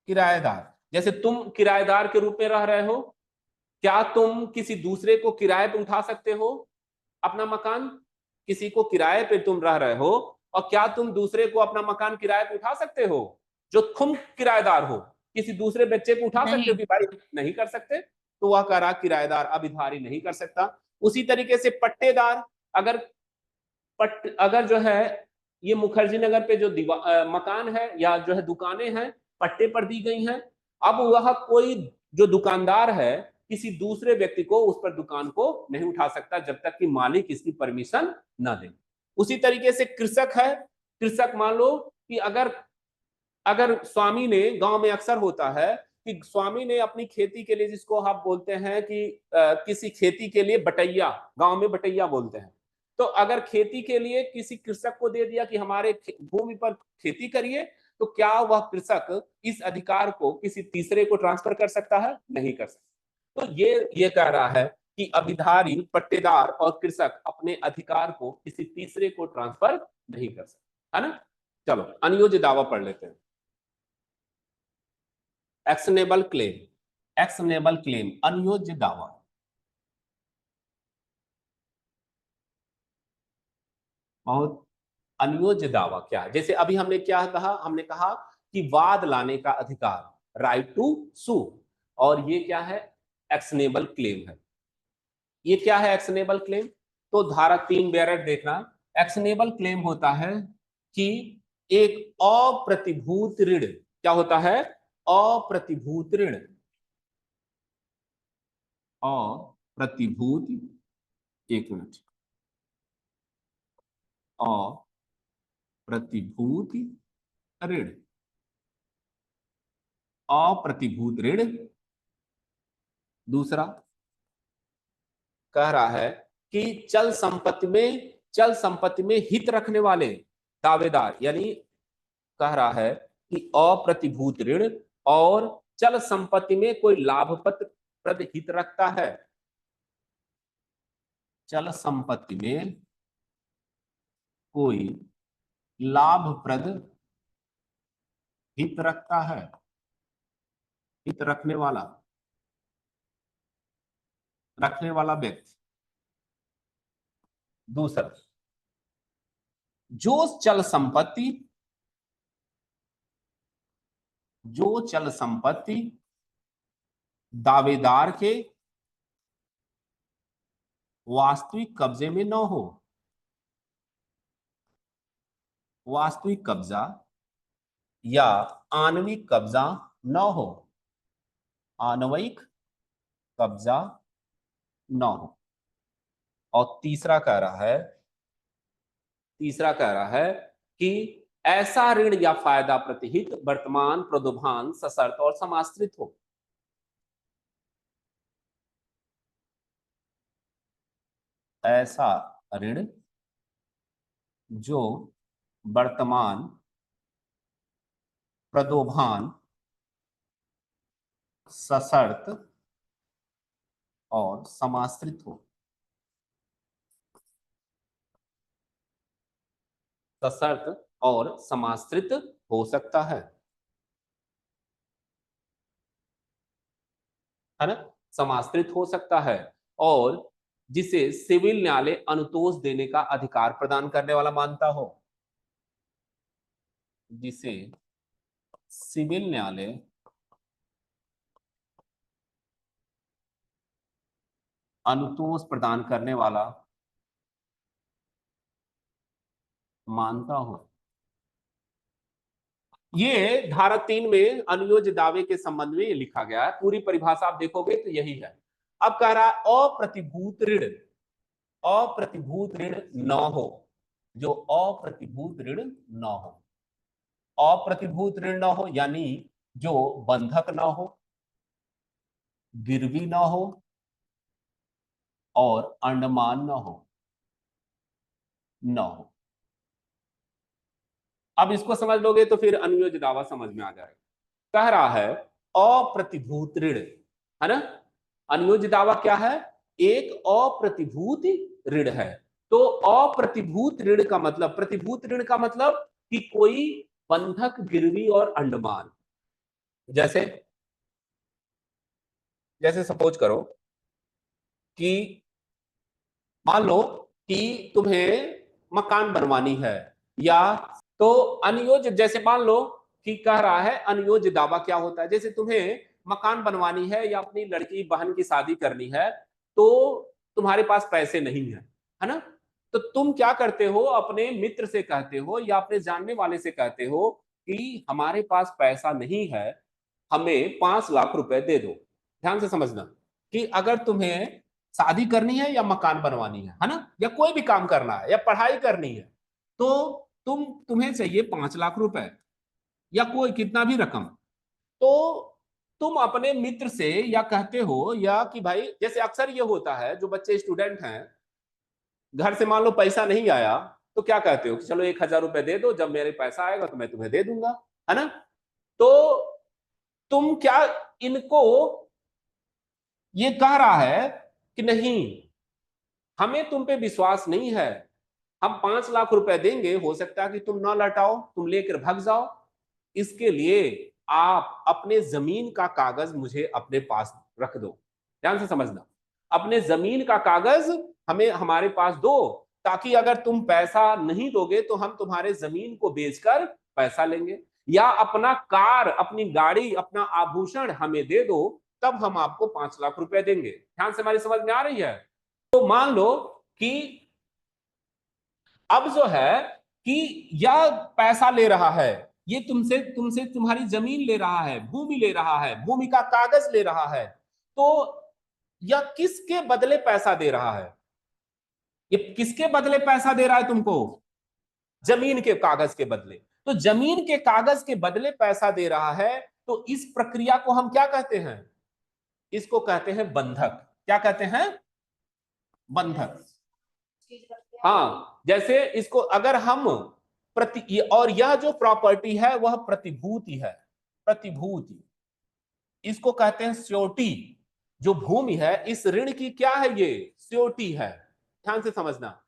किराएदार, जैसे तुम किराएदार के रूप में रह रहे हो, क्या तुम किसी दूसरे को किराए पे उठा सकते हो अपना मकान? किसी को किराए पे तुम रह रहे हो, और क्या तुम दूसरे को अपना मकान किराए पे उठा सकते हो? जो तुम किराएदार हो, किसी दूसरे बच्चे को उठा सकते हो कि भाई? नहीं कर सकते। तो वह कह रहा किराएदार अभिधारी नहीं कर सकता। उसी तरीके से पट्टेदार, अगर जो है ये मुखर्जी नगर पे जो मकान है या जो है दुकानें हैं पट्टे पर दी गई हैं, अब वह कोई जो दुकानदार है किसी दूसरे व्यक्ति को उस पर दुकान को नहीं उठा सकता जब तक कि मालिक इसकी परमिशन ना दे। उसी तरीके से कृषक है। कृषक मान लो कि अगर स्वामी ने, गांव में अक्सर होता है कि स्वामी ने अपनी खेती के लिए, जिसको आप बोलते हैं कि किसी खेती के लिए बटैया, गांव में बटैया बोलते हैं, तो अगर खेती के लिए किसी कृषक को दे दिया कि हमारे भूमि पर खेती करिए, तो क्या वह कृषक इस अधिकार को किसी तीसरे को ट्रांसफर कर सकता है? नहीं कर सकता। तो ये कह रहा है कि अभिधारी, पट्टेदार और कृषक अपने अधिकार को किसी तीसरे को ट्रांसफर नहीं कर सकते, है ना। चलो अनियोज्य दावा पढ़ लेते हैं। Actionable claim. एक्शनेबल क्लेम, अनियोज्य दावा। बहुत अनियोज्य दावा क्या है? जैसे अभी हमने क्या कहा? हमने कहा कि वाद लाने का अधिकार, राइट टू सू, और ये क्या है? एक्शनेबल क्लेम है। ये क्या है एक्शनेबल क्लेम? तो धारा 3 बेरर देखना। एक्शनेबल क्लेम होता है कि एक अप्रतिभूत ऋण, क्या होता है? अप्रतिभूत ऋण। अप्रतिभूत, एक मिनट, अप्रतिभूत ऋण। अप्रतिभूत ऋण। दूसरा कह रहा है कि चल संपत्ति में हित रखने वाले दावेदार, यानी कह रहा है कि अप्रतिभूत ऋण और चल संपत्ति में कोई लाभप्रद हित रखता है, चल संपत्ति में कोई लाभप्रद हित रखता है, हित रखने वाला व्यक्ति। दूसरा, जो चल संपत्ति दावेदार के वास्तविक कब्जे में न हो, वास्तविक कब्जा या आणविक कब्जा न हो, आणविक कब्जा न हो। और तीसरा कह रहा है कि ऐसा ऋण या फायदा प्रतिहित वर्तमान, प्रदोभान, सशर्त और समाश्रित हो। ऐसा ऋण जो वर्तमान, प्रदोभान, सशर्त और समाश्रित हो। सशर्त और समाश्रित हो सकता है ना, समाश्रित हो सकता है, और जिसे सिविल न्यायालय अनुतोष देने का अधिकार प्रदान करने वाला मानता हो, जिसे सिविल न्यायालय अनुतोष प्रदान करने वाला मानता हो। ये धारा 3 में अनुयोज्य दावे के संबंध में ये लिखा गया है। पूरी परिभाषा आप देखोगे तो यही है। अब कह रहा है अप्रतिभूत ऋण न हो, जो अप्रतिभूत ऋण न हो। अप्रतिभूत ऋण न हो यानी जो बंधक न हो, गिरवी न हो और अंडमान न हो। अब इसको समझ लोगे तो फिर अनुयोज्य दावा समझ में आ जाएगा। कह रहा है अप्रतिभूत ऋण, है ना। अनुयोज्य दावा क्या है? एक अप्रतिभूत ऋण है। तो अप्रतिभूत ऋण का मतलब, प्रतिभूत ऋण का मतलब कि कोई बंधक, गिरवी और अंडमान। जैसे सपोज करो कि मान लो कि तुम्हें मकान बनवानी है, या तो अनुयोज्य, जैसे मान लो कि कह रहा है अनुयोज्य दावा क्या होता है। जैसे तुम्हें मकान बनवानी है या अपनी लड़की बहन की शादी करनी है, तो तुम्हारे पास पैसे नहीं है ना। तो तुम क्या करते हो, अपने मित्र से कहते हो या अपने जानने वाले से कहते हो कि हमारे पास पैसा नहीं है, हमें 5 लाख रुपए दे दो। ध्यान से समझना कि अगर तुम्हें शादी करनी है या मकान बनवानी है ना, या कोई भी काम करना है या पढ़ाई करनी है, तो तुम्हें चाहिए 5 लाख रुपए या कोई कितना भी रकम। तो तुम अपने मित्र से या कहते हो, या कि भाई, जैसे अक्सर ये होता है, जो बच्चे स्टूडेंट हैं, घर से मान लो पैसा नहीं आया, तो क्या कहते हो कि चलो 1,000 रुपए दे दो, जब मेरे पैसा आएगा तो मैं तुम्हें दे दूंगा, है ना। तो तुम क्या इनको ये कह रहा है कि नहीं, हमें तुम पे विश्वास नहीं है, हम 5 लाख रुपए देंगे, हो सकता है कि तुम ना लौटाओ, तुम लेकर भाग जाओ, इसके लिए आप अपने जमीन का कागज मुझे अपने पास रख दो। ध्यान से समझना, अपने जमीन का कागज हमें हमारे पास दो, ताकि अगर तुम पैसा नहीं दोगे तो हम तुम्हारे जमीन को बेचकर पैसा लेंगे, या अपना कार, अपनी गाड़ी, अपना आभूषण हमें दे दो, तब हम आपको 5 लाख रुपए देंगे। ध्यान से हमारी समझ में आ रही है। तो मान लो कि अब जो है कि यह पैसा ले रहा है, ये तुमसे तुम्हारी जमीन ले रहा है, भूमि ले रहा है, भूमि का कागज ले रहा है, तो यह किसके बदले पैसा दे रहा है? ये किसके बदले पैसा दे रहा है तुमको? जमीन के कागज के बदले। तो जमीन के कागज के बदले पैसा दे रहा है, तो इस प्रक्रिया को हम क्या कहते हैं? इसको कहते हैं बंधक। क्या कहते हैं? बंधक। हाँ, जैसे इसको अगर हम और यह जो प्रॉपर्टी है वह प्रतिभूति है। प्रतिभूति, इसको कहते हैं श्योरिटी। जो भूमि है इस ऋण की क्या है? ये श्योरिटी है। ध्यान से समझना,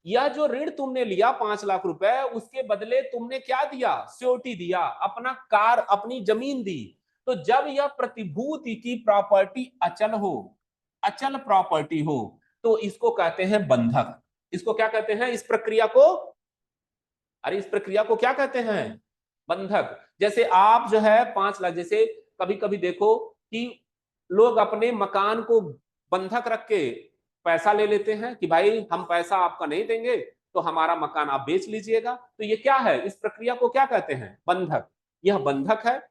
यह जो ऋण तुमने लिया 5 लाख रुपए, उसके बदले तुमने क्या दिया? श्योरिटी दिया, अपना कार, अपनी जमीन दी। तो जब यह प्रतिभूति की प्रॉपर्टी अचल हो, अचल प्रॉपर्टी हो, तो इसको कहते हैं बंधक। इसको क्या कहते हैं? इस प्रक्रिया को, अरे इस प्रक्रिया को क्या कहते हैं? बंधक। जैसे आप जो है 5 लाख, जैसे कभी कभी देखो कि लोग अपने मकान को बंधक रख के पैसा ले लेते हैं कि भाई हम पैसा आपका नहीं देंगे तो हमारा मकान आप बेच लीजिएगा। तो ये क्या है? इस प्रक्रिया को क्या कहते हैं? बंधक। यह बंधक है।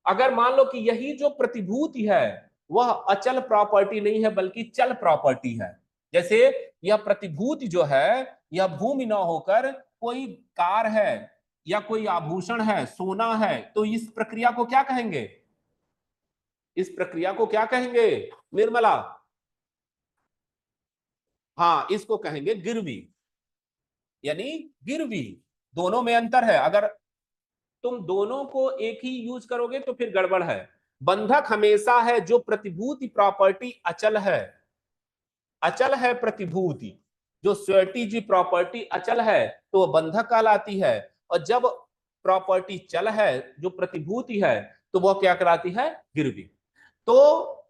अगर मान लो कि यही जो प्रतिभूति है वह अचल प्रॉपर्टी नहीं है बल्कि चल प्रॉपर्टी है, जैसे यह प्रतिभूति जो है यह भूमि न होकर कोई कार है या कोई आभूषण है, सोना है, तो इस प्रक्रिया को क्या कहेंगे? इस प्रक्रिया को क्या कहेंगे निर्मला? हाँ, इसको कहेंगे गिरवी, यानी गिरवी। दोनों में अंतर है। अगर तुम दोनों को एक ही यूज करोगे तो फिर गड़बड़ है। बंधक हमेशा है जो प्रतिभूति प्रॉपर्टी अचल है, अचल है प्रतिभूति, जो श्योरिटी जी प्रॉपर्टी अचल है तो वह बंधक कहलाती है। और जब प्रॉपर्टी चल है, जो प्रतिभूति है, तो वह क्या कहलाती है? गिरवी। तो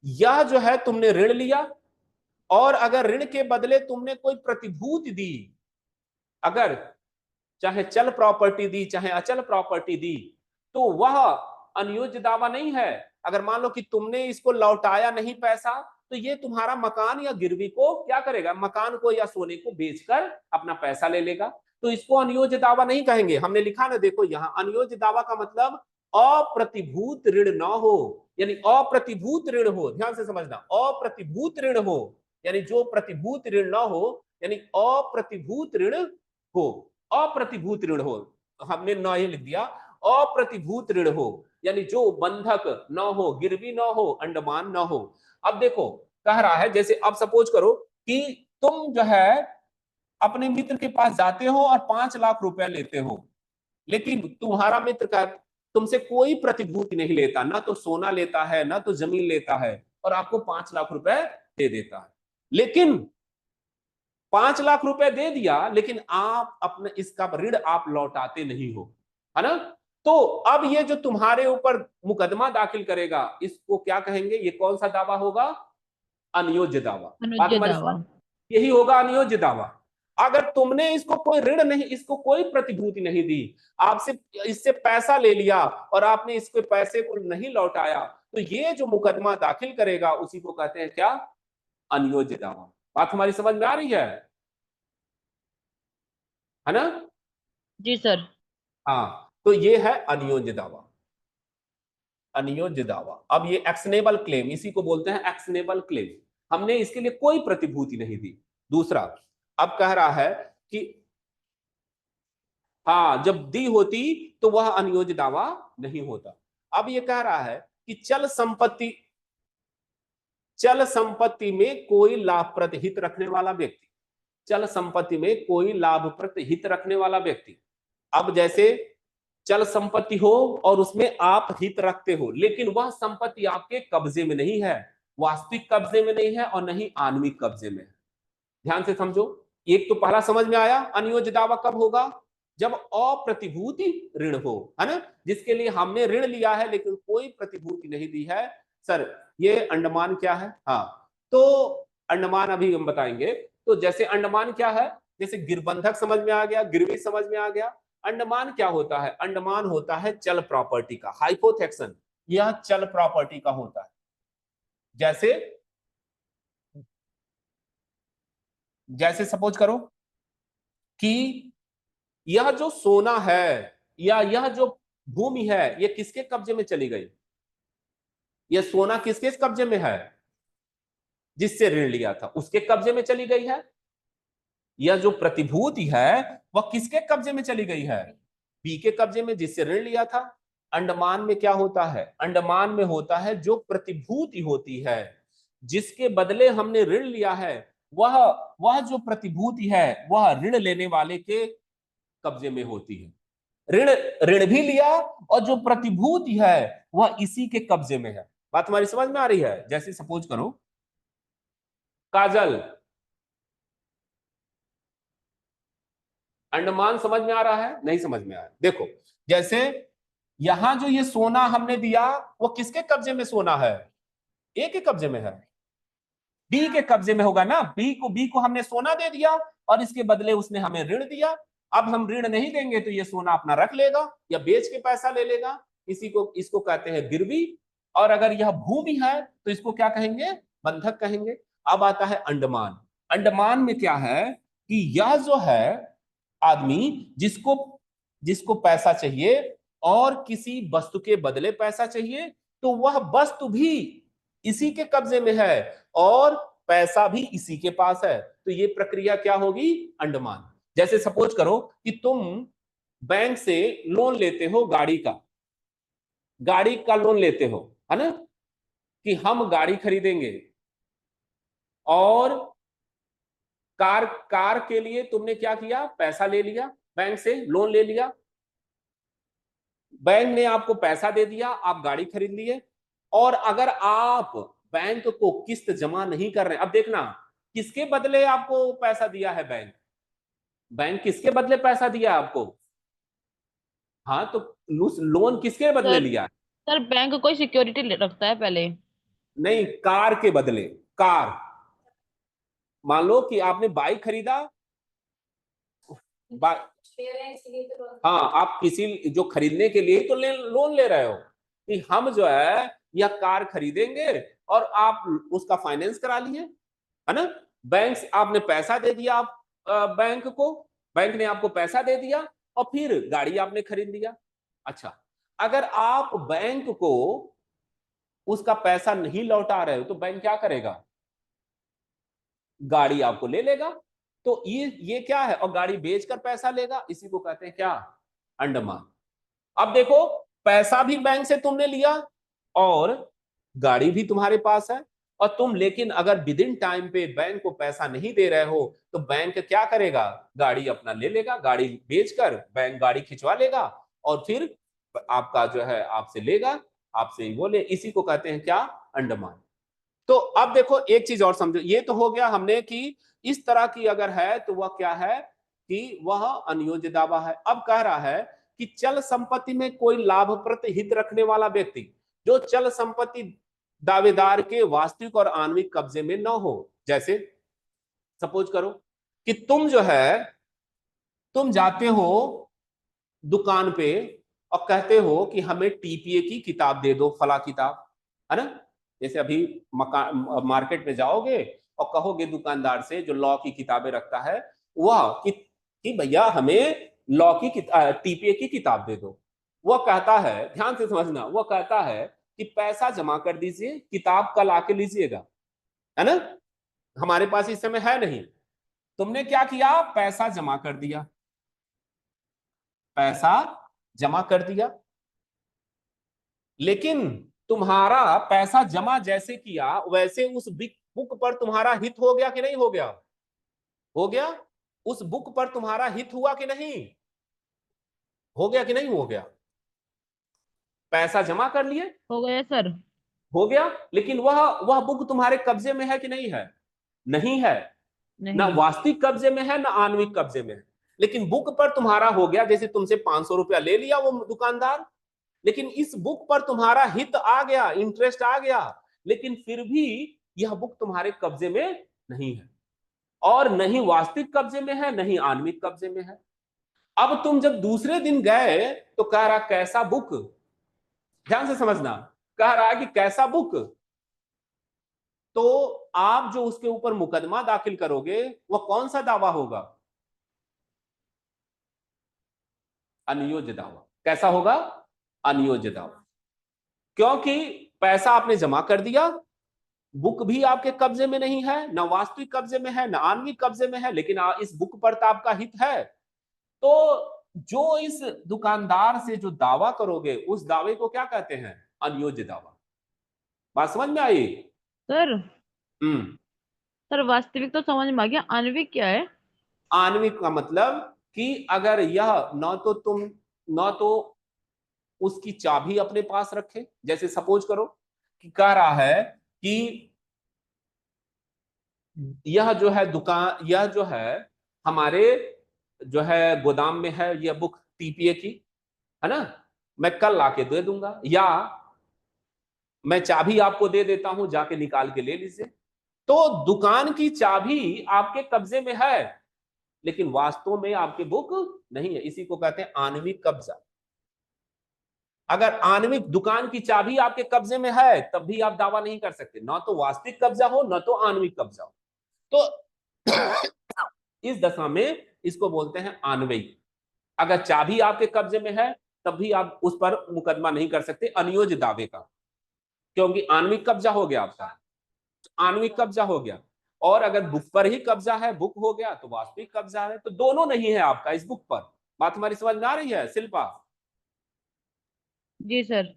यह जो है तुमने ऋण लिया, और अगर ऋण के बदले तुमने कोई प्रतिभूति दी, अगर चाहे चल प्रॉपर्टी दी चाहे अचल प्रॉपर्टी दी, तो वह अनुयोज्य दावा नहीं है। अगर मान लो कि तुमने इसको लौटाया नहीं पैसा, तो ये तुम्हारा मकान या गिरवी को क्या करेगा? मकान को या सोने को बेचकर अपना पैसा ले लेगा। तो इसको अनुयोज्य दावा नहीं कहेंगे। हमने लिखा ना, देखो यहाँ अनुयोज्य दावा का मतलब अप्रतिभूत ऋण न हो, यानी अप्रतिभूत ऋण हो। ध्यान से समझना, अप्रतिभूत ऋण हो, यानी जो प्रतिभूत ऋण न हो, यानी अप्रतिभूत ऋण हो। अप्रतिभूत ऋण हो, हमने न ही लिख दिया, अप्रतिभूत ऋण हो, यानी जो बंधक न हो, गिरवी न हो, अंडमान न हो। अब देखो कह रहा है, जैसे अब सपोज करो कि तुम जो है अपने मित्र के पास जाते हो और 5 लाख रुपए लेते हो, लेकिन तुम्हारा मित्र का तुमसे कोई प्रतिभूति नहीं लेता, ना तो सोना लेता है ना तो जमीन लेता है, और आपको 5 लाख रुपए दे देता है। लेकिन 5 लाख रुपए दे दिया, लेकिन आप अपने इसका ऋण आप लौटाते नहीं हो, है ना? तो अब ये जो तुम्हारे ऊपर मुकदमा दाखिल करेगा, इसको क्या कहेंगे? ये कौन सा दावा होगा? अनुयोज्य दावा।
अनुयोज्य दावा।
यही होगा अनुयोज्य दावा। अगर तुमने इसको कोई ऋण नहीं, इसको कोई प्रतिभूति नहीं दी, आपसे इससे पैसा ले लिया और आपने इसके पैसे को नहीं लौटाया, तो ये जो मुकदमा दाखिल करेगा उसी को कहते हैं क्या? अनुयोज्य दावा। बात हमारी समझ में आ रही है ना?
जी सर।
हाँ, तो ये है अनुयोज्य दावा। अनुयोज्य दावा। अब ये एक्शनेबल क्लेम, इसी को बोलते हैं एक्शनेबल क्लेम। हमने इसके लिए कोई प्रतिभूति नहीं दी। दूसरा, अब कह रहा है कि हाँ, जब दी होती तो वह अनुयोज्य दावा नहीं होता। अब ये कह रहा है कि चल संपत्ति में कोई लाभप्रद हित रखने वाला व्यक्ति, चल संपत्ति में कोई लाभप्रद हित रखने वाला व्यक्ति। अब जैसे चल संपत्ति हो और उसमें आप हित रखते हो, लेकिन वह संपत्ति आपके कब्जे में नहीं है, वास्तविक कब्जे में नहीं है और नहीं आन्विक कब्जे में है। ध्यान से समझो। एक तो पहला समझ में आया, अनुयोज्य दावा कब होगा? जब अप्रतिभूति ऋण हो, है ना? जिसके लिए हमने ऋण लिया है लेकिन कोई प्रतिभूति नहीं दी है। सर ये अंडमान क्या है? हाँ, तो अंडमान अभी हम बताएंगे। तो जैसे अंडमान क्या है, जैसे गिरबंधक समझ में आ गया, गिरवी समझ में आ गया। अंडमान क्या होता है? अंडमान होता है चल प्रॉपर्टी का हाइपोथेक्सन, यह चल प्रॉपर्टी का होता है। जैसे सपोज करो कि यह जो सोना है या यह जो भूमि है, यह किसके कब्जे में चली गई? यह सोना किसके कब्जे में है? जिससे ऋण लिया था उसके कब्जे में चली गई है। यह जो प्रतिभूति है वह किसके कब्जे में चली गई है? बी के कब्जे में, जिससे ऋण लिया था। अंडमान में क्या होता है? अंडमान में होता है जो प्रतिभूति होती है जिसके बदले हमने ऋण लिया है, वह जो प्रतिभूति है वह ऋण लेने वाले के कब्जे में होती है। ऋण भी लिया और जो प्रतिभूति है वह इसी के कब्जे में है। बात हमारी समझ में आ रही है? जैसे सपोज करो काजल अंडमान समझ में आ रहा है? नहीं समझ में आया? देखो, जैसे यहां जो ये सोना हमने दिया वो किसके कब्जे में सोना है? ए के कब्जे में है। बी के कब्जे में होगा ना। बी को हमने सोना दे दिया और इसके बदले उसने हमें ऋण दिया। अब हम ऋण नहीं देंगे तो ये सोना अपना रख लेगा या बेच के पैसा ले लेगा। इसको कहते हैं गिरवी। और अगर यह भूमि है तो इसको क्या कहेंगे? बंधक कहेंगे। अब आता है अंडमान। अंडमान में क्या है कि यह जो है आदमी जिसको जिसको पैसा चाहिए और किसी वस्तु के बदले पैसा चाहिए, तो वह वस्तु भी इसी के कब्जे में है और पैसा भी इसी के पास है। तो ये प्रक्रिया क्या होगी? अंडमान। जैसे सपोज करो कि तुम बैंक से लोन लेते हो, गाड़ी का लोन लेते हो, है ना, कि हम गाड़ी खरीदेंगे। और कार के लिए तुमने क्या किया? पैसा ले लिया, बैंक से लोन ले लिया, बैंक ने आपको पैसा दे दिया, आप गाड़ी खरीद लिए। और अगर आप बैंक को किस्त जमा नहीं कर रहे, अब देखना किसके बदले आपको पैसा दिया है बैंक किसके बदले पैसा दिया आपको? हाँ, तो लोन किसके बदले
सर
लिया है?
सर बैंक कोई सिक्योरिटी रखता है पहले?
नहीं, कार के बदले। कार, मान लो कि आपने बाइक खरीदा, हाँ, आप किसी जो खरीदने के लिए तो लोन ले रहे हो कि हम जो है यह कार खरीदेंगे और आप उसका फाइनेंस करा लिए, है ना। बैंक से आपने पैसा दे दिया, आप बैंक ने आपको पैसा दे दिया और फिर गाड़ी आपने खरीद लिया। अच्छा, अगर आप बैंक को उसका पैसा नहीं लौटा रहे हो तो बैंक क्या करेगा? गाड़ी आपको ले लेगा। तो ये क्या है? और गाड़ी बेचकर पैसा लेगा। इसी को कहते हैं क्या? अंडमान। अब देखो, पैसा भी बैंक से तुमने लिया और गाड़ी भी तुम्हारे पास है, और तुम लेकिन अगर विद इन टाइम पे बैंक को पैसा नहीं दे रहे हो तो बैंक क्या करेगा? गाड़ी अपना ले लेगा, गाड़ी बेचकर बैंक गाड़ी खिंचवा लेगा और फिर आपका जो है आपसे लेगा, आपसे ही बोले। इसी को कहते हैं क्या? अंडमान। तो अब देखो एक चीज और समझो, ये तो हो गया हमने कि इस तरह की अगर है तो वह क्या है कि वह अनियोज्य दावा है। अब कह रहा है कि चल संपत्ति में कोई लाभप्रद हित रखने वाला व्यक्ति जो चल संपत्ति दावेदार के वास्तविक और आणविक कब्जे में न हो। जैसे सपोज करो कि तुम जाते हो दुकान पे और कहते हो कि हमें टीपीए की किताब दे दो, फला किताब, है ना। जैसे अभी मार्केट में जाओगे और कहोगे दुकानदार से जो लॉ की किताबें रखता है वह कि भैया हमें लॉ की टीपीए की किताब दे दो। वह कहता है, ध्यान से समझना, वह कहता है कि पैसा जमा कर दीजिए, किताब कल आके लीजिएगा, है ना। हमारे पास इस समय है नहीं। तुमने क्या किया? पैसा जमा कर दिया, पैसा जमा कर दिया। लेकिन तुम्हारा पैसा जमा जैसे किया वैसे उस बुक पर तुम्हारा हित हो गया कि नहीं हो गया? हो गया। उस बुक पर तुम्हारा हित हुआ कि नहीं? हो गया कि नहीं हो गया? पैसा जमा कर लिए,
हो गया सर।
हो गया। लेकिन वह बुक तुम्हारे कब्जे में है कि नहीं है? नहीं है। ना
नहीं।
वास्तविक कब्जे में है ना आणविक कब्जे में है। लेकिन बुक पर तुम्हारा हो गया। जैसे तुमसे 500 रुपया ले लिया वो दुकानदार, लेकिन इस बुक पर तुम्हारा हित आ गया, इंटरेस्ट आ गया, लेकिन फिर भी यह बुक तुम्हारे कब्जे में नहीं है और नहीं वास्तविक कब्जे में है, नहीं आणविक कब्जे में है। अब तुम जब दूसरे दिन गए तो कह रहा कैसा बुक, ध्यान से समझना, कह रहा कि कैसा बुक। तो आप जो उसके ऊपर मुकदमा दाखिल करोगे वह कौन सा दावा होगा? अनियोज्य दावा। कैसा होगा? अनियोज्य दावा। क्योंकि पैसा आपने जमा कर दिया, बुक भी आपके कब्जे में नहीं है, ना वास्तविक कब्जे में है ना आणविक कब्जे में है, लेकिन इस बुक पर तो आपका हित है। तो जो इस दुकानदार से जो दावा करोगे उस दावे को क्या कहते हैं? अनियोज्य दावा। बात समझ में आई?
सर
हम्म।
सर वास्तविक तो समझ में आ गया, आणविक क्या है?
आणविक का मतलब कि अगर यह न तो उसकी चाबी अपने पास रखे। जैसे सपोज करो कि कह रहा है कि यह जो है हमारे जो है गोदाम में है ये बुक टीपीए की, है ना, मैं कल लाके दे दूंगा, या मैं चाबी आपको दे देता हूं, जाके निकाल के ले लीजिए। तो दुकान की चाबी आपके कब्जे में है, लेकिन वास्तव में आपकी बुक नहीं है। इसी को कहते हैं आणविक कब्जा। अगर आणविक दुकान की चाबी आपके कब्जे में है तब भी आप दावा नहीं कर सकते, ना तो वास्तविक कब्जा हो ना तो आणविक कब्जा हो। तो इस दशा में इसको बोलते हैं आणविक। अगर चाबी आपके कब्जे में है तब भी आप उस पर मुकदमा नहीं कर सकते अनियोज्य दावे का, क्योंकि आणविक कब्जा हो गया आपका, आणविक कब्जा हो गया। और अगर बुक पर ही कब्जा है, बुक हो गया, तो वास्तविक कब्जा है। तो दोनों नहीं है आपका इस बुक पर। बात हमारी समझ में आ रही है शिल्पा?
जी सर।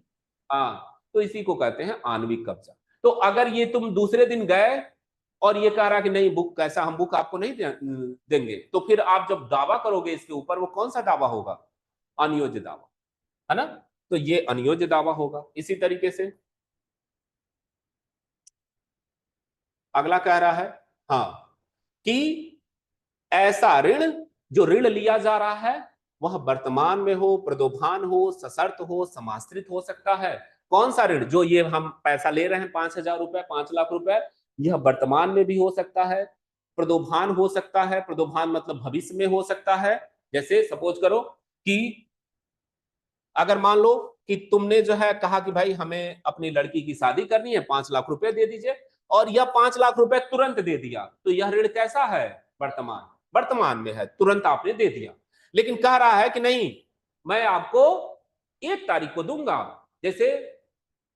हाँ, तो इसी को कहते हैं आणविक कब्जा। तो अगर ये तुम दूसरे दिन गए और ये कह रहा कि नहीं बुक कैसा, हम बुक आपको नहीं देंगे, तो फिर आप जब दावा करोगे इसके ऊपर, वो कौन सा दावा होगा? अनियोज्य दावा, है ना। तो ये अनियोज्य दावा होगा। इसी तरीके से अगला कह रहा है हाँ कि ऐसा ऋण जो ऋण लिया जा रहा है वह वर्तमान में हो, प्रदोभान हो, सशर्त हो, समाश्रित हो सकता है। कौन सा ऋण? जो ये हम पैसा ले रहे हैं 5,000 रुपए, 5 लाख रुपए, यह वर्तमान में भी हो सकता है, प्रदोभान हो सकता है। प्रदोभान मतलब भविष्य में हो सकता है। जैसे सपोज करो कि अगर मान लो कि तुमने जो है कहा कि भाई हमें अपनी लड़की की शादी करनी है, 5 लाख रुपए दे दीजिए, और यह 5 लाख रुपए तुरंत दे दिया, तो यह ऋण कैसा है? वर्तमान, वर्तमान में है, तुरंत आपने दे दिया। लेकिन कह रहा है कि नहीं, मैं आपको 1 तारीख को दूंगा, जैसे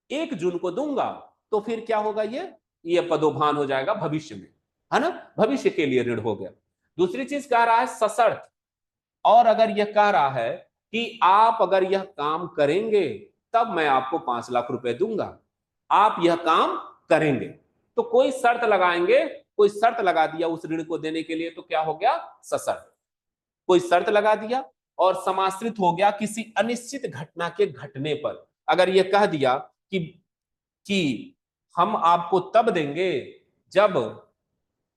1 जून को दूंगा, तो फिर क्या होगा? ये पदोभान हो जाएगा भविष्य में, है ना, भविष्य के लिए ऋण हो गया। दूसरी चीज कह रहा है सशर्त। और अगर यह कह रहा है कि आप अगर यह काम करेंगे तब मैं आपको 5 लाख रुपए दूंगा, आप यह काम करेंगे, तो कोई शर्त लगाएंगे, कोई शर्त लगा दिया उस ऋण को देने के लिए, तो क्या हो गया? सशर्त। कोई शर्त लगा दिया और समाश्रित हो गया किसी अनिश्चित घटना के घटने पर। अगर यह कह दिया कि हम आपको तब देंगे जब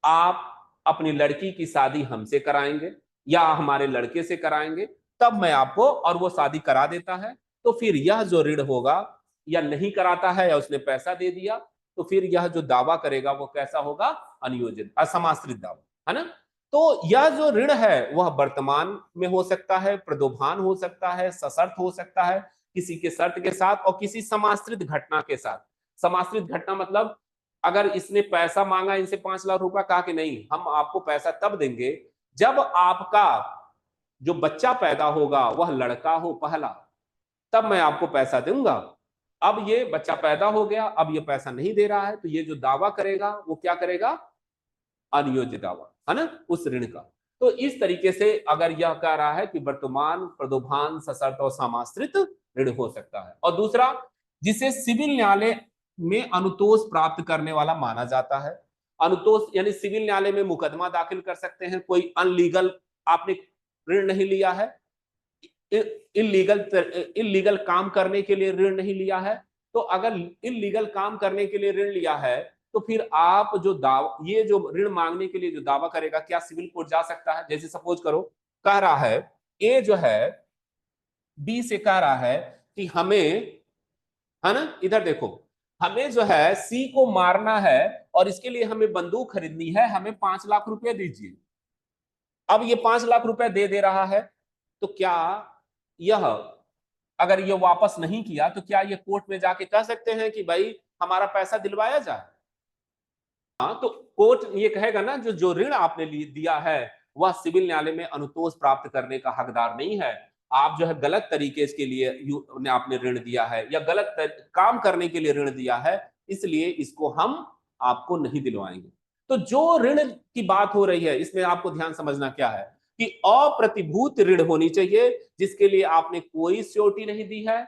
आप अपनी लड़की की शादी हमसे कराएंगे या हमारे लड़के से कराएंगे, तब मैं आपको, और वो शादी करा देता है, तो फिर यह जो ऋण होगा, या नहीं कराता है या उसने पैसा दे दिया, तो फिर यह जो दावा करेगा वो कैसा होगा? अनियोजित, असमाश्रित दावा, है ना। तो यह जो ऋण है वह वर्तमान में हो सकता है, प्रदोभान हो सकता है, सशर्त हो सकता है, किसी के शर्त के साथ, और किसी समाश्रित घटना के साथ। समाश्रित घटना मतलब अगर इसने पैसा मांगा इनसे 5 लाख रुपया, कहा कि नहीं हम आपको पैसा तब देंगे जब आपका जो बच्चा पैदा होगा वह लड़का हो पहला, तब मैं आपको पैसा दूंगा। अब ये बच्चा पैदा हो गया, अब ये पैसा नहीं दे रहा है, तो ये जो दावा करेगा वो क्या करेगा? अनियोज्य दावा, है ना, उस ऋण का। तो इस तरीके से अगर यह कह रहा है कि वर्तमान, प्रदोभान, सशर्त और समाश्रित ऋण हो सकता है। और दूसरा, जिसे सिविल न्यायालय में अनुतोष प्राप्त करने वाला माना जाता है। अनुतोष यानी सिविल न्यायालय में मुकदमा दाखिल कर सकते हैं, कोई अनलीगल आपने ऋण नहीं लिया है, इलीगल काम करने के लिए ऋण नहीं लिया है, तो अगर इलीगल काम करने के लिए ऋण लिया है तो फिर आप जो ये जो ऋण मांगने के लिए जो दावा करेगा, क्या सिविल कोर्ट जा सकता है? जैसे सपोज करो कह रहा है ए जो है बी से कह रहा है कि हमें, है ना, इधर देखो, हमें जो है सी को मारना है और इसके लिए हमें बंदूक खरीदनी है, हमें 5 लाख रुपए दीजिए। अब ये 5 लाख रुपए दे रहा है, तो क्या यह अगर ये वापस नहीं किया तो क्या ये कोर्ट में जाके कह सकते हैं कि भाई हमारा पैसा दिलवाया जाए? हाँ, तो कोर्ट ये कहेगा ना जो ऋण आपने दिया है वह सिविल न्यायालय में अनुतोष प्राप्त करने का हकदार नहीं है। आप जो है गलत तरीके के लिए आपने ऋण दिया है या गलत काम करने के लिए ऋण दिया है, इसलिए इसको हम आपको नहीं दिलवाएंगे। तो जो ऋण की बात हो रही है इसमें आपको ध्यान समझना क्या है कि अप्रतिभूत ऋण होनी चाहिए, जिसके लिए आपने कोई श्योरिटी नहीं दी है,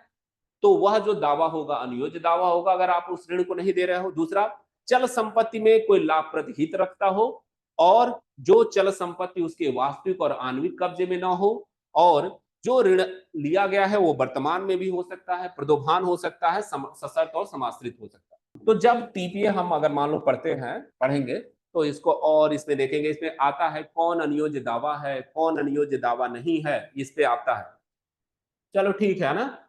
तो वह जो दावा होगा अनियोज्य दावा होगा अगर आप उस ऋण को नहीं दे रहे हो। दूसरा, चल संपत्ति में कोई लाभप्रद हित रखता हो और जो चल संपत्ति उसके वास्तविक और आणविक कब्जे में ना हो, और जो ऋण लिया गया है वो वर्तमान में भी हो सकता है, प्रदोभान हो सकता है, सशर्त और समाश्रित हो सकता है। तो जब टीपीए हम अगर मान लो पढ़ेंगे तो इसको और इसमें देखेंगे, इसमें आता है कौन अनियोज्य दावा है, कौन अनियोज्य दावा नहीं है, इस पे आता है। चलो ठीक है ना।